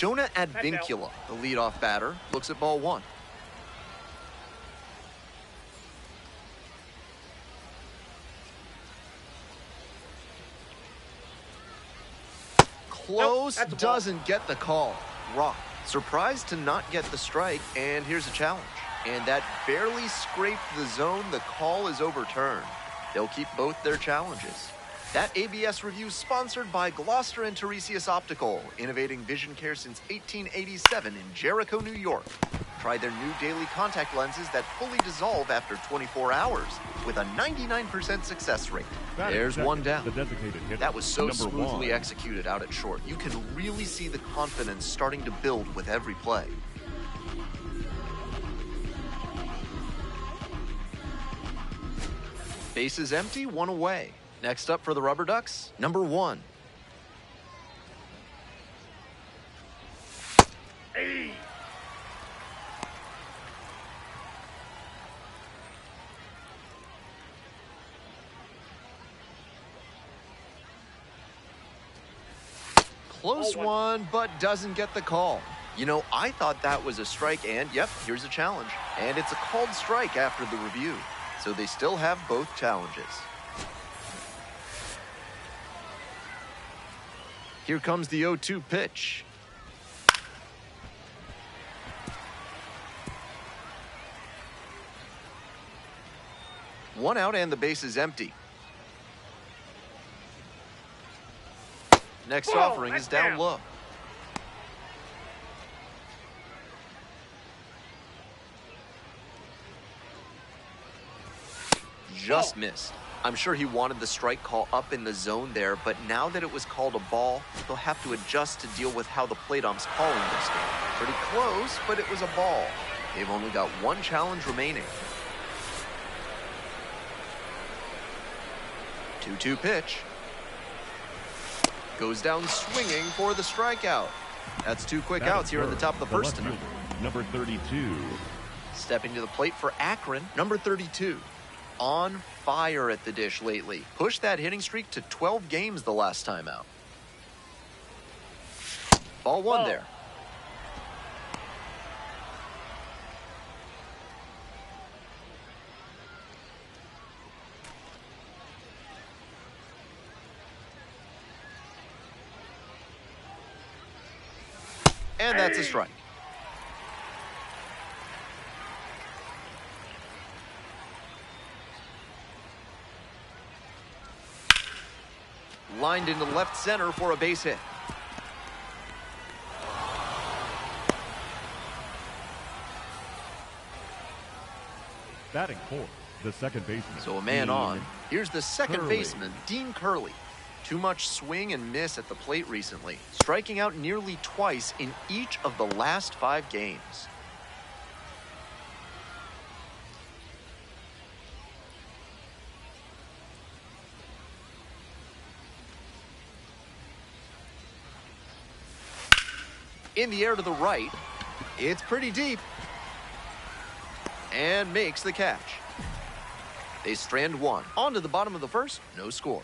Jonah Advincula, the leadoff batter, looks at ball one. Close, Nope, doesn't get the call. Rock, surprised to not get the strike, and here's a challenge. And that barely scraped the zone. The call is overturned. They'll keep both their challenges. That ABS review is sponsored by Gloucester and Tiresias Optical, innovating vision care since 1887 in Jericho, New York. Try their new daily contact lenses that fully dissolve after 24 hours with a 99% success rate. There's one down. The designated hitter, That was so number smoothly 1. executed out at short. You can really see the confidence starting to build with every play. Bases empty, one away. Next up for the Rubber Ducks, number 1. Hey. Close one, but doesn't get the call. You know, I thought that was a strike, and yep, here's a challenge. And it's a called strike after the review. So they still have both challenges. Here comes the 0-2 pitch. One out and the base is empty. Next Whoa, offering is that's down down. low. Just missed. I'm sure he wanted the strike call up in the zone there, but now that it was called a ball, they'll have to adjust to deal with how the plate ump's calling this game. Pretty close, but it was a ball. They've only got one challenge remaining. 2-2 pitch. Goes down swinging for the strikeout. That's two quick outs here in the top of the first inning. Number 32. Stepping to the plate for Akron, number 32. On fire at the dish lately. Pushed that hitting streak to 12 games the last time out. Ball one there. And that's a strike. Lined into left center for a base hit. Batting fourth, the second baseman. So a man Dean on. Here's the second Curley. baseman, Dean Curley. Too much swing and miss at the plate recently, striking out nearly twice in each of the last 5 games. In the air to the right, it's pretty deep, and makes the catch. They strand one. On to the bottom of the first, no score.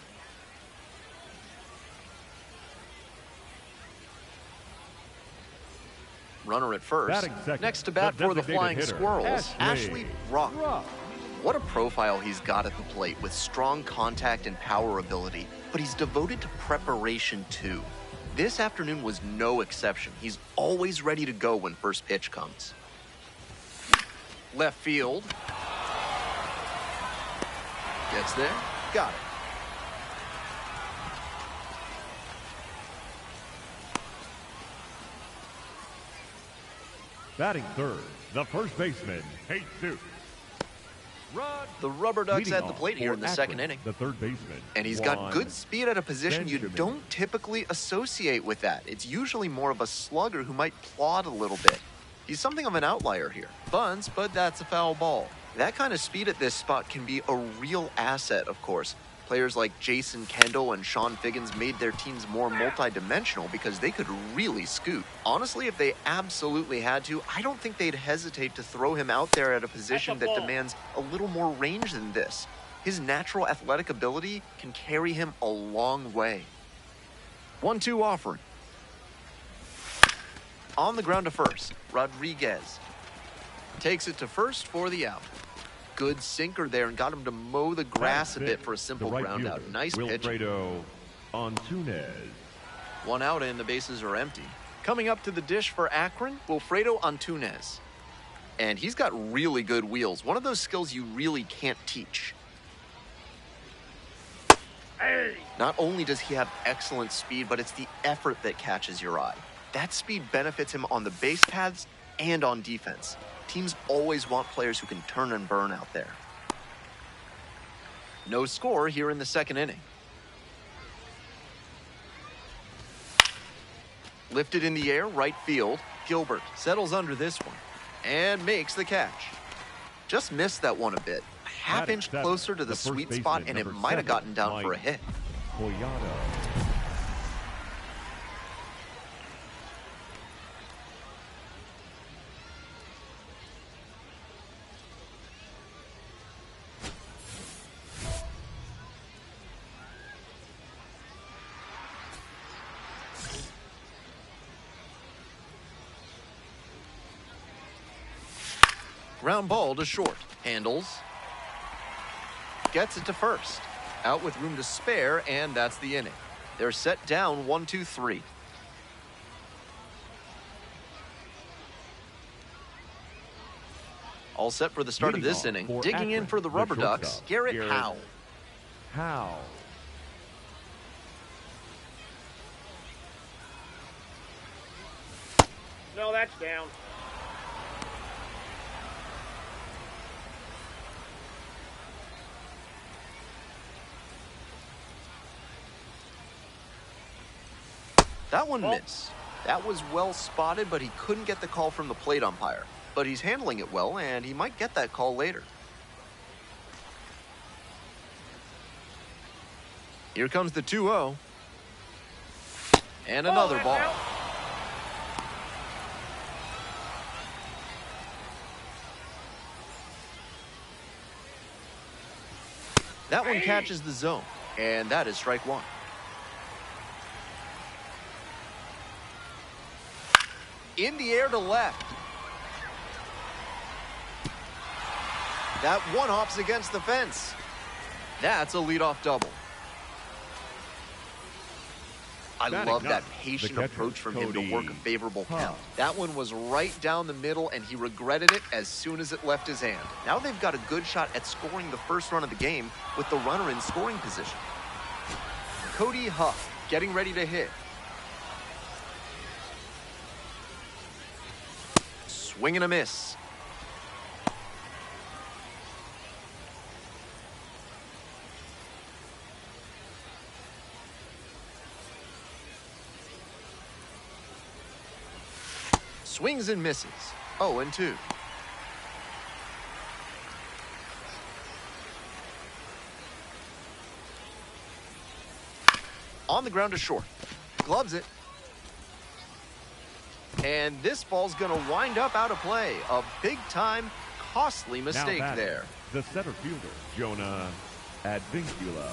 Runner at first. Batting second, Next to bat for the designated Flying hitter, Squirrels, Ashley Ashley Brock. What a profile he's got at the plate with strong contact and power ability, but he's devoted to preparation too. This afternoon was no exception. He's always ready to go when first pitch comes. Left field. Gets there. Got it. Batting third, the first baseman, Jesus. The Rubber Ducks Leading at the off plate here for in the Akron, second inning. The third baseman. And he's got good speed at a position you Benjamin. don't typically associate with that. It's usually more of a slugger who might plod a little bit. He's something of an outlier here. Bunts, but that's a foul ball. That kind of speed at this spot can be a real asset, of course. Players like Jason Kendall and Sean Figgins made their teams more multidimensional because they could really scoot. Honestly, if they absolutely had to, I don't think they'd hesitate to throw him out there at a position that demands a little more range than this. His natural athletic ability can carry him a long way. 1-2 offering. On the ground to first, Rodriguez takes it to first for the out. Good sinker there and got him to mow the grass a bit for a simple ground out. Nice pitch. Wilfredo Antunes. One out and the bases are empty. Coming up to the dish for Akron, Wilfredo Antunes. And he's got really good wheels. One of those skills you really can't teach. Hey! Not only does he have excellent speed, but it's the effort that catches your eye. That speed benefits him on the base paths and on defense. Teams always want players who can turn and burn out there. No score here in the second inning. Lifted in the air, right field. Gilbert settles under this one and makes the catch. Just missed that one a bit. A half inch closer to the sweet spot, and it might have gotten down for a hit. Collado. Ground ball to short. Handles. Gets it to first. Out with room to spare, and that's the inning. They're set down 1-2-3. All set for the start of this inning. Digging in for the Rubber Ducks, Garrett Howe. Howe. No, that's down. That one missed. That was well spotted, but he couldn't get the call from the plate umpire. But he's handling it well, and he might get that call later. Here comes the 2-0. And another ball. That one catches the zone, and that is strike one. In the air to left. That one hops against the fence. That's a leadoff double. I love that patient approach from him to work a favorable count. That one was right down the middle, and he regretted it as soon as it left his hand. Now they've got a good shot at scoring the first run of the game with the runner in scoring position. Cody Huff getting ready to hit. Swing and a miss. Swings and misses. 0-2. On the ground to short. Gloves it. And this ball's going to wind up out of play. A big-time, costly mistake there. The center fielder, Jonah Advincula.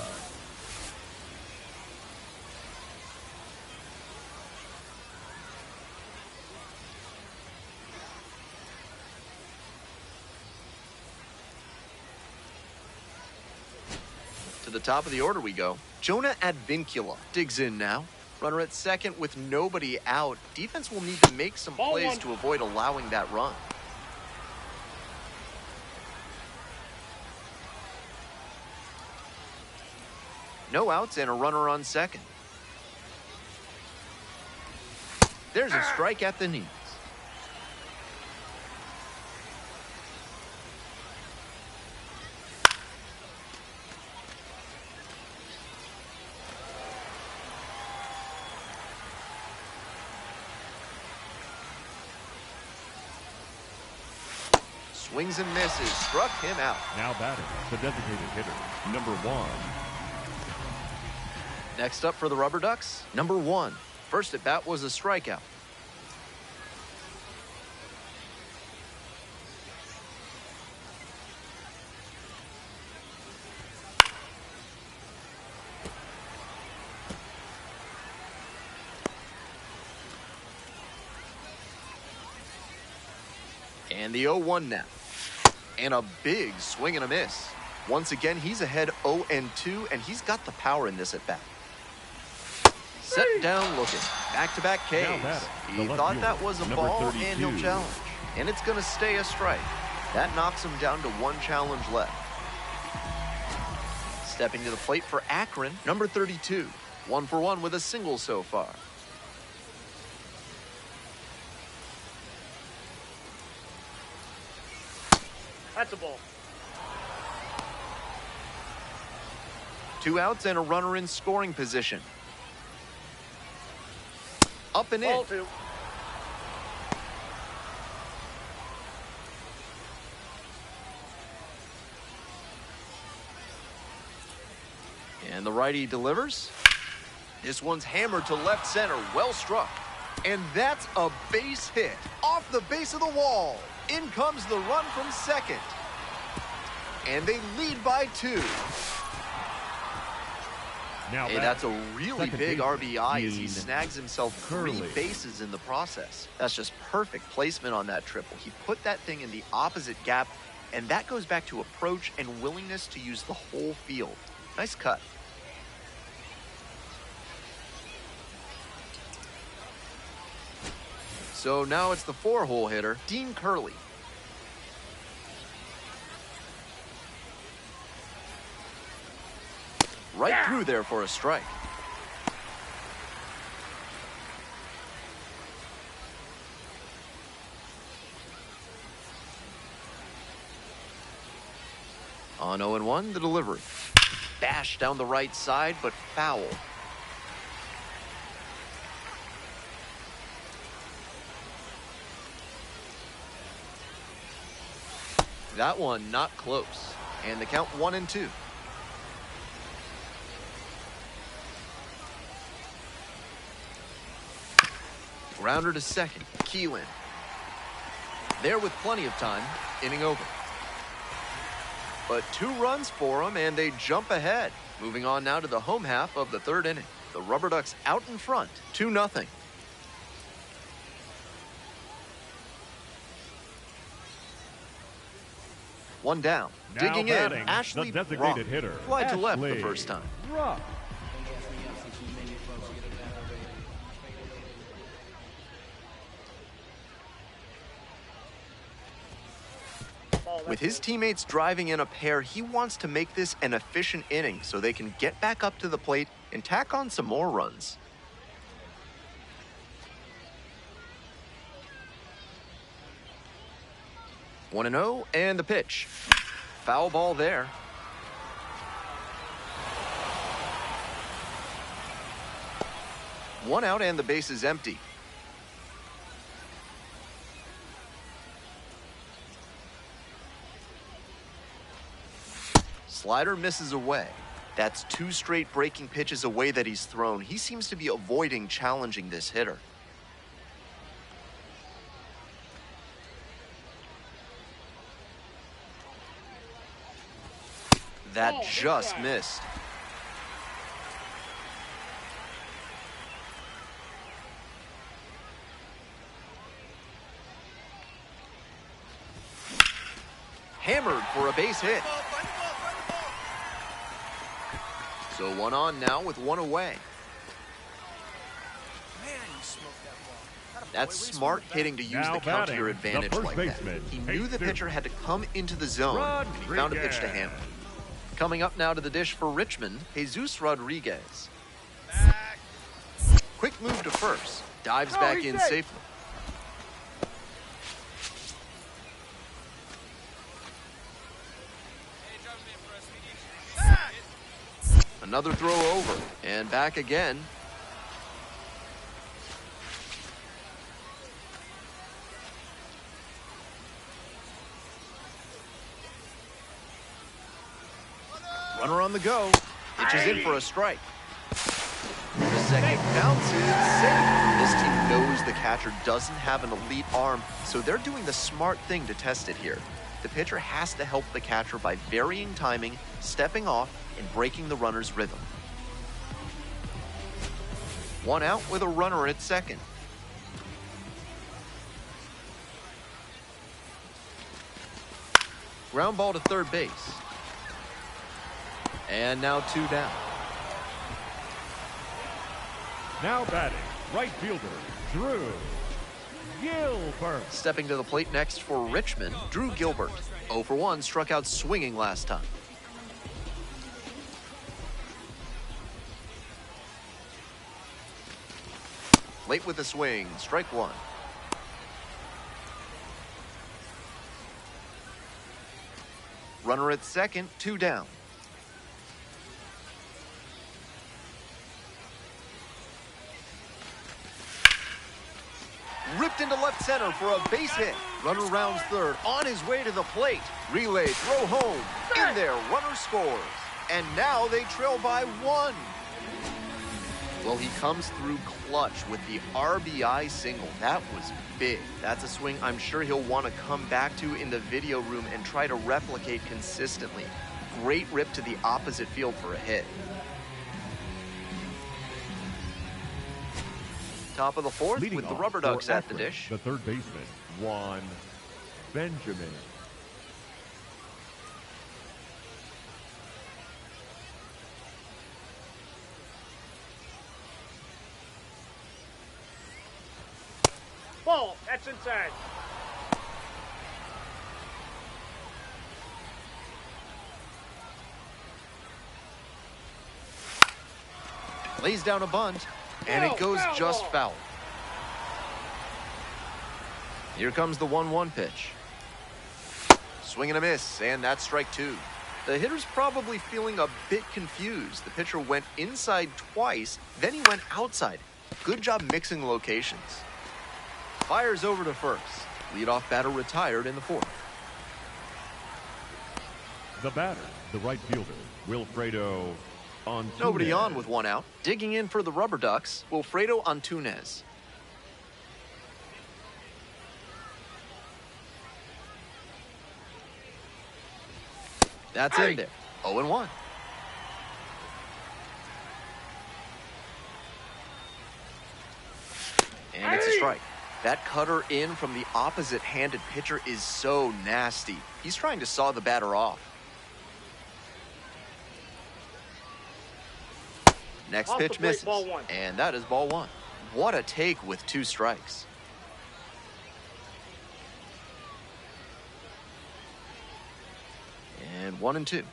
To the top of the order we go. Jonah Advincula digs in now. Runner at second with nobody out. Defense will need to make some plays to avoid allowing that run. No outs and a runner on second. There's a strike at the knees. Swings and misses. Struck him out. Now batting, the designated hitter, number 1. Next up for the Rubber Ducks, number 1. First at bat was a strikeout. And the 0-1 now. And a big swing and a miss. Once again, he's ahead 0-2, and he's got the power in this at bat. Set down looking. Back-to-back Ks. He thought that was a ball, and he'll challenge. And it's going to stay a strike. That knocks him down to one challenge left. Stepping to the plate for Akron, number 32. 1 for 1 with a single so far. That's a ball. 2 outs and a runner in scoring position. Up and in. Ball 2. And the righty delivers. This one's hammered to left center. Well struck. And that's a base hit. Off the base of the wall. In comes the run from second. And they lead by 2. Now hey, that's a really big RBI as he Dean snags himself 3 bases in the process. That's just perfect placement on that triple. He put that thing in the opposite gap, and that goes back to approach and willingness to use the whole field. Nice cut. So now it's the 4-hole hitter, Dean Curley. Right through there for a strike. On 0-1, the delivery. Bash down the right side, but foul. That one not close. And the count 1-2. Grounder to second. Keelan. There with plenty of time. Inning over. But 2 runs for him, and they jump ahead. Moving on now to the home half of the 3rd inning. The Rubber Ducks out in front, 2-0. One down. Now Digging in, batting, Ashley the designated Brock. hitter, Fly to left the Ashley first time. Brock. With his teammates driving in a pair, he wants to make this an efficient inning so they can get back up to the plate and tack on some more runs. One and 0, and the pitch. Foul ball there. One out and the base is empty. Slider misses away. That's 2 straight breaking pitches away that he's thrown. He seems to be avoiding challenging this hitter. That just missed. Hammered for a base hit. So 1 on now with 1 away. That's smart hitting to use Now the count to batting, your the advantage first like that. baseman, He knew the Jesus pitcher had to come into the zone, and he found a pitch to handle. Coming up now to the dish for Richmond, Jesus Rodriguez. Quick move to first. Dives back in safely. Another throw over, and back again. Runner on the go. Pitches in for a strike. The second bounces safe. This team knows the catcher doesn't have an elite arm, so they're doing the smart thing to test it here. The pitcher has to help the catcher by varying timing, stepping off, and breaking the runner's rhythm. 1 out with a runner at second. Ground ball to third base. And now 2 down. Now batting, right fielder, Drew Gilbert. Stepping to the plate next for Richmond, Drew Gilbert. 0 for 1, struck out swinging last time. Late with the swing, strike 1. Runner at second, 2 down. Ripped into left center for a base hit. Runner rounds third, on his way to the plate. Relay, throw home. In there, runner scores. And now they trail by 1. Well, he comes through clutch with the RBI single. That was big. That's a swing I'm sure he'll want to come back to in the video room and try to replicate consistently. Great rip to the opposite field for a hit. Top of the fourth Leading with the off Rubber Ducks for at the Akron, dish. The third baseman, Juan Benjamin. Ball. That's inside. Lays down a bunt, and it goes just foul. Here comes the 1-1 pitch. Swing and a miss, and that's strike 2. The hitter's probably feeling a bit confused. The pitcher went inside twice, then he went outside. Good job mixing locations. Fires over to first. Leadoff batter retired in the fourth. The batter, the right fielder, Wilfredo Antunez. Nobody on with 1 out. Digging in for the Rubber Ducks, Wilfredo Antunez. That's in there. 0-1. And it's a strike. That cutter in from the opposite-handed pitcher is so nasty. He's trying to saw the batter off. Next Off the pitch plate, misses, ball 1. and that is ball 1. What a take with 2 strikes. And 1-2.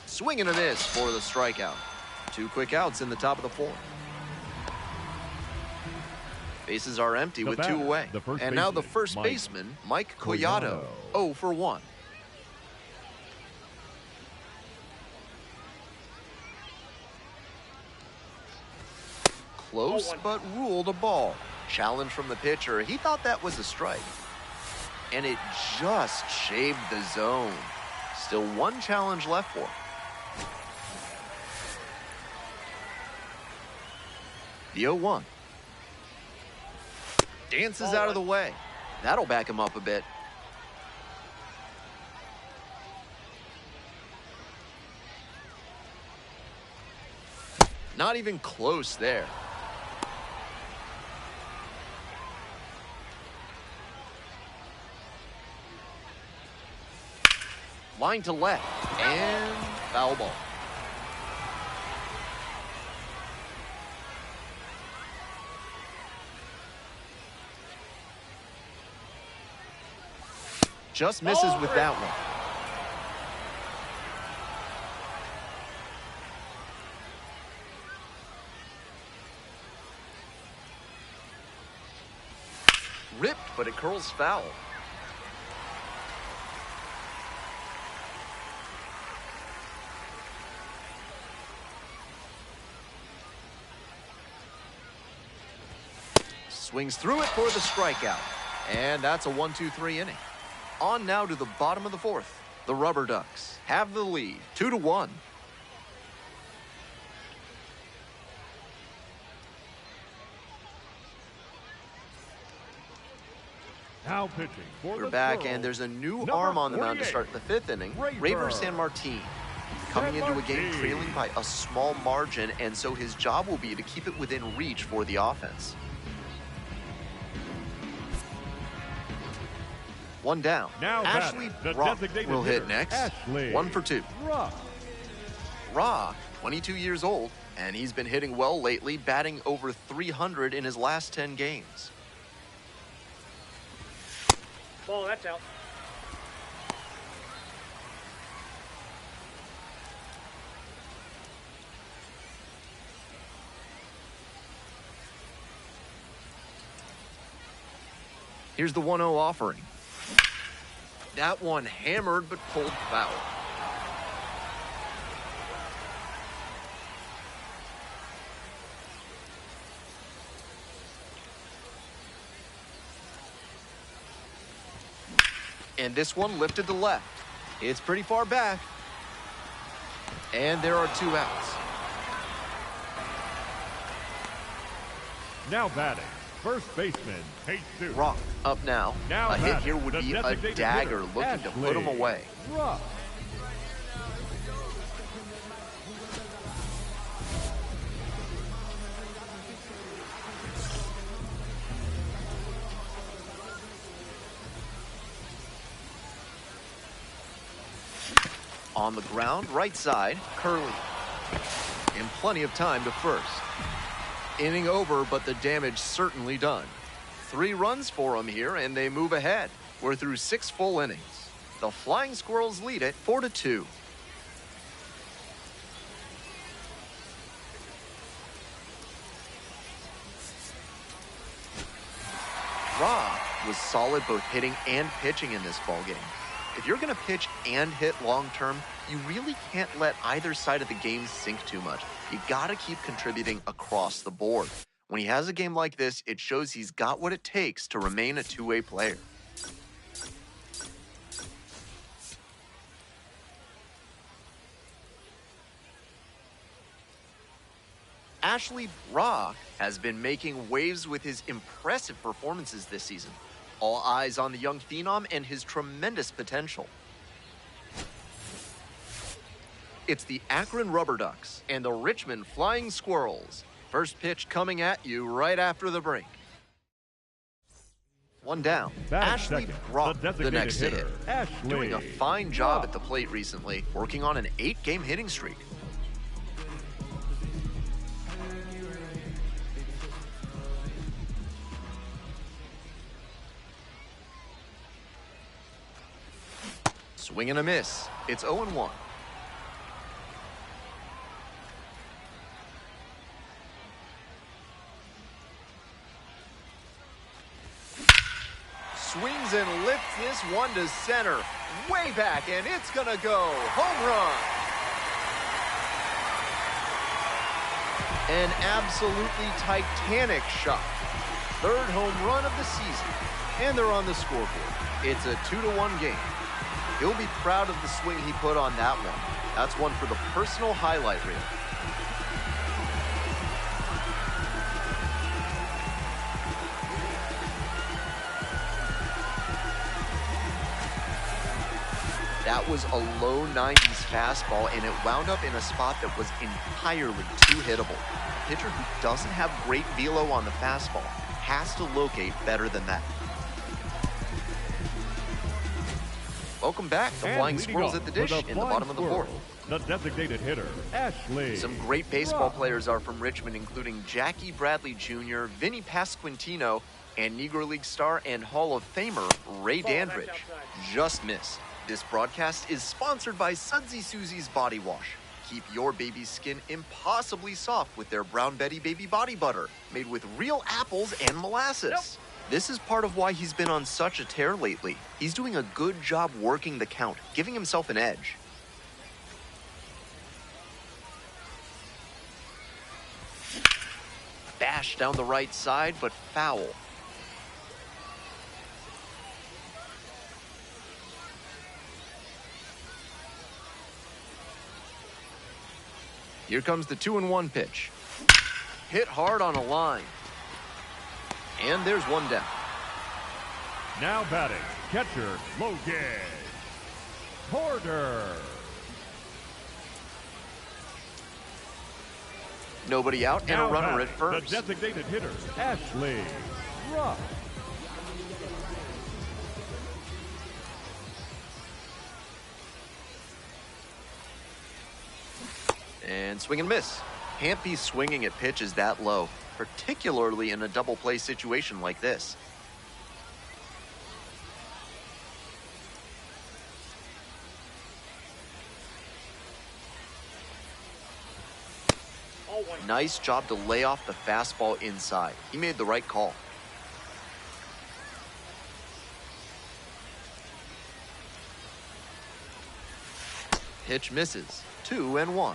Swing and a miss for the strikeout. 2 quick outs in the top of the fourth. Bases are empty with 2 away. And now the first baseman, Mike Collado, 0 for 1. Close, but ruled a ball. Challenge from the pitcher. He thought that was a strike. And it just shaved the zone. Still 1 challenge left for him. The 0-1. Dances out of the way. That'll back him up a bit. Not even close there. Line to left, and foul ball. Just misses with that one. Ripped, but it curls foul. Swings through it for the strikeout. And that's a 1-2-3 inning. On now to the bottom of the fourth. The Rubber Ducks have the lead, 2-1. Now pitching for We're the back, throw, and there's a new number arm on the mound to 48, start the 5th inning. Rayburn Rayburn San Martin. Coming into a game trailing by a small margin, and so his job will be to keep it within reach for the offense. One down. Now Ashley the Brock designated will hit hitter, next. Ashley 1 for 2. Brock. Rock, 22 years old, and he's been hitting well lately, batting over 300 in his last 10 games. Ball, that's out. Here's the 1-0 offering. That one hammered but pulled foul. And this one lifted to left. It's pretty far back. And there are 2 outs. Now batting, first baseman, Jesus. Rock up now. Now A hit batting, here would the be a designated dagger hitter, looking to put him Ashley away. Brock. On the ground, right side, Curly. And plenty of time to first. Inning over, but the damage certainly done. 3 runs for him here, and they move ahead. We're through 6 full innings. The Flying Squirrels lead it 4-2. Rock was solid both hitting and pitching in this ballgame. If you're going to pitch and hit long term, you really can't let either side of the game sink too much. You got to keep contributing across the board. When he has a game like this, it shows he's got what it takes to remain a two-way player. Ashley Brock has been making waves with his impressive performances this season. All eyes on the young phenom and his tremendous potential. It's the Akron Rubber Ducks and the Richmond Flying Squirrels. First pitch coming at you right after the break. One down. Ashley Brock, the next to hit. Doing a fine job at the plate recently, working on an 8-game hitting streak. Swing and a miss. It's 0-1. Swings and lifts this one to center. Way back, and it's gonna go. Home run. An absolutely titanic shot. 3rd home run of the season. And they're on the scoreboard. It's a 2-1 game. He'll be proud of the swing he put on that one. That's one for the personal highlight reel. That was a low 90s fastball, and it wound up in a spot that was entirely too hittable. A pitcher who doesn't have great velo on the fastball has to locate better than that. Welcome back. The Flying Squirrels at the dish in the bottom of the 4th. The designated hitter, Ashley. Some great baseball players are from Richmond, including Jackie Bradley Jr., Vinny Pasquantino, and Negro League star and Hall of Famer Ray Dandridge. Just missed. This broadcast is sponsored by Sudsy Susie's Body Wash. Keep your baby's skin impossibly soft with their Brown Betty Baby Body Butter, made with real apples and molasses. This is part of why he's been on such a tear lately. He's doing a good job working the count, giving himself an edge. Bash down the right side, but foul. Here comes the 2-1 pitch. Hit hard on a line. And there's one down. Now batting, catcher, Logan Porter. Nobody out and now a runner batting, at first. The designated hitter, Ashley Brock. And swing and miss. Can't be swinging at pitches that low, particularly in a double play situation like this. Nice job to lay off the fastball inside. He made the right call. Pitch misses. 2-1.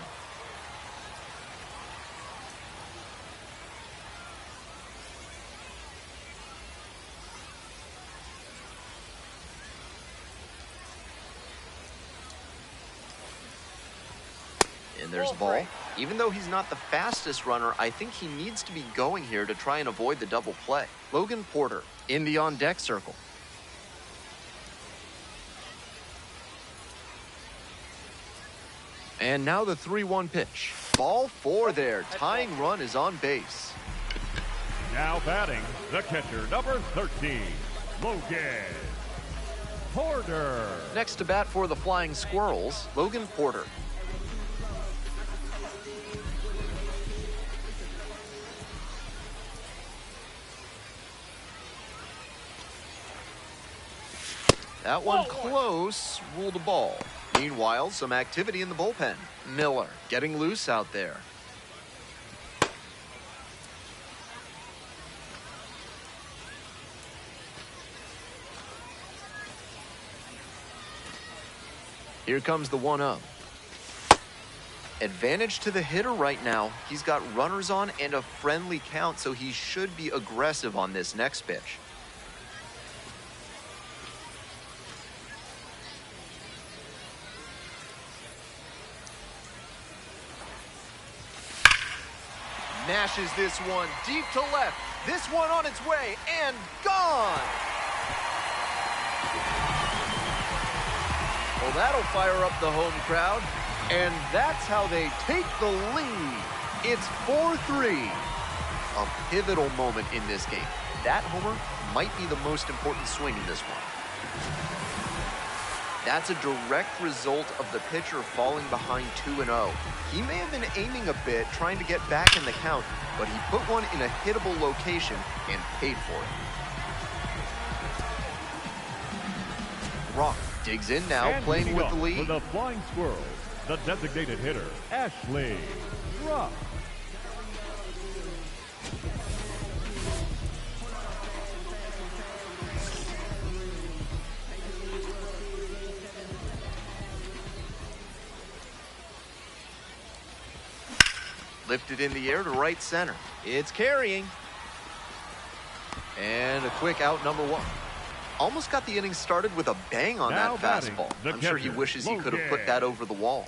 And there's the ball. Even though he's not the fastest runner, I think he needs to be going here to try and avoid the double play. Logan Porter in the on-deck circle. And now the 3-1 pitch. Ball 4 there. Tying run is on base. Now batting, the catcher, number 13, Logan Porter. Next to bat for the Flying Squirrels, Logan Porter. That one close, ruled a ball. Meanwhile, some activity in the bullpen. Miller getting loose out there. Here comes the 1-0. Advantage to the hitter right now. He's got runners on and a friendly count, so he should be aggressive on this next pitch. Mashes this one deep to left. This one on its way and gone. Well, that'll fire up the home crowd. And that's how they take the lead. It's 4-3. A pivotal moment in this game. That homer might be the most important swing in this one. That's a direct result of the pitcher falling behind 2-0. He may have been aiming a bit, trying to get back in the count, but he put one in a hittable location and paid for it. Rock digs in now, And playing with up the lead. For the Flying Squirrels, the designated hitter, Ashley Rock. Lifted in the air to right center. It's carrying. And a quick out, number 1. Almost got the inning started with a bang on Now that batting, fastball. the I'm sure he catcher, wishes he could have put Logan. that over the wall.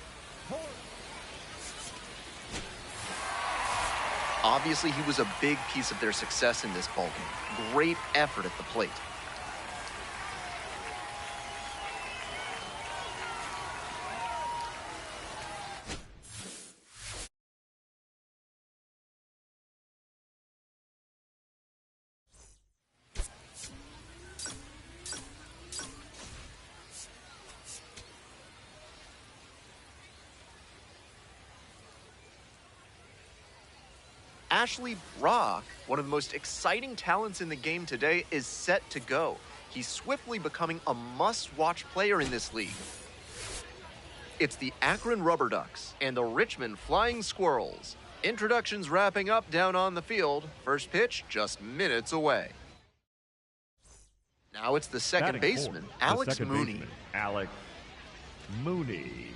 Obviously, he was a big piece of their success in this ballgame. Great effort at the plate. Ashley Brock, one of the most exciting talents in the game today, is set to go. He's swiftly becoming a must-watch player in this league. It's the Akron Rubber Ducks and the Richmond Flying Squirrels. Introductions wrapping up down on the field. First pitch just minutes away. Now it's the second Batting baseman, fourth, the Alex second Mooney. baseman, Alex Mooney.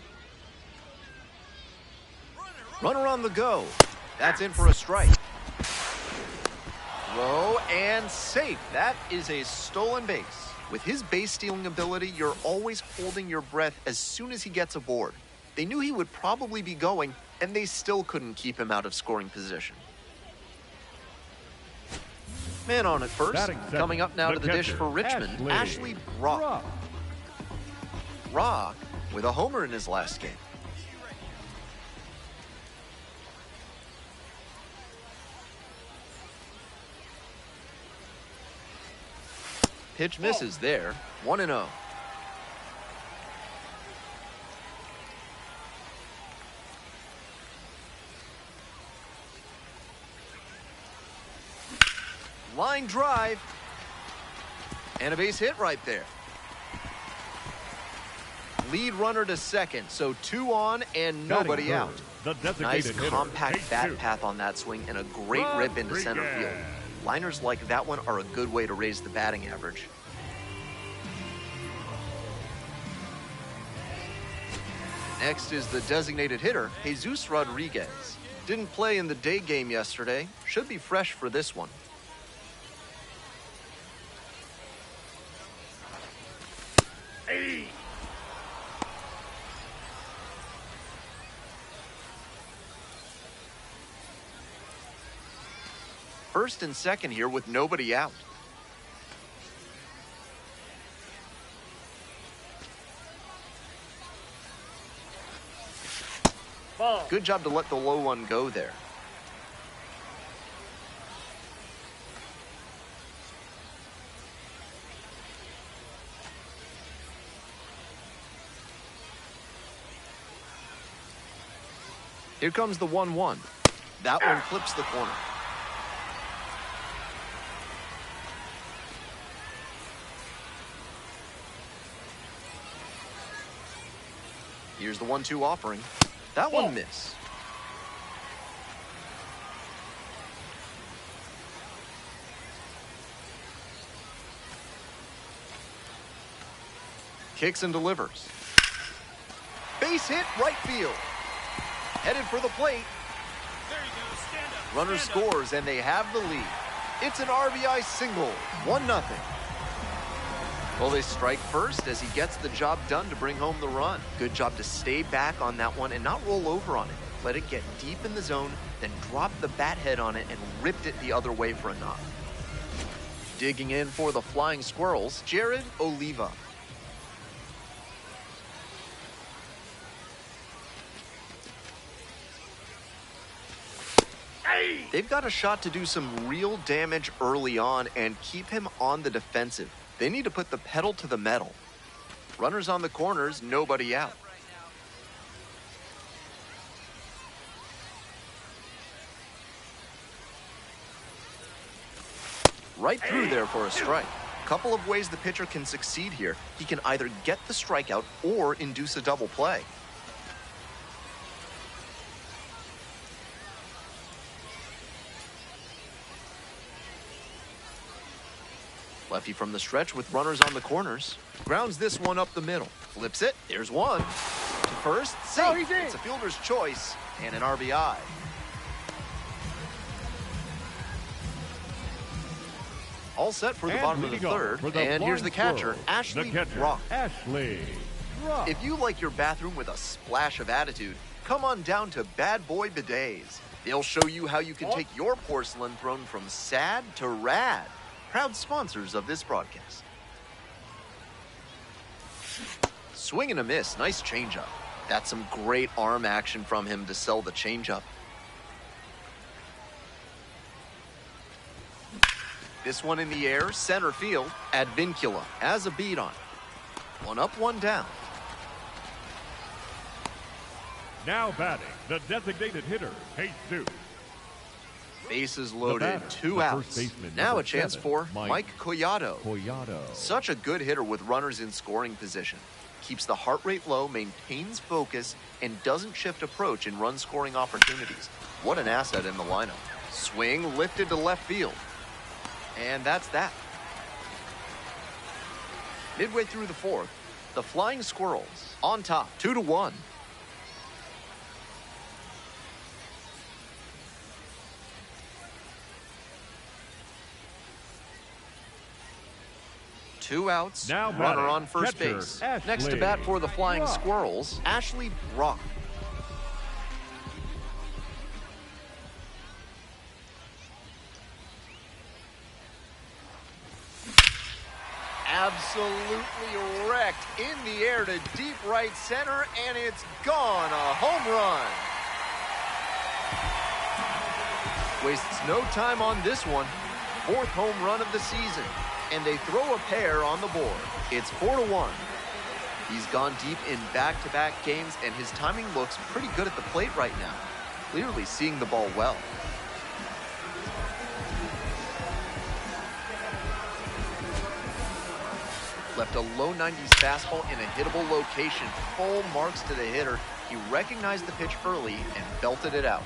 Runner on the go. That's in for a strike. Low and safe. That is a stolen base. With his base stealing ability, you're always holding your breath as soon as he gets aboard. They knew he would probably be going, and they still couldn't keep him out of scoring position. Man on at first. Batting second, Coming up now the to the dish catcher, for Richmond, Ashley Brock. Brock with a homer in his last game. Pitch misses there. 1-0. Line drive. And a base hit right there. Lead runner to second, so 2 on and nobody out. Nice compact bat path on that swing and a great rip into center field. Liners like that one are a good way to raise the batting average. Next is the designated hitter, Jesus Rodriguez. Didn't play in the day game yesterday. Should be fresh for this one. Hey. First and second here with nobody out. Ball. Good job to let the low one go there. Here comes the 1-1. That one clips the corner. Here's the 1-2 offering. That one missed. Kicks and delivers. Base hit right field. Headed for the plate. There you go. Stand up. Runner scores and they have the lead. It's an RBI single. 1-0. Well, they strike first as he gets the job done to bring home the run. Good job to stay back on that one and not roll over on it. Let it get deep in the zone, then drop the bat head on it and ripped it the other way for a knock. Digging in for the Flying Squirrels, Jared Oliva. They've got a shot to do some real damage early on and keep him on the defensive. They need to put the pedal to the metal. Runners on the corners, nobody out. Right through there for a strike. Couple of ways the pitcher can succeed here. He can either get the strikeout or induce a double play. Lefty from the stretch with runners on the corners. Grounds this one up the middle. Flips it. There's one. To first. Safe. Oh, he's in. It's a fielder's choice and an RBI. All set for the bottom of the third. And here's the catcher, Ashley Brock. If you like your bathroom with a splash of attitude, come on down to Bad Boy Bidets. They'll show you how you can take your porcelain throne from sad to rad. Proud sponsors of this broadcast. Swing and a miss. Nice changeup. That's some great arm action from him to sell the changeup. This one in the air, center field. Advincula has a beat on it. One up, one down. Now batting, the designated hitter, Jesus. Bases loaded, 2 outs. Now a chance for Mike Collado. Such a good hitter with runners in scoring position. Keeps the heart rate low, maintains focus, and doesn't shift approach in run scoring opportunities. What an asset in the lineup. Swing lifted to left field. And that's that. Midway through the fourth, the Flying Squirrels on top, 2-1. Two outs, now runner on first base. Next to bat for the Flying Squirrels, Ashley Brock. Absolutely wrecked in the air to deep right center, and it's gone. A home run. Wastes no time on this one. 4th home run of the season. And they throw a pair on the board. It's 4-1. He's gone deep in back-to-back games, and his timing looks pretty good at the plate right now. Clearly seeing the ball well. Left a low 90s fastball in a hittable location. Full marks to the hitter. He recognized the pitch early and belted it out.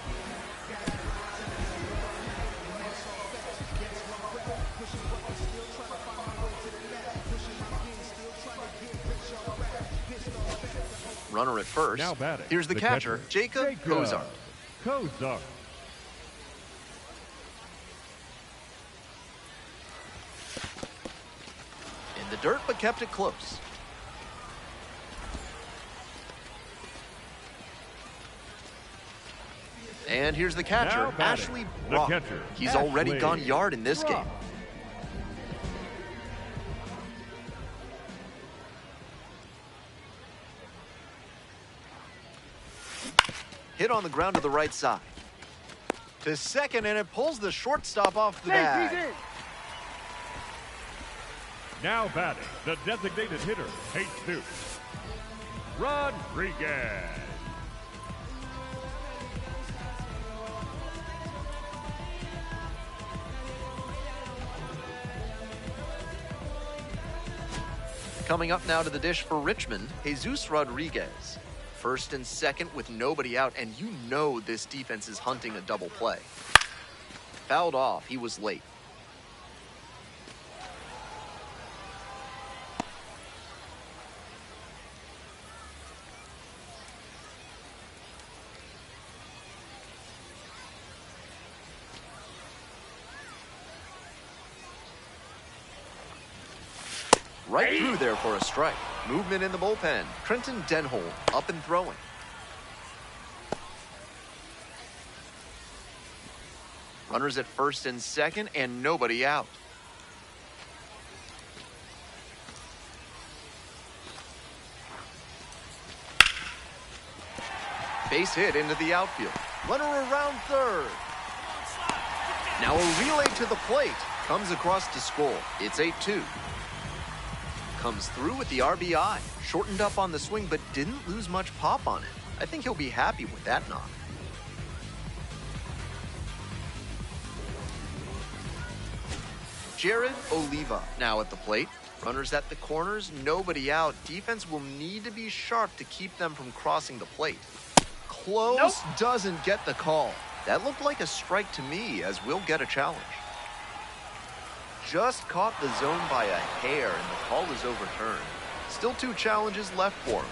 Runner at first. Now batting. Here's the catcher, Jacob Kozar. Kozar. In the dirt, but kept it close. And here's the catcher, Ashley Brock. He's already gone yard in this game. Hit on the ground to the right side. To second, and it pulls the shortstop off the bag. Now batting, the designated hitter, Jesus Rodriguez. Coming up now to the dish for Richmond, Jesus Rodriguez. First and second with nobody out, and you know this defense is hunting a double play. Fouled off, he was late. Right through there for a strike. Movement in the bullpen. Trenton Denholm up and throwing. Runners at first and second, and nobody out. Base hit into the outfield. Runner around third. Now a relay to the plate. Comes across to score. It's 8-2. Comes through with the RBI. Shortened up on the swing, but didn't lose much pop on it. I think he'll be happy with that knock. Jared Oliva now at the plate. Runners at the corners, nobody out. Defense will need to be sharp to keep them from crossing the plate. Close, nope. Doesn't get the call. That looked like a strike to me, as we'll get a challenge. Just caught the zone by a hair, and the call is overturned. Still 2 challenges left for him.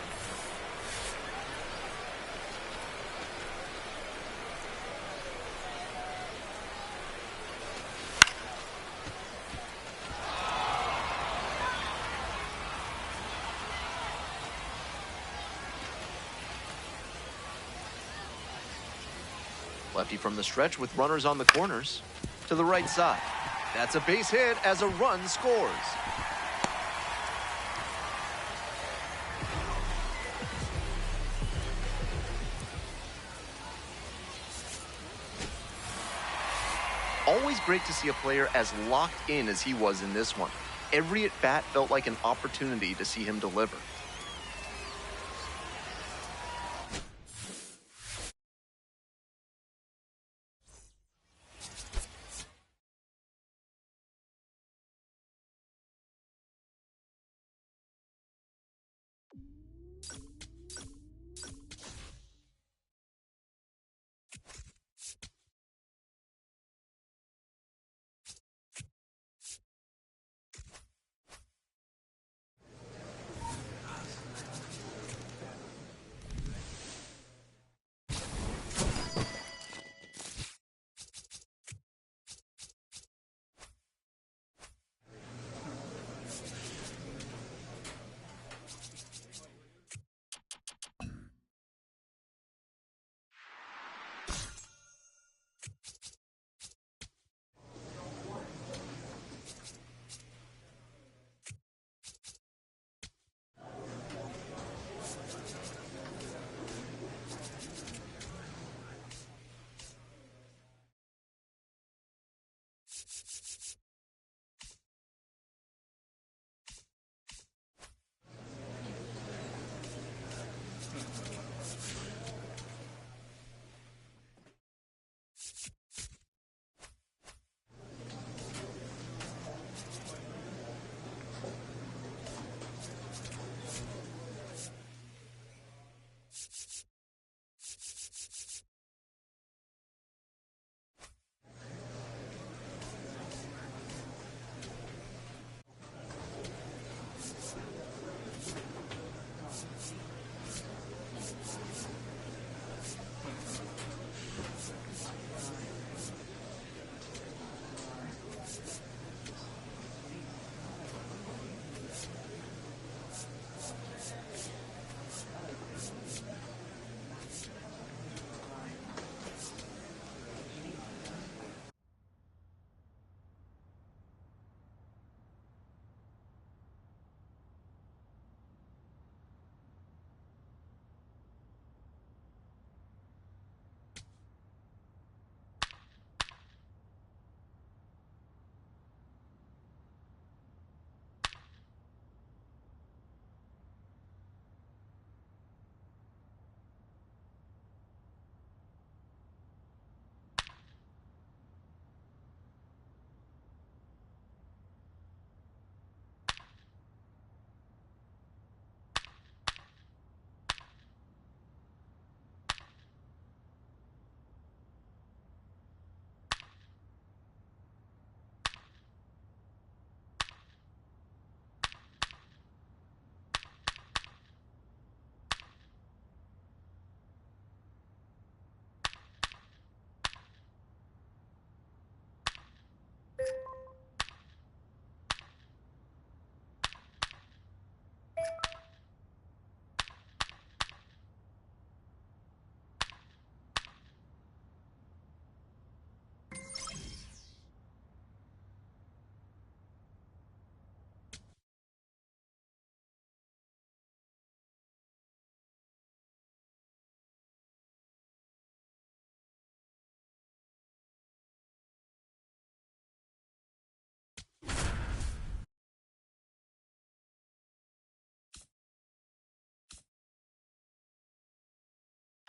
Lefty from the stretch with runners on the corners. To the right side. That's a base hit as a run scores. Always great to see a player as locked in as he was in this one. Every at-bat felt like an opportunity to see him deliver.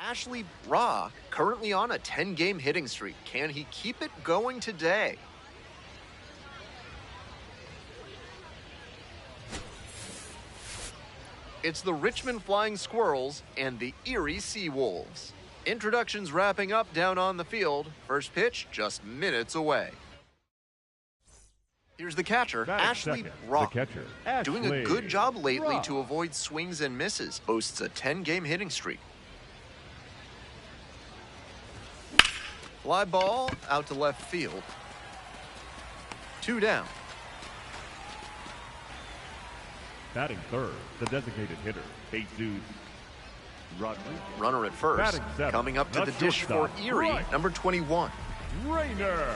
Ashley Brock, currently on a 10-game hitting streak. Can he keep it going today? It's the Richmond Flying Squirrels and the Erie Seawolves. Introductions wrapping up down on the field. First pitch just minutes away. Here's the catcher, Ashley Brock. Doing a good job lately to avoid swings and misses. Boasts a 10-game hitting streak. Fly ball out to left field. 2 down. Batting third, the designated hitter, Jesus Rodriguez. Runner at first. Coming up to the dish for Erie, number 21. Rainer.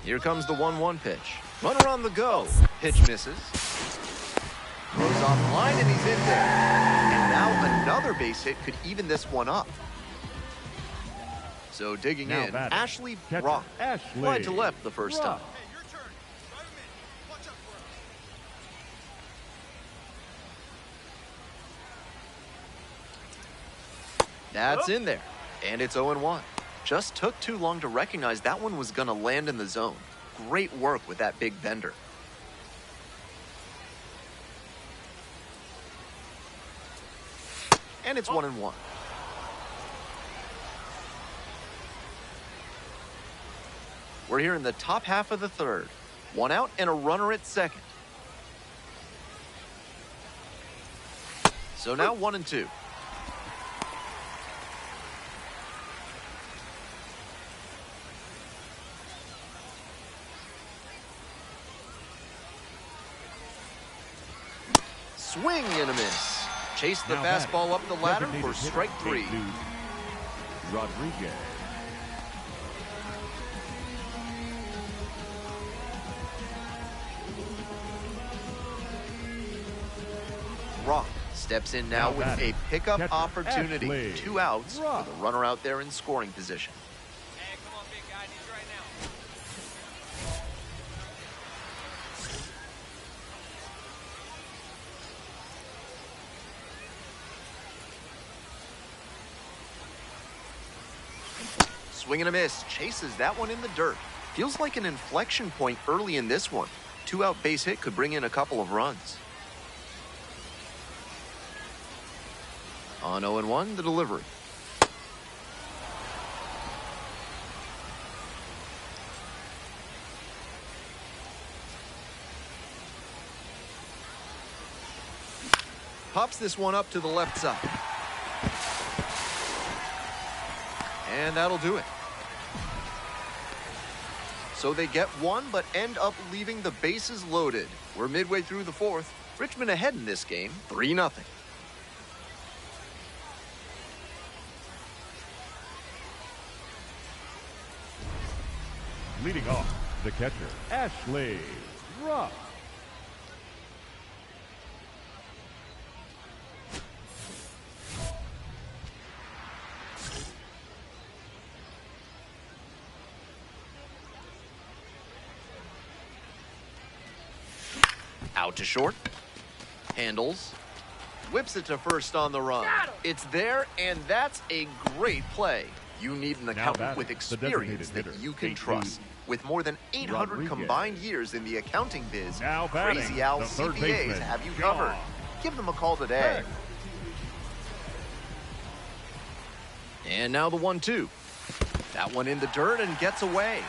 Here comes the 1-1 pitch. Runner on the go. Pitch misses. Goes off line and he's in there. And now another base hit could even this one up. So digging now in, batting. Ashley Catcher, Brock. Ashley Wide to left the first Brock. time. Hey, your turn. Drive him in. Watch out for him. That's in there. And it's 0-1. Just took too long to recognize that one was going to land in the zone. Great work with that big bender. And it's 1-1. We're here in the top half of the third. 1 out and a runner at second. So now 1-2. Swing and a miss. Chase the now fastball up the ladder designated for strike hitter, 3. Jesus Rodriguez. Brock steps in now with a pickup Catcher, opportunity. Ashley 2 outs Brock. with a runner out there in scoring position. Hey, come on, big guy. Need you right now. Swing and a miss. Chases that one in the dirt. Feels like an inflection point early in this one. 2-out base hit could bring in a couple of runs. On 0-1, the delivery. Pops this one up to the left side. And that'll do it. So they get one, but end up leaving the bases loaded. We're midway through the fourth. Richmond ahead in this game, 3-0. Leading off, the catcher, Ashley Brock. Out to short. Handles. Whips it to first on the run. It's there, and that's a great play. You need an accountant batting, with the experience designated that hitter, you can Jesus trust. With more than 800 Rodriguez. combined years in the accounting biz, Now batting, Crazy Al the third CPAs baseman, have you John. covered. Give them a call today. And now the 1-2. That one in the dirt and gets away.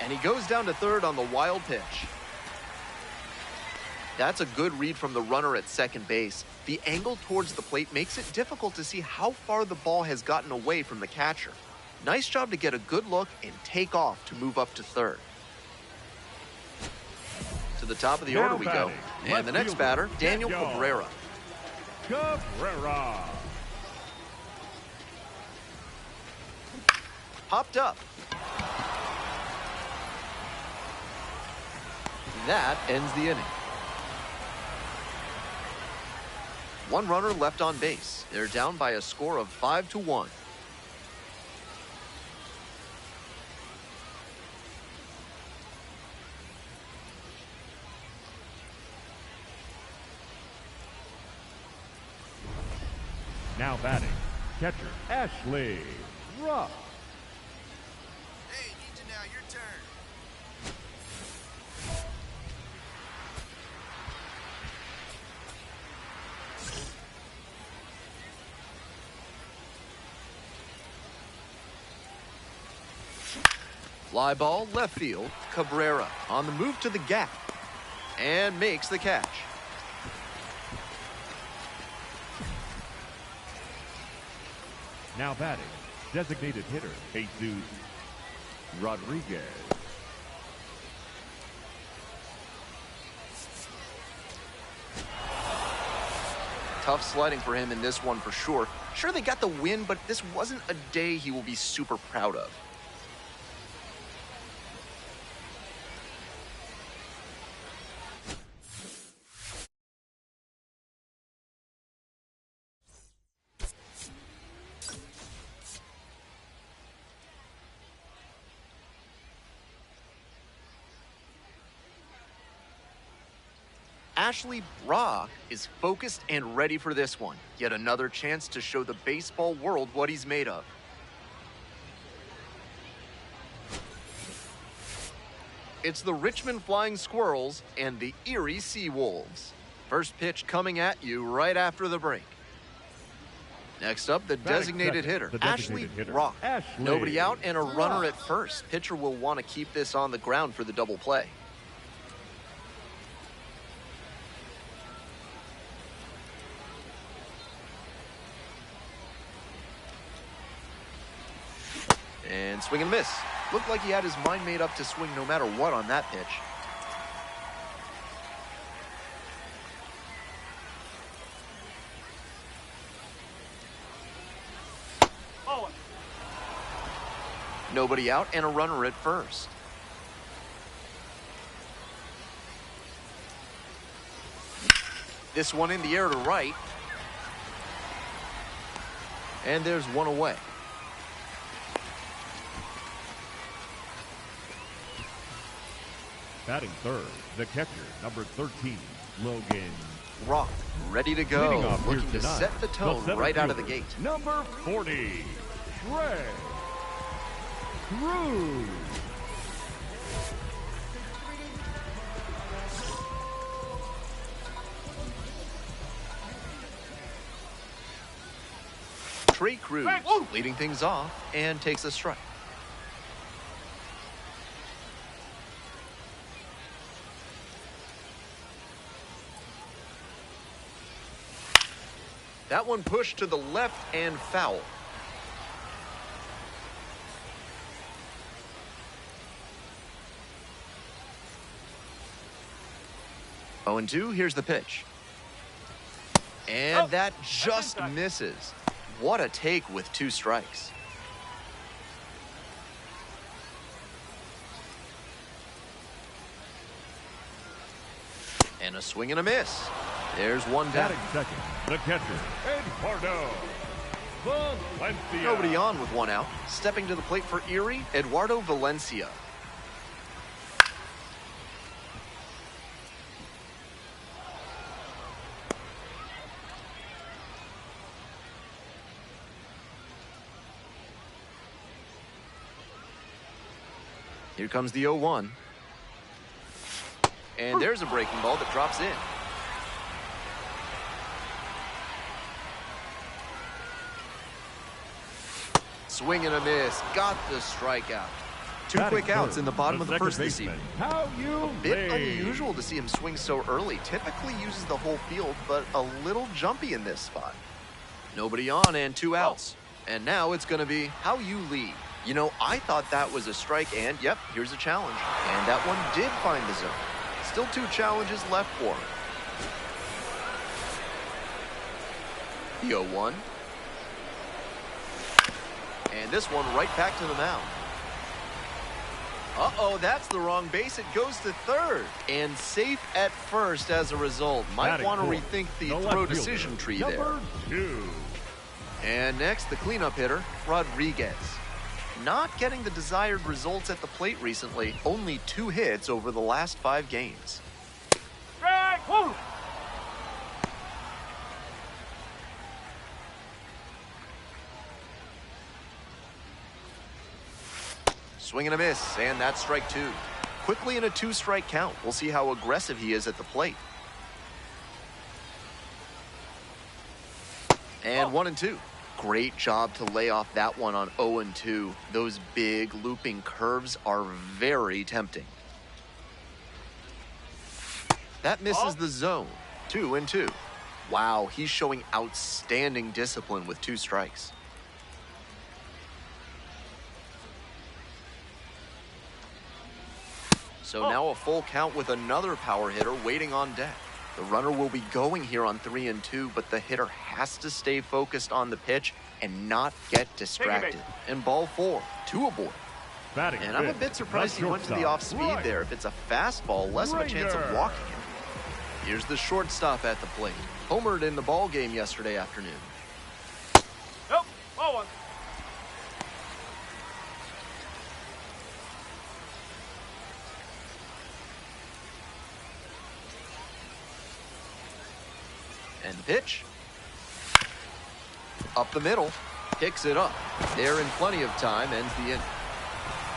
And he goes down to third on the wild pitch. That's a good read from the runner at second base. The angle towards the plate makes it difficult to see how far the ball has gotten away from the catcher. Nice job to get a good look and take off to move up to third. To the top of the order we go. And the next batter, Daniel Cabrera. Cabrera. Popped up. That ends the inning. One runner left on base. They're down by a score of 5-1. Now batting, catcher Ashley Rock. Hey, Ninja, now your turn. Fly ball left field. Cabrera on the move to the gap and makes the catch. Now batting, designated hitter Jesus Rodriguez. Tough sledding for him in this one for sure. Sure, they got the win, but this wasn't a day he will be super proud of. Ashley Brock is focused and ready for this one. Yet another chance to show the baseball world what he's made of. It's the Richmond Flying Squirrels and the Erie Seawolves. First pitch coming at you right after the break. Next up, the designated hitter, Ashley Brock. Nobody out and a runner at first. Pitcher will want to keep this on the ground for the double play. And swing and miss. Looked like he had his mind made up to swing no matter what on that pitch. Oh. Nobody out and a runner at first. This one in the air to right. And there's one away. Batting third, the catcher, number 13, Logan Rock, ready to go. Looking to tonight, set the tone right out of the gate. Number 40, Trey Cruz. Trey Cruz leading things off and takes a strike. That one pushed to the left and foul. Oh, and 2, here's the pitch. And that just misses. What a take with 2 strikes. And a swing and a miss. There's one down. Batting second, the catcher, Eduardo Valencia. Nobody on with one out. Stepping to the plate for Erie, Eduardo Valencia. Here comes the 0-1. And there's a breaking ball that drops in. Swing and a miss. Got the strikeout. 2 quick outs in the bottom of the first this evening. A bit unusual to see him swing so early. Typically uses the whole field, but a little jumpy in this spot. Nobody on and 2 outs. And now it's going to be how you lead. You know, I thought that was a strike, and yep, here's a challenge. And that one did find the zone. Still 2 challenges left for him. The 0-1. And this one right back to the mound. Uh-oh, that's the wrong base. It goes to third. And safe at first as a result. Might want to rethink the throw decision tree there. Number 2. And next, the cleanup hitter, Rodriguez. Not getting the desired results at the plate recently. Only 2 hits over the last 5 games. Strike! Woo! Swing and a miss, and that's strike two. Quickly in a two-strike count. We'll see how aggressive he is at the plate. And 1-2. Great job to lay off that one on 0-2. Those big looping curves are very tempting. That misses the zone. 2-2. Wow, he's showing outstanding discipline with two strikes. So now a full count with another power hitter waiting on deck. The runner will be going here on 3-2, but the hitter has to stay focused on the pitch and not get distracted. And ball four, two aboard. And I'm a bit surprised he went to the off speed there. If it's a fastball, less of a chance of walking him. Here's the shortstop at the plate. Homered in the ball game yesterday afternoon. Nope, ball one. And the pitch. Up the middle. Picks it up. They're in plenty of time. Ends the inning.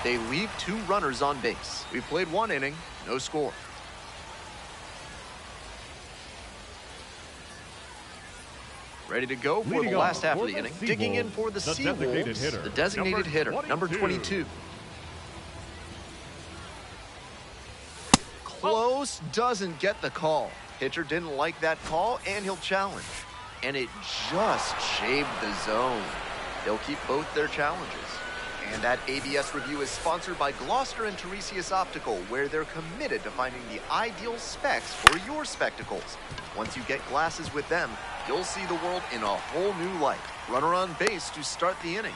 They leave two runners on base. We've played one inning. No score. Ready to go for the last half of the inning. Digging in for the Seawolves. The designated hitter, number 22. Close, doesn't get the call. Pitcher didn't like that call, and he'll challenge. And it just shaved the zone. They'll keep both their challenges. And that ABS review is sponsored by Gloucester and Tiresias Optical, where they're committed to finding the ideal specs for your spectacles. Once you get glasses with them, you'll see the world in a whole new light. Runner on base to start the inning.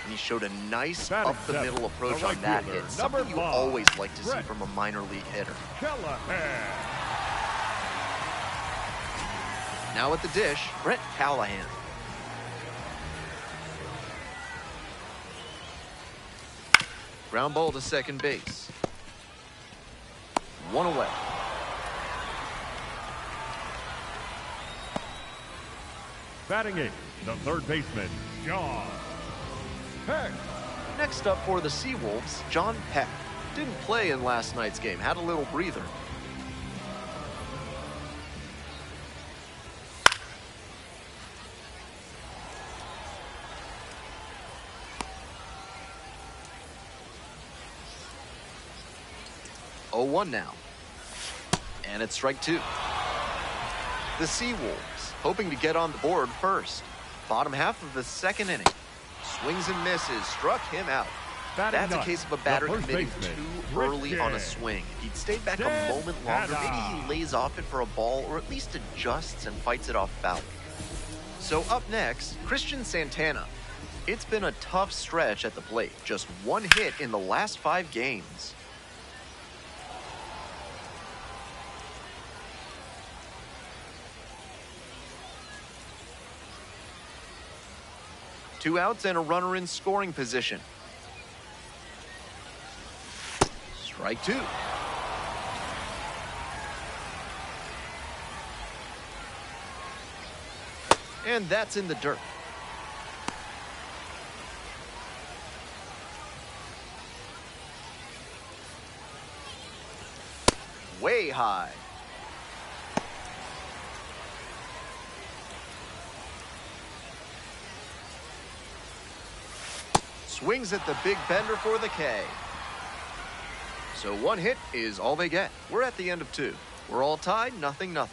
And he showed a nice up-the-middle approach on that hit. Something you always like to see from a minor league hitter. Now at the dish, Brett Callahan. Ground ball to second base. One away. Batting eighth, the third baseman, John Peck. Next up for the Seawolves, John Peck. Didn't play in last night's game, had a little breather. Oh, 1 now. And it's strike two. The Seawolves hoping to get on the board first. Bottom half of the second inning. Swings and misses, struck him out. That's a case of a batter committing too early on a swing. If he'd stayed back a moment longer, maybe he lays off it for a ball or at least adjusts and fights it off foul. So up next, Christian Santana. It's been a tough stretch at the plate. Just one hit in the last 5 games. Two outs and a runner in scoring position. Strike two. And that's in the dirt. Way high. Swings at the big bender for the K. So one hit is all they get. We're at the end of 2. We're all tied, 0-0.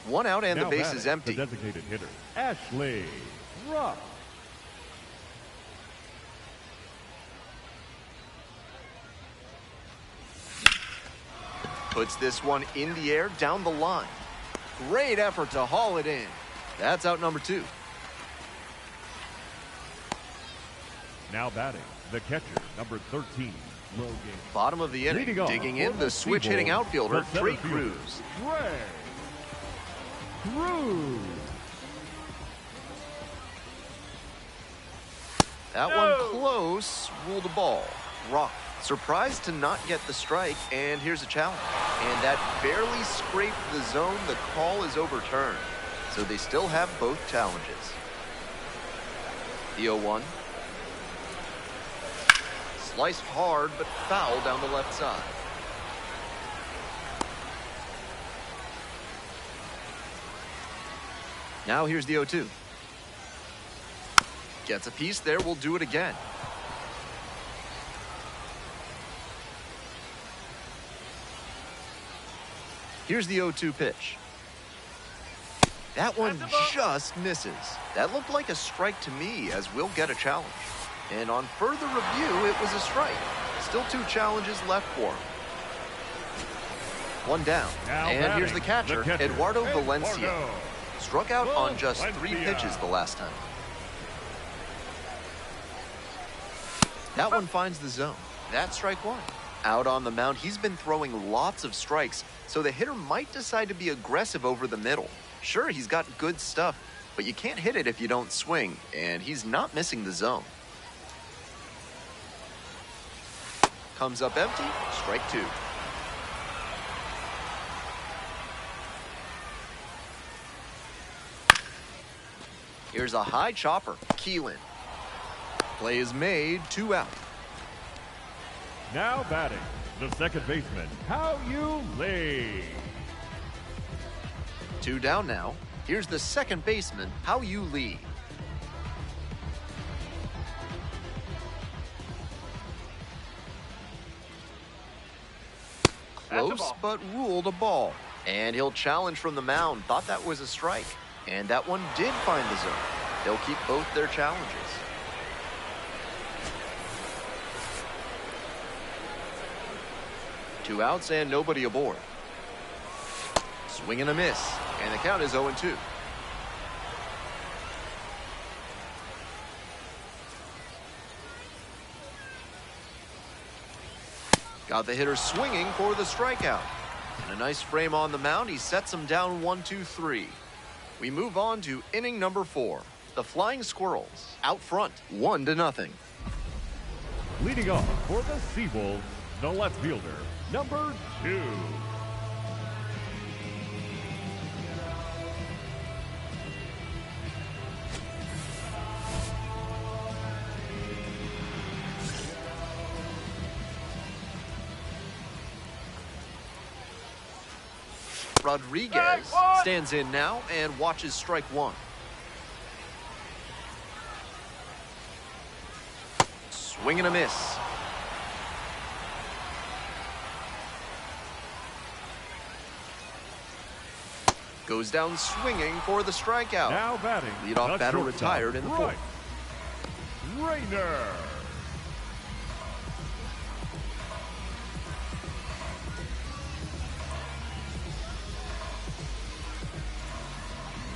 One out and the base is empty. The designated hitter, Ashley Ruff. Puts this one in the air, down the line. Great effort to haul it in. That's out number 2. Now batting, the catcher, number 13, Logan. Bottom of the inning, digging in, the switch-hitting outfielder, Trey Cruz. Trey Cruz. That one close, ruled a ball. Rock. Surprised to not get the strike, and here's a challenge. And that barely scraped the zone. The call is overturned. So they still have both challenges. The 0-1. Sliced hard, but foul down the left side. Now here's the 0-2. Gets a piece there, we'll do it again. Here's the 0-2 pitch. That one just misses. That looked like a strike to me, as we'll get a challenge. And on further review, it was a strike. Still 2 challenges left for him. One down. And here's the catcher, Eduardo Valencia. Struck out on just 3 pitches the last time. That one finds the zone. That's strike 1. Out on the mound, he's been throwing lots of strikes, so the hitter might decide to be aggressive over the middle. Sure, he's got good stuff, but you can't hit it if you don't swing, and he's not missing the zone. Comes up empty, strike 2. Here's a high chopper, Keelan. Play is made, 2 out. Now batting, the second baseman, How You Lee. 2 down now. Here's the second baseman, How You Lee. Close, but ruled a ball. And he'll challenge from the mound. Thought that was a strike. And that one did find the zone. They'll keep both their challenges. Two outs and nobody aboard. Swing and a miss. And the count is 0-2. Got the hitter swinging for the strikeout. And a nice frame on the mound. He sets him down 1-2-3. We move on to inning number 4. The Flying Squirrels out front, 1-0. Leading off for the Seawolves, the left fielder, number 2. Rodriguez stands in now and watches strike 1. Swing and a miss. Goes down swinging for the strikeout. Now batting. Leadoff batter retired in the 4th. Rainer.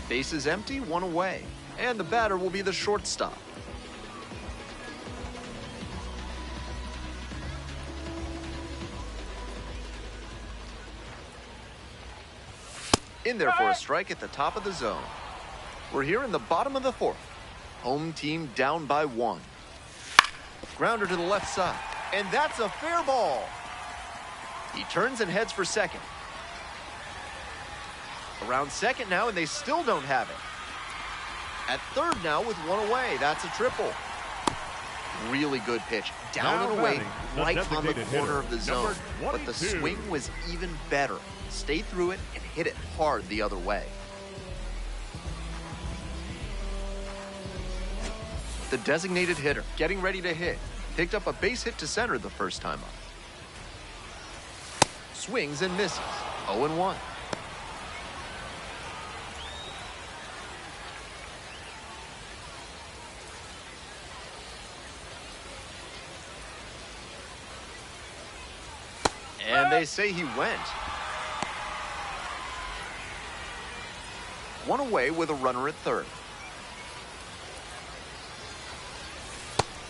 Bases empty, 1 away. And the batter will be the shortstop. In there for a strike at the top of the zone. We're here in the bottom of the 4th. Home team down by 1. Grounder to the left side. And that's a fair ball. He turns and heads for second. Around second now, and they still don't have it. At third now with 1 away. That's a triple. Really good pitch. Down and away, right on the corner of the zone. But the swing was even better. Stay through it and hit it hard the other way. The designated hitter getting ready to hit. Picked up a base hit to center the first time up. Swings and misses. 0-1. And they say he went. 1 away with a runner at third.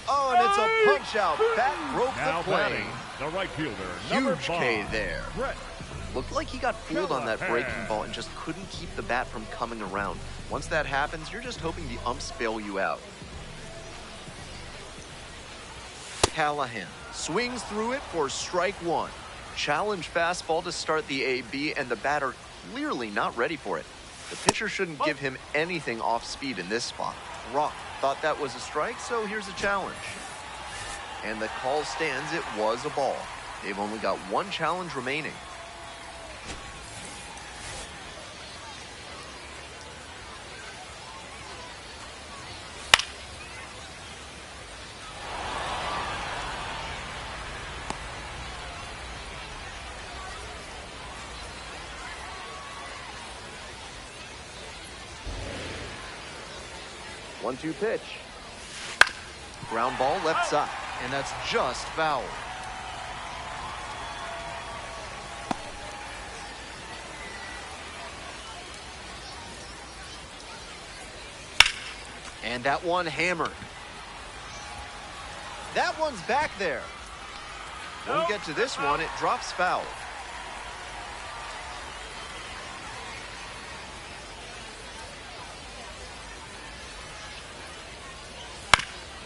Oh, and it's a punch out. Bat broke Now the play. batting, the right fielder, Huge K five, there. Brett. Looked like he got fooled on that breaking ball and just couldn't keep the bat from coming around. Once that happens, you're just hoping the umps bail you out. Callahan swings through it for strike one. Challenge fastball to start the AB, and the batter clearly not ready for it. The pitcher shouldn't give him anything off speed in this spot. Rock thought that was a strike, so here's a challenge. And the call stands, it was a ball. They've only got one challenge remaining. One-two pitch. Ground ball left side, and that's just foul. And that one hammered. That one's back there. Won't get to this one, it drops foul.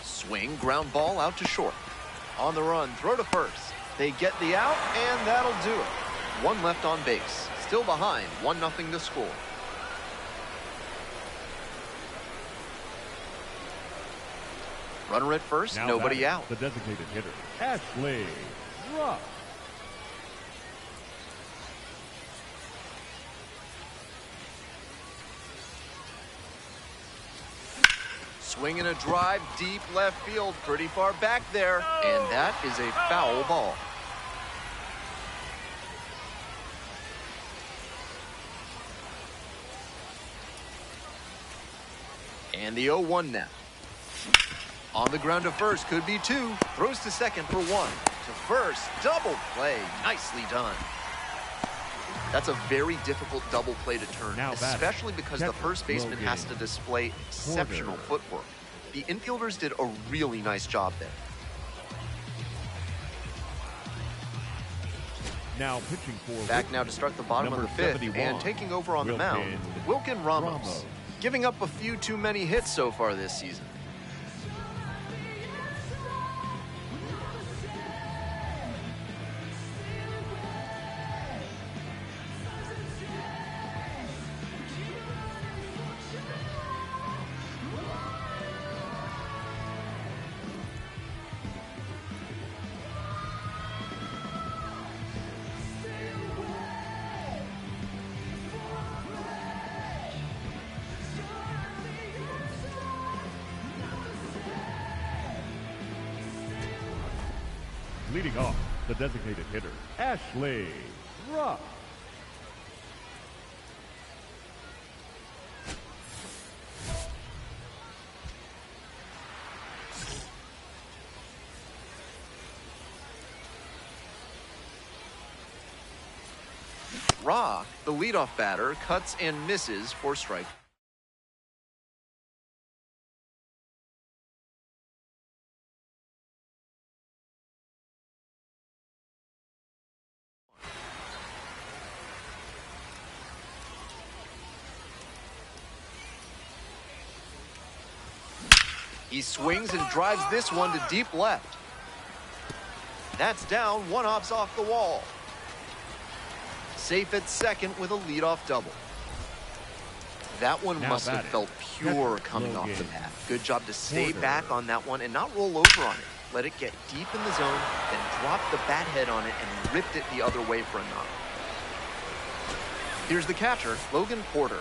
Swing, ground ball out to short. On the run, throw to first. They get the out, and that'll do it. One left on base. Still behind, 1-0 to score. Runner at first, now nobody out. The designated hitter, Ashley Rock. Swing and a drive, deep left field, pretty far back there. And that is a foul ball. And the 0-1 now. On the ground to first, could be two. Throws to second for one. To first, double play. Nicely done. That's a very difficult double play to turn, especially because the first baseman has to display exceptional footwork. The infielders did a really nice job there. Now pitching for back now to start the bottom of the fifth, and taking over on the mound, Wilkin Ramos. Giving up a few too many hits so far this season. Leading off, the designated hitter, Ashley Rock. Rock, the leadoff batter, cuts and misses for strike. He swings and drives this one to deep left. That's down, one hop's off the wall. Safe at second with a leadoff double. That one must have felt pure coming off the bat. Good job to stay back on that one and not roll over on it. Let it get deep in the zone, then drop the bat head on it and ripped it the other way for a knock. Here's the catcher, Logan Porter.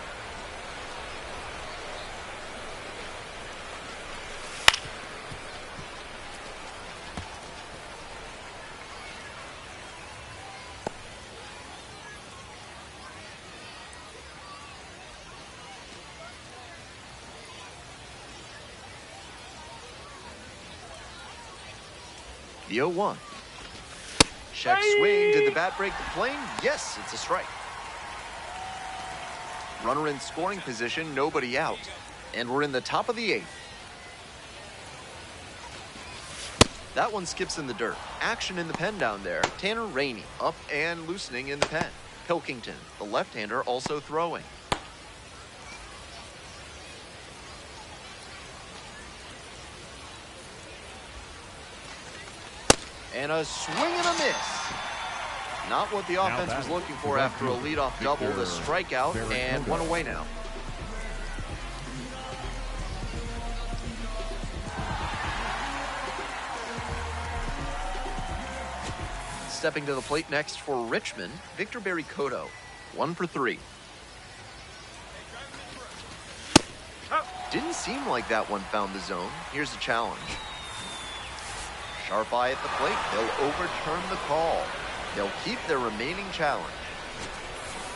The 0-1. Check swing. Did the bat break the plane? Yes, it's a strike. Runner in scoring position, nobody out. And we're in the top of the 8th. That one skips in the dirt. Action in the pen down there. Tanner Rainey up and loosening in the pen. Pilkington, the left-hander, also throwing. And a swing and a miss. Not what the offense was looking for after a leadoff double. The strikeout and one away now. Stepping to the plate next for Richmond, Victor Barry-Cotto, 1 for 3. Didn't seem like that one found the zone. Here's a challenge. Sharp eye at the plate. They'll overturn the call. They'll keep their remaining challenge.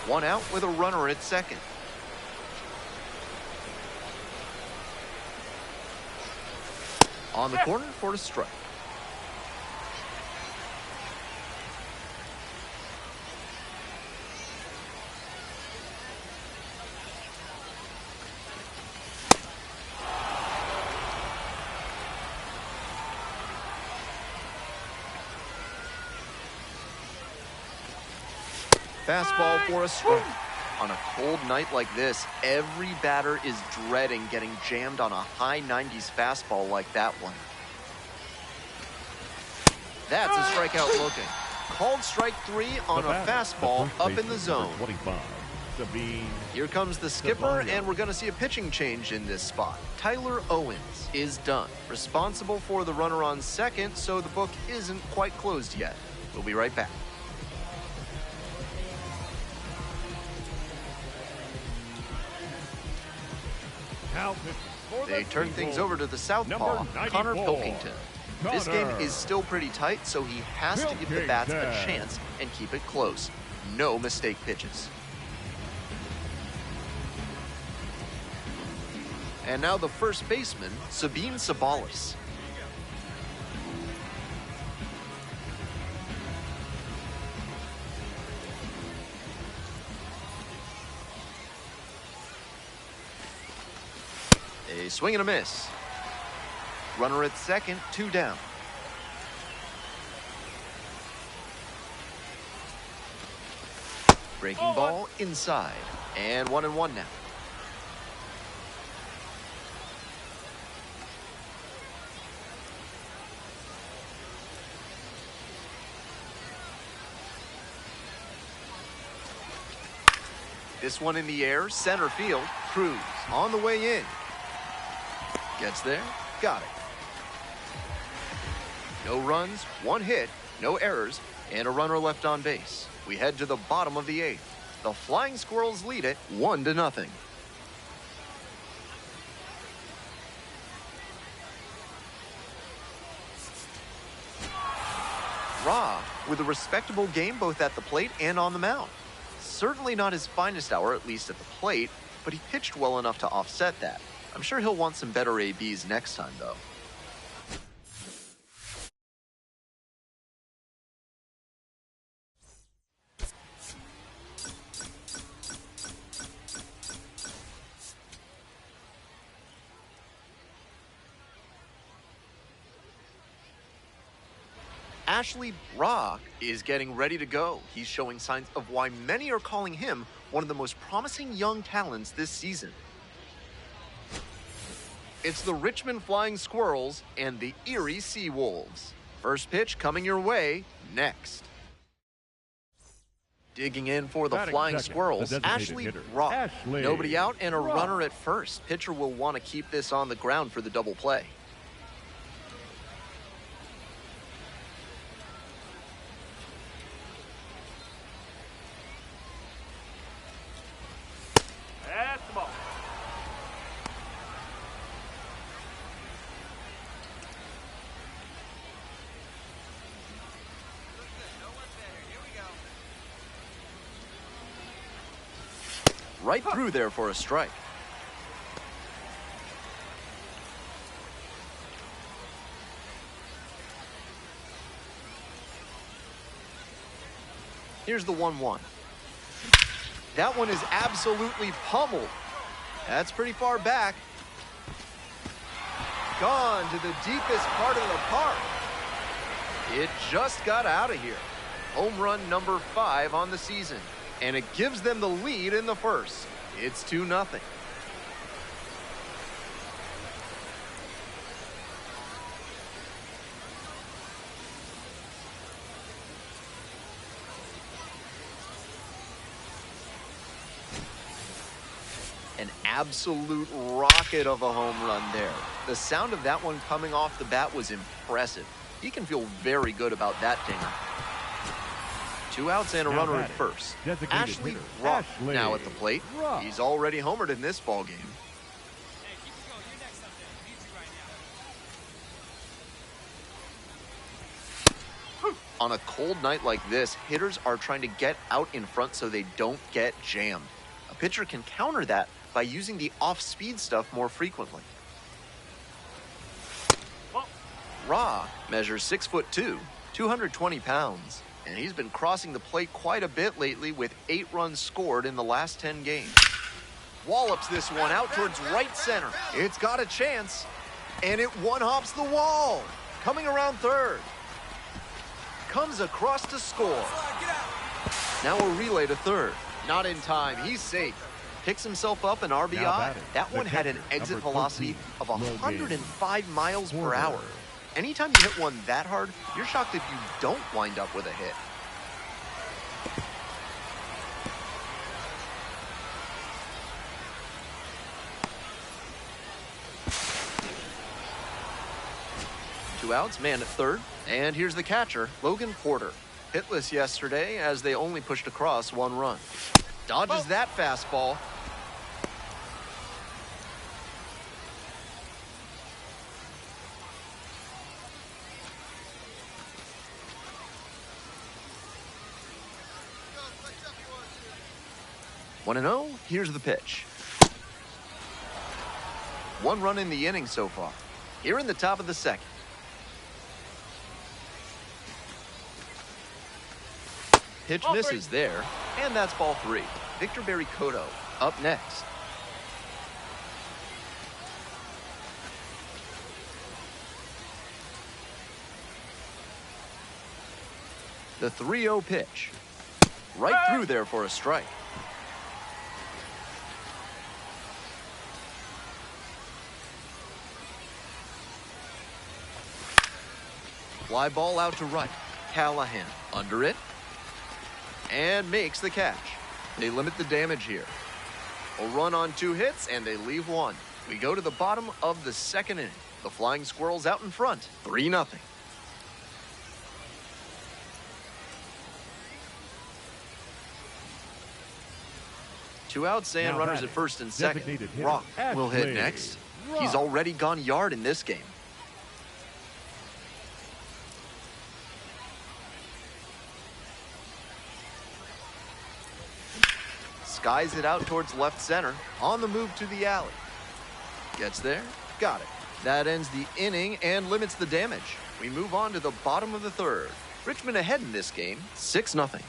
1 out with a runner at second. On the corner for a strike. Fastball for a strike. On a cold night like this, every batter is dreading getting jammed on a high 90s fastball like that one. That's a strikeout looking. Called strike 3 on a fastball up in the zone. Here comes the skipper, and we're going to see a pitching change in this spot. Tyler Owens is done. Responsible for the runner on second, so the book isn't quite closed yet. We'll be right back. They turn things over to the southpaw, Connor Pilkington. This game is still pretty tight, so he has to give the bats a chance and keep it close. No mistake pitches. And now the first baseman, Sabine Sabalis. A swing and a miss. Runner at second, 2 down. Breaking ball inside, and 1-1 now. This one in the air, center field. Cruz on the way in. Gets there, got it. No runs, 1 hit, no errors, and a runner left on base. We head to the bottom of the 8th. The Flying Squirrels lead it 1-0. Ra with a respectable game both at the plate and on the mound. Certainly not his finest hour, at least at the plate, but he pitched well enough to offset that. I'm sure he'll want some better ABs next time, though. Ashley Brock is getting ready to go. He's showing signs of why many are calling him one of the most promising young talents this season. It's the Richmond Flying Squirrels and the Erie Seawolves. First pitch coming your way next. Digging in for the Flying Squirrels, Ashley Brock. Nobody out and a runner at first. Pitcher will want to keep this on the ground for the double play. That's the ball. Right through there for a strike. Here's the 1-1. That one is absolutely pummeled. That's pretty far back. Gone to the deepest part of the park. It just got out of here. Home run number 5 on the season. And it gives them the lead in the first. It's 2-0. An absolute rocket of a home run there. The sound of that one coming off the bat was impressive. He can feel very good about that dinger. 2 outs and a runner at first. Ashley Rock now at the plate. He's already homered in this ball game. On a cold night like this, hitters are trying to get out in front so they don't get jammed. A pitcher can counter that by using the off-speed stuff more frequently. Ra measures 6'2", 220 pounds, and he's been crossing the plate quite a bit lately with 8 runs scored in the last 10 games. Wallops this one out towards right center. It's got a chance, and it one-hops the wall. Coming around third. Comes across to score. Now a relay to third. Not in time. He's safe. Picks himself up an RBI. That one had an exit velocity of 105 miles per hour. Anytime you hit one that hard, you're shocked if you don't wind up with a hit. Two outs, man at third. And here's the catcher, Logan Porter. Hitless yesterday as they only pushed across 1 run. Dodges that fastball. One and 0, here's the pitch. 1 run in the inning so far. Here in the top of the second. Pitch misses there, and that's ball 3. Victor Barry-Cotto up next. The 3-0 pitch. Right through there for a strike. Fly ball out to right. Callahan under it. And makes the catch. They limit the damage here. A run on 2 hits, and they leave 1. We go to the bottom of the second inning. The Flying Squirrels out in front, 3-0. Two outs and runners at first and second. Rock will hit next. He's already gone yard in this game. Skies it out towards left center. On the move to the alley. Gets there. Got it. That ends the inning and limits the damage. We move on to the bottom of the third. Richmond ahead in this game, 6-0.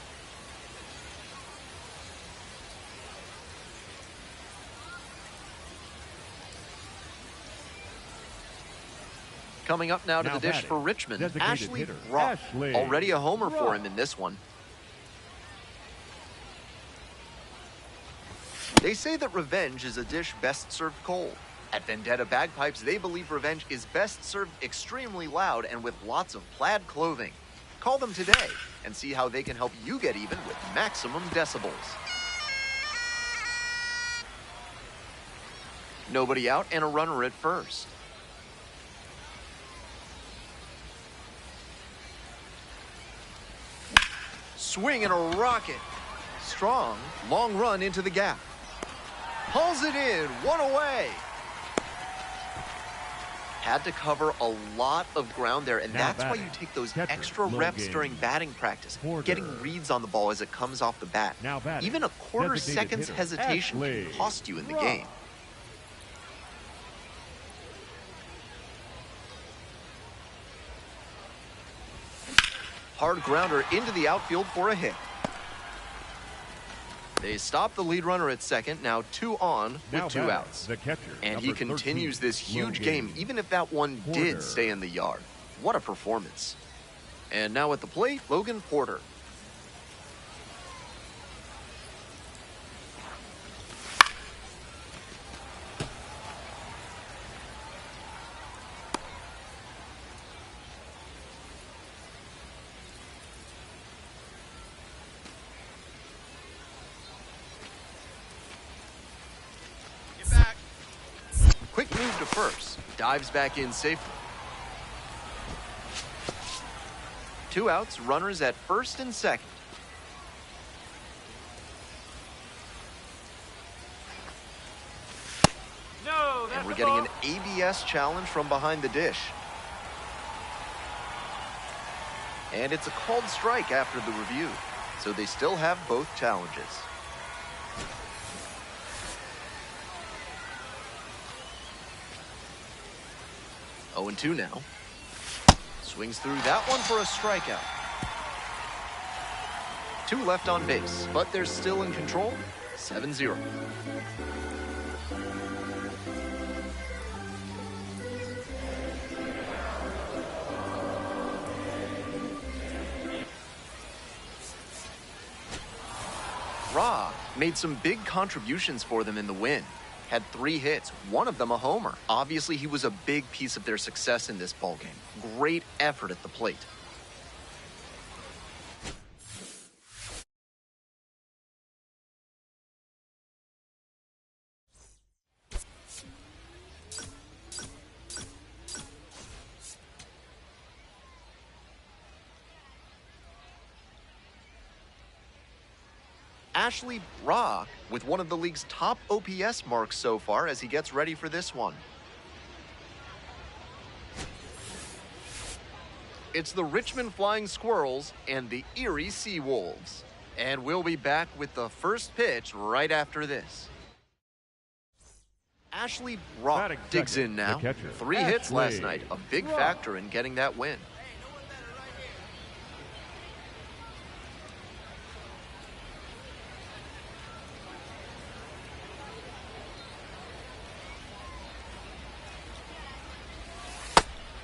Coming up now to the dish for Richmond, Ashley Rock. Already a homer for him in this one. They say that revenge is a dish best served cold. At Vendetta Bagpipes, they believe revenge is best served extremely loud and with lots of plaid clothing. Call them today and see how they can help you get even with maximum decibels. Nobody out and a runner at first. Swing and a rocket. Strong, long run into the gap. Pulls it in, 1 away. Had to cover a lot of ground there, and that's why you take those extra reps during batting practice, getting reads on the ball as it comes off the bat. Even a quarter second's hesitation can cost you in the game. Hard grounder into the outfield for a hit. They stop the lead runner at second, now 2 on with 2 outs. And he continues this huge game, even if that one did stay in the yard. What a performance. And now at the plate, Logan Porter. to first. Dives back in safely. 2 outs, runners at first and second. No, And that's we're a getting ball. an ABS challenge from behind the dish. And it's a called strike after the review, so they still have both challenges. Oh, and 2 now. Swings through that one for a strikeout. 2 left on base, but they're still in control. 7-0. Ra made some big contributions for them in the win. Had 3 hits, one of them a homer. Obviously, he was a big piece of their success in this ballgame. Great effort at the plate. Ashley Brock with one of the league's top OPS marks so far as he gets ready for this one. It's the Richmond Flying Squirrels and the Erie Sea Wolves. And we'll be back with the first pitch right after this. Ashley Brock Batting digs second, in now. the catcher, 3 hits last Ashley night, a big Brock. factor in getting that win.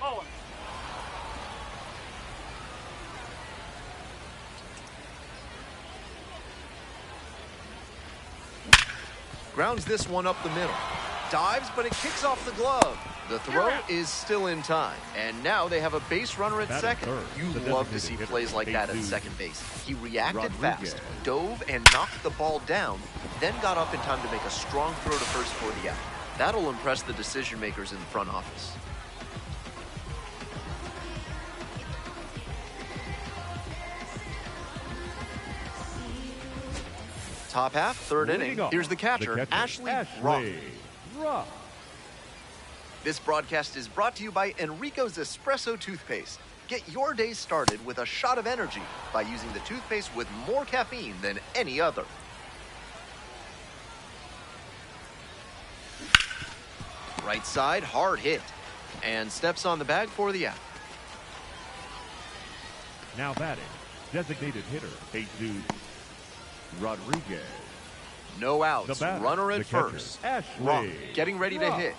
Ball one. Grounds this one up the middle. Dives, but it kicks off the glove. The throw is still in time. And now they have a base runner at Batting second. third, You the love to designated see hitter, plays like that at Jesus second base. He reacted Rodriguez. fast, dove and knocked the ball down, then got up in time to make a strong throw to first for the out. That'll impress the decision makers in the front office. Top half, third Leading inning. off, Here's the catcher, Ashley Brock. Brock. This broadcast is brought to you by Enrico's Espresso Toothpaste. Get your day started with a shot of energy by using the toothpaste with more caffeine than any other. Right side, hard hit. And steps on the bag for the out. Now batting, designated hitter, Jesus Rodriguez. No The outs, batter, runner the at catcher, first. Ashley Brock getting ready to Brock. hit.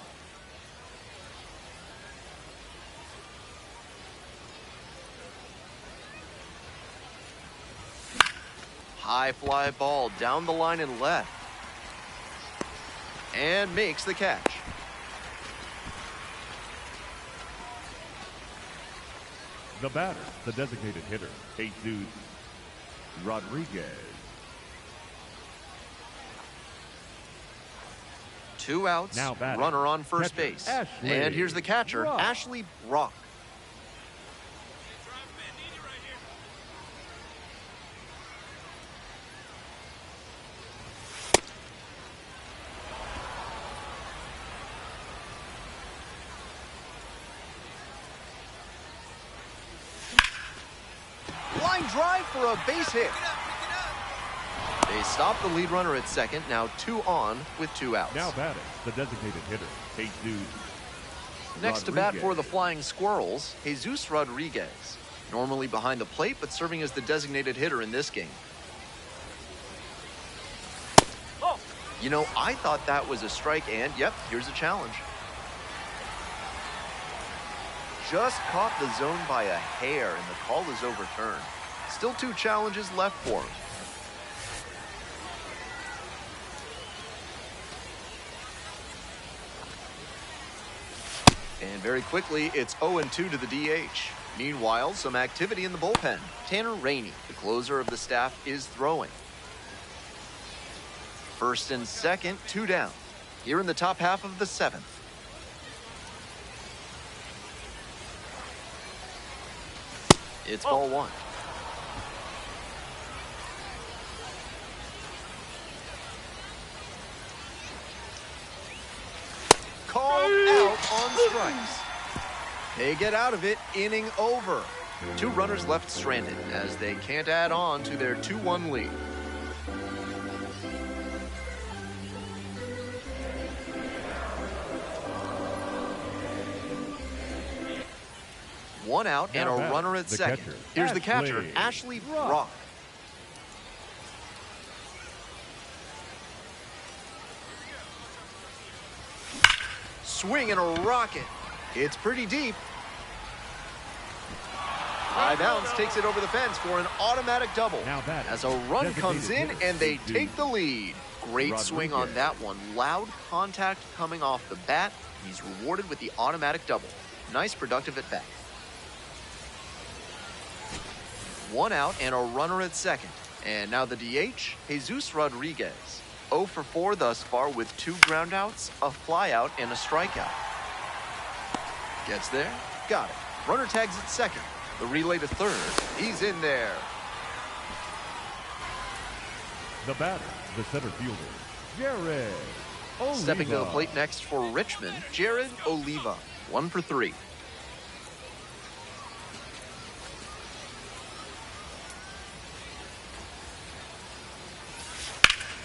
High fly ball down the line and left. And makes the catch. The batter, the designated hitter, Jesus Rodriguez. 2 outs, Now batting, runner on first catcher, base. Ashley And here's the catcher, Brock. Ashley Brock. Line drive for a base hit. They stop the lead runner at second, now 2 on with 2 outs. Now batting, the designated hitter, Jesus Next to bat for the Rodriguez. Flying Squirrels, Jesus Rodriguez. Normally behind the plate, but serving as the designated hitter in this game. Ball. You know, I thought that was a strike, and yep, here's a challenge. Just caught the zone by a hair, and the call is overturned. Still 2 challenges left for him. And very quickly, it's 0-2 to the DH. Meanwhile, some activity in the bullpen. Tanner Rainey, the closer of the staff, is throwing. First and second, 2 down. Here in the top half of the 7th. It's ball one. Called out on strikes. They get out of it, inning over. 2 runners left stranded as they can't add on to their 2-1 lead. One out and a runner at second. Here's the catcher, Ashley Brock. Swing and a rocket. It's pretty deep. High bounce takes it over the fence for an automatic double. As a run comes in and they take the lead. Great swing on that one. Loud contact coming off the bat. He's rewarded with the automatic double. Nice productive at bat. 1 out and a runner at second. And now the DH, Jesus Rodriguez. 0 for 4 thus far with 2 groundouts, a flyout, and a strikeout. Gets there, got it. Runner tags at second. The relay to third. He's in there. The batter, the center fielder, Jared Oliva. Stepping to the plate next for Richmond, Jared Oliva. 1 for 3.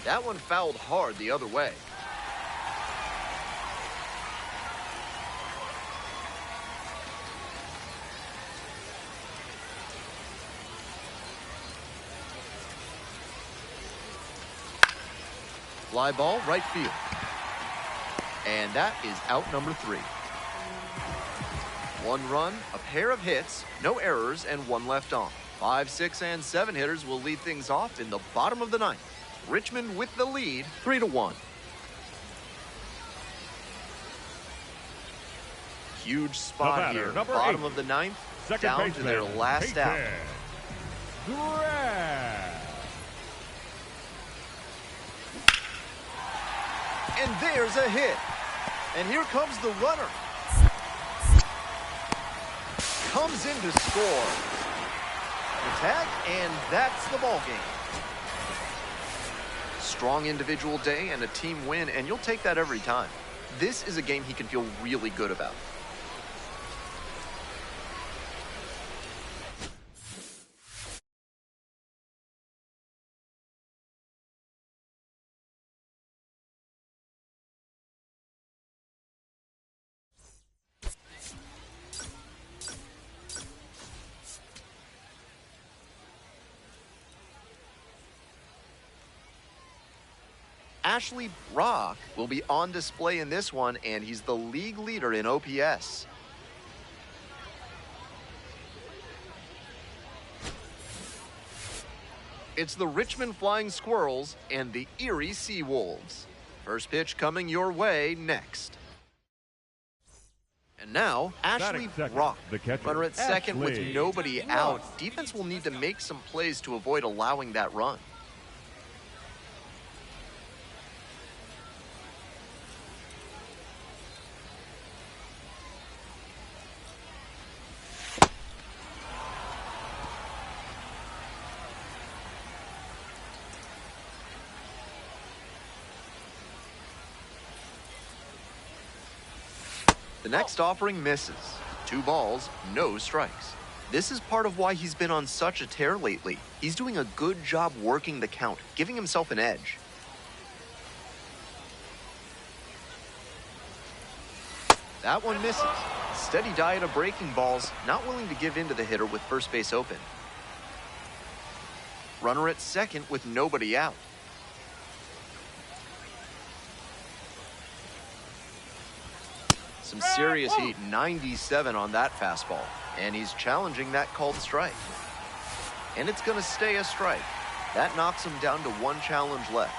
That one fouled hard the other way. Fly ball, right field. And that is out number 3. 1 run, a pair of hits, no errors, and 1 left on. 5, 6, and 7 hitters will lead things off in the bottom of the 9th. Richmond with the lead, 3-1. Huge spot here, bottom of the 9th, down to their last out. And there's a hit. And here comes the runner. Comes in to score. The tag, and that's the ball game. Strong individual day and a team win, and you'll take that every time. This is a game he can feel really good about. Ashley Brock will be on display in this one, and he's the league leader in OPS. It's the Richmond Flying Squirrels and the Erie Seawolves. First pitch coming your way next. And now, Ashley Brock, runner at second with nobody out. Defense will need to make some plays to avoid allowing that run. The next offering misses. 2 balls, no strikes. This is part of why he's been on such a tear lately. He's doing a good job working the count, giving himself an edge. That one misses. Steady diet of breaking balls, not willing to give in to the hitter with first base open. Runner at second with nobody out. Some serious heat, 97 on that fastball. And he's challenging that called strike. And it's going to stay a strike. That knocks him down to 1 challenge left.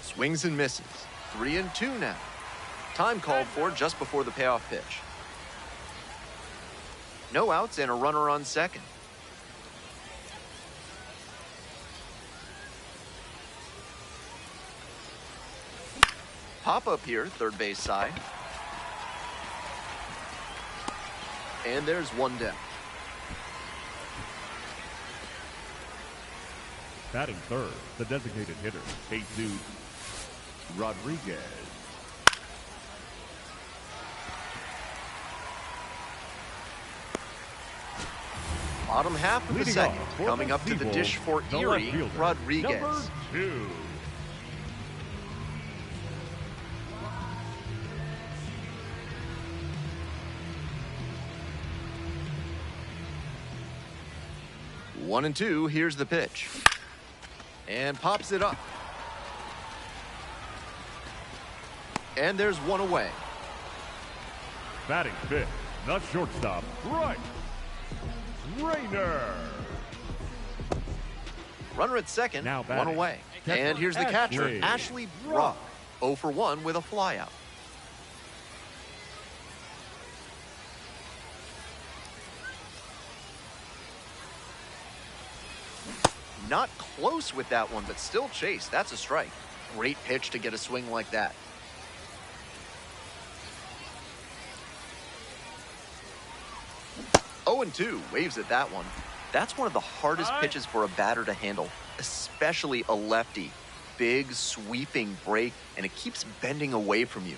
Swings and misses. 3-2 now. Time called for just before the payoff pitch. No outs and a runner on second. Pop up here, third base side. And there's one down. Batting third, the designated hitter, Jesus Rodriguez. Bottom half of the Leading second, off for coming the up to the Steeple, dish for the Erie, left fielder, Rodriguez. Number 2. One and two, here's the pitch. And pops it up. And there's one away. Batting fifth, the shortstop, right, Rainer. Runner at second, Now one batting, away. catcher And here's the catcher, Ashley Ashley Brock. 0 for 1 with a flyout. Not close with that one, but still chase. That's a strike. Great pitch to get a swing like that. Oh and 2, waves at that one. That's one of the hardest pitches for a batter to handle, especially a lefty. Big, sweeping break, and it keeps bending away from you.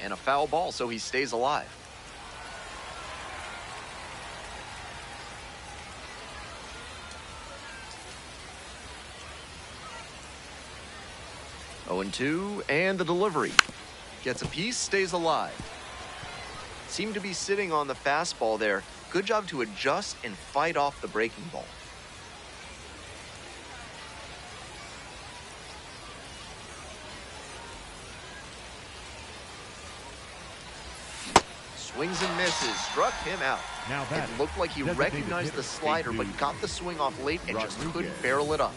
And a foul ball, so he stays alive. Oh and 2, and the delivery. Gets a piece, stays alive. Seemed to be sitting on the fastball there. Good job to adjust and fight off the breaking ball. Swings and misses, struck him out. Now batting, it looked like he recognized the slider, but got the swing off late and just couldn't barrel it up.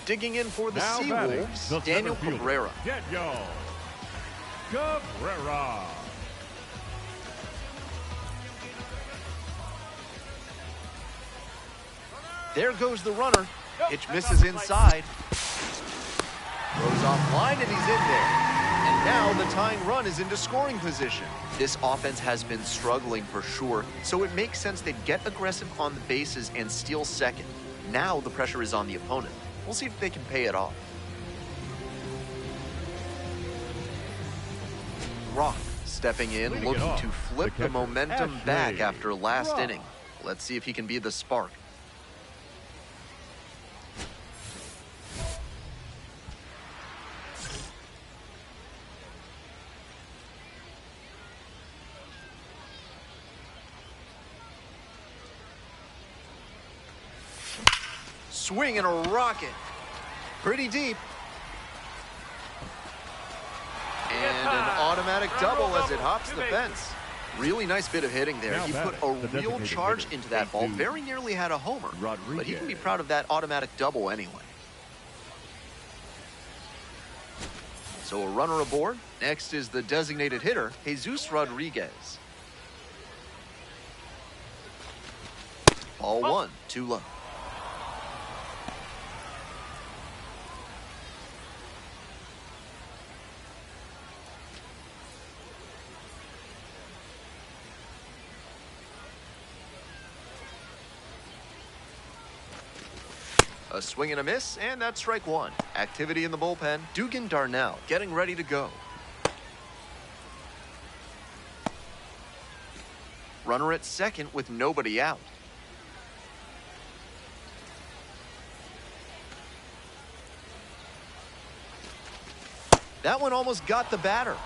Digging in for the now batting, Seawolves, the Daniel center fielder, Cabrera. Daniel Cabrera. There goes the runner. Pitch misses inside. Throws off line and he's in there. And now the tying run is into scoring position. This offense has been struggling for sure, so it makes sense they'd get aggressive on the bases and steal second. Now the pressure is on the opponent. We'll see if they can pay it off. Rock stepping in, Leading looking it off, to flip the the catcher, momentum back Ashley after last Rock. inning. Let's see if he can be the spark. Swing and a rocket. Pretty deep. And an automatic double as it hops the fence. Really nice bit of hitting there. He put a real charge into that ball. Very nearly had a homer. But he can be proud of that automatic double anyway. So a runner aboard. Next is the designated hitter, Jesus Rodriguez. Ball one, too low. A swing and a miss, and that's strike one. Activity in the bullpen. Dugan Darnell getting ready to go. Runner at second with nobody out. That one almost got the batter.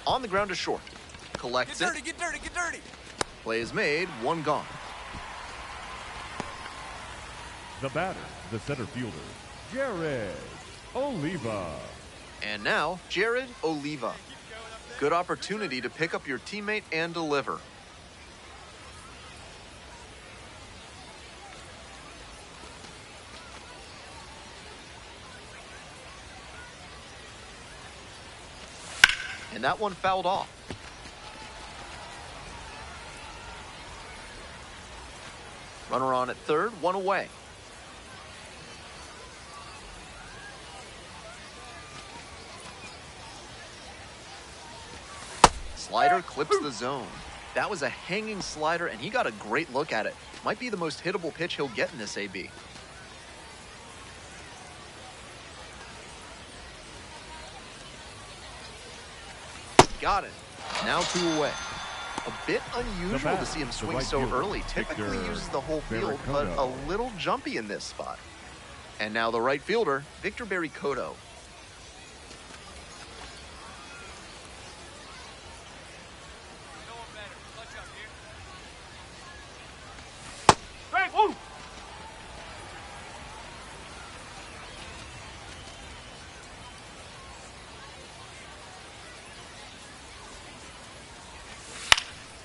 On the ground to short. Collects Get dirty, it. get dirty, get dirty. Play is made, one gone. The batter, the center fielder, Jared Oliva. And now, Jared Oliva. Good opportunity to pick up your teammate and deliver. And that one fouled off. Runner on at third, one away. Slider clips the zone. That was a hanging slider, and he got a great look at it. Might be the most hittable pitch he'll get in this AB. Got it. Now 2 away. A bit unusual to see him swing so early. Typically uses the whole field, but a little jumpy in this spot. And now the right fielder, Victor Barricotto.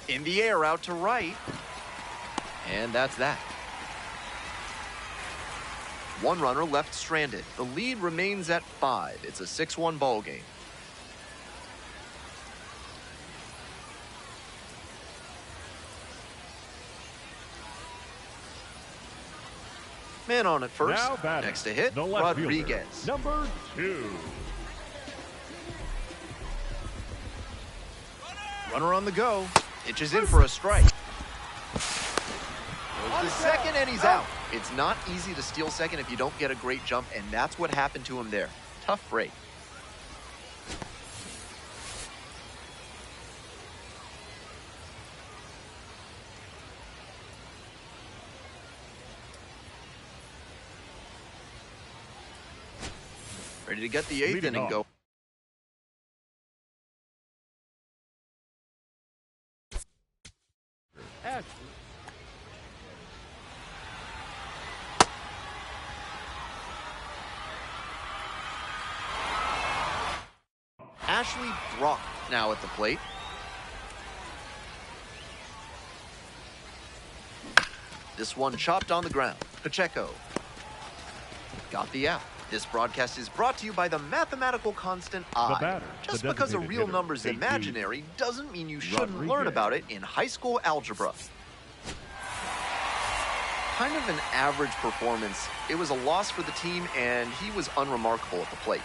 In the air, out to right. And that's that. One runner left stranded. The lead remains at 5. It's a 6-1 ball game. Man on at first. Next to hit, Rodriguez. Fielder, number 2. Runner on the go. Pitches in for a strike. Goes to second, and he's out. It's not easy to steal second if you don't get a great jump, and that's what happened to him there. Tough break. Ready to get the 8th inning go. Ashley Brock now at the plate. This one chopped on the ground. Pacheco got the out. This broadcast is brought to you by the mathematical constant I. Just because a real number's imaginary doesn't mean you shouldn't learn about it in high school algebra. Kind of an average performance. It was a loss for the team, and he was unremarkable at the plate.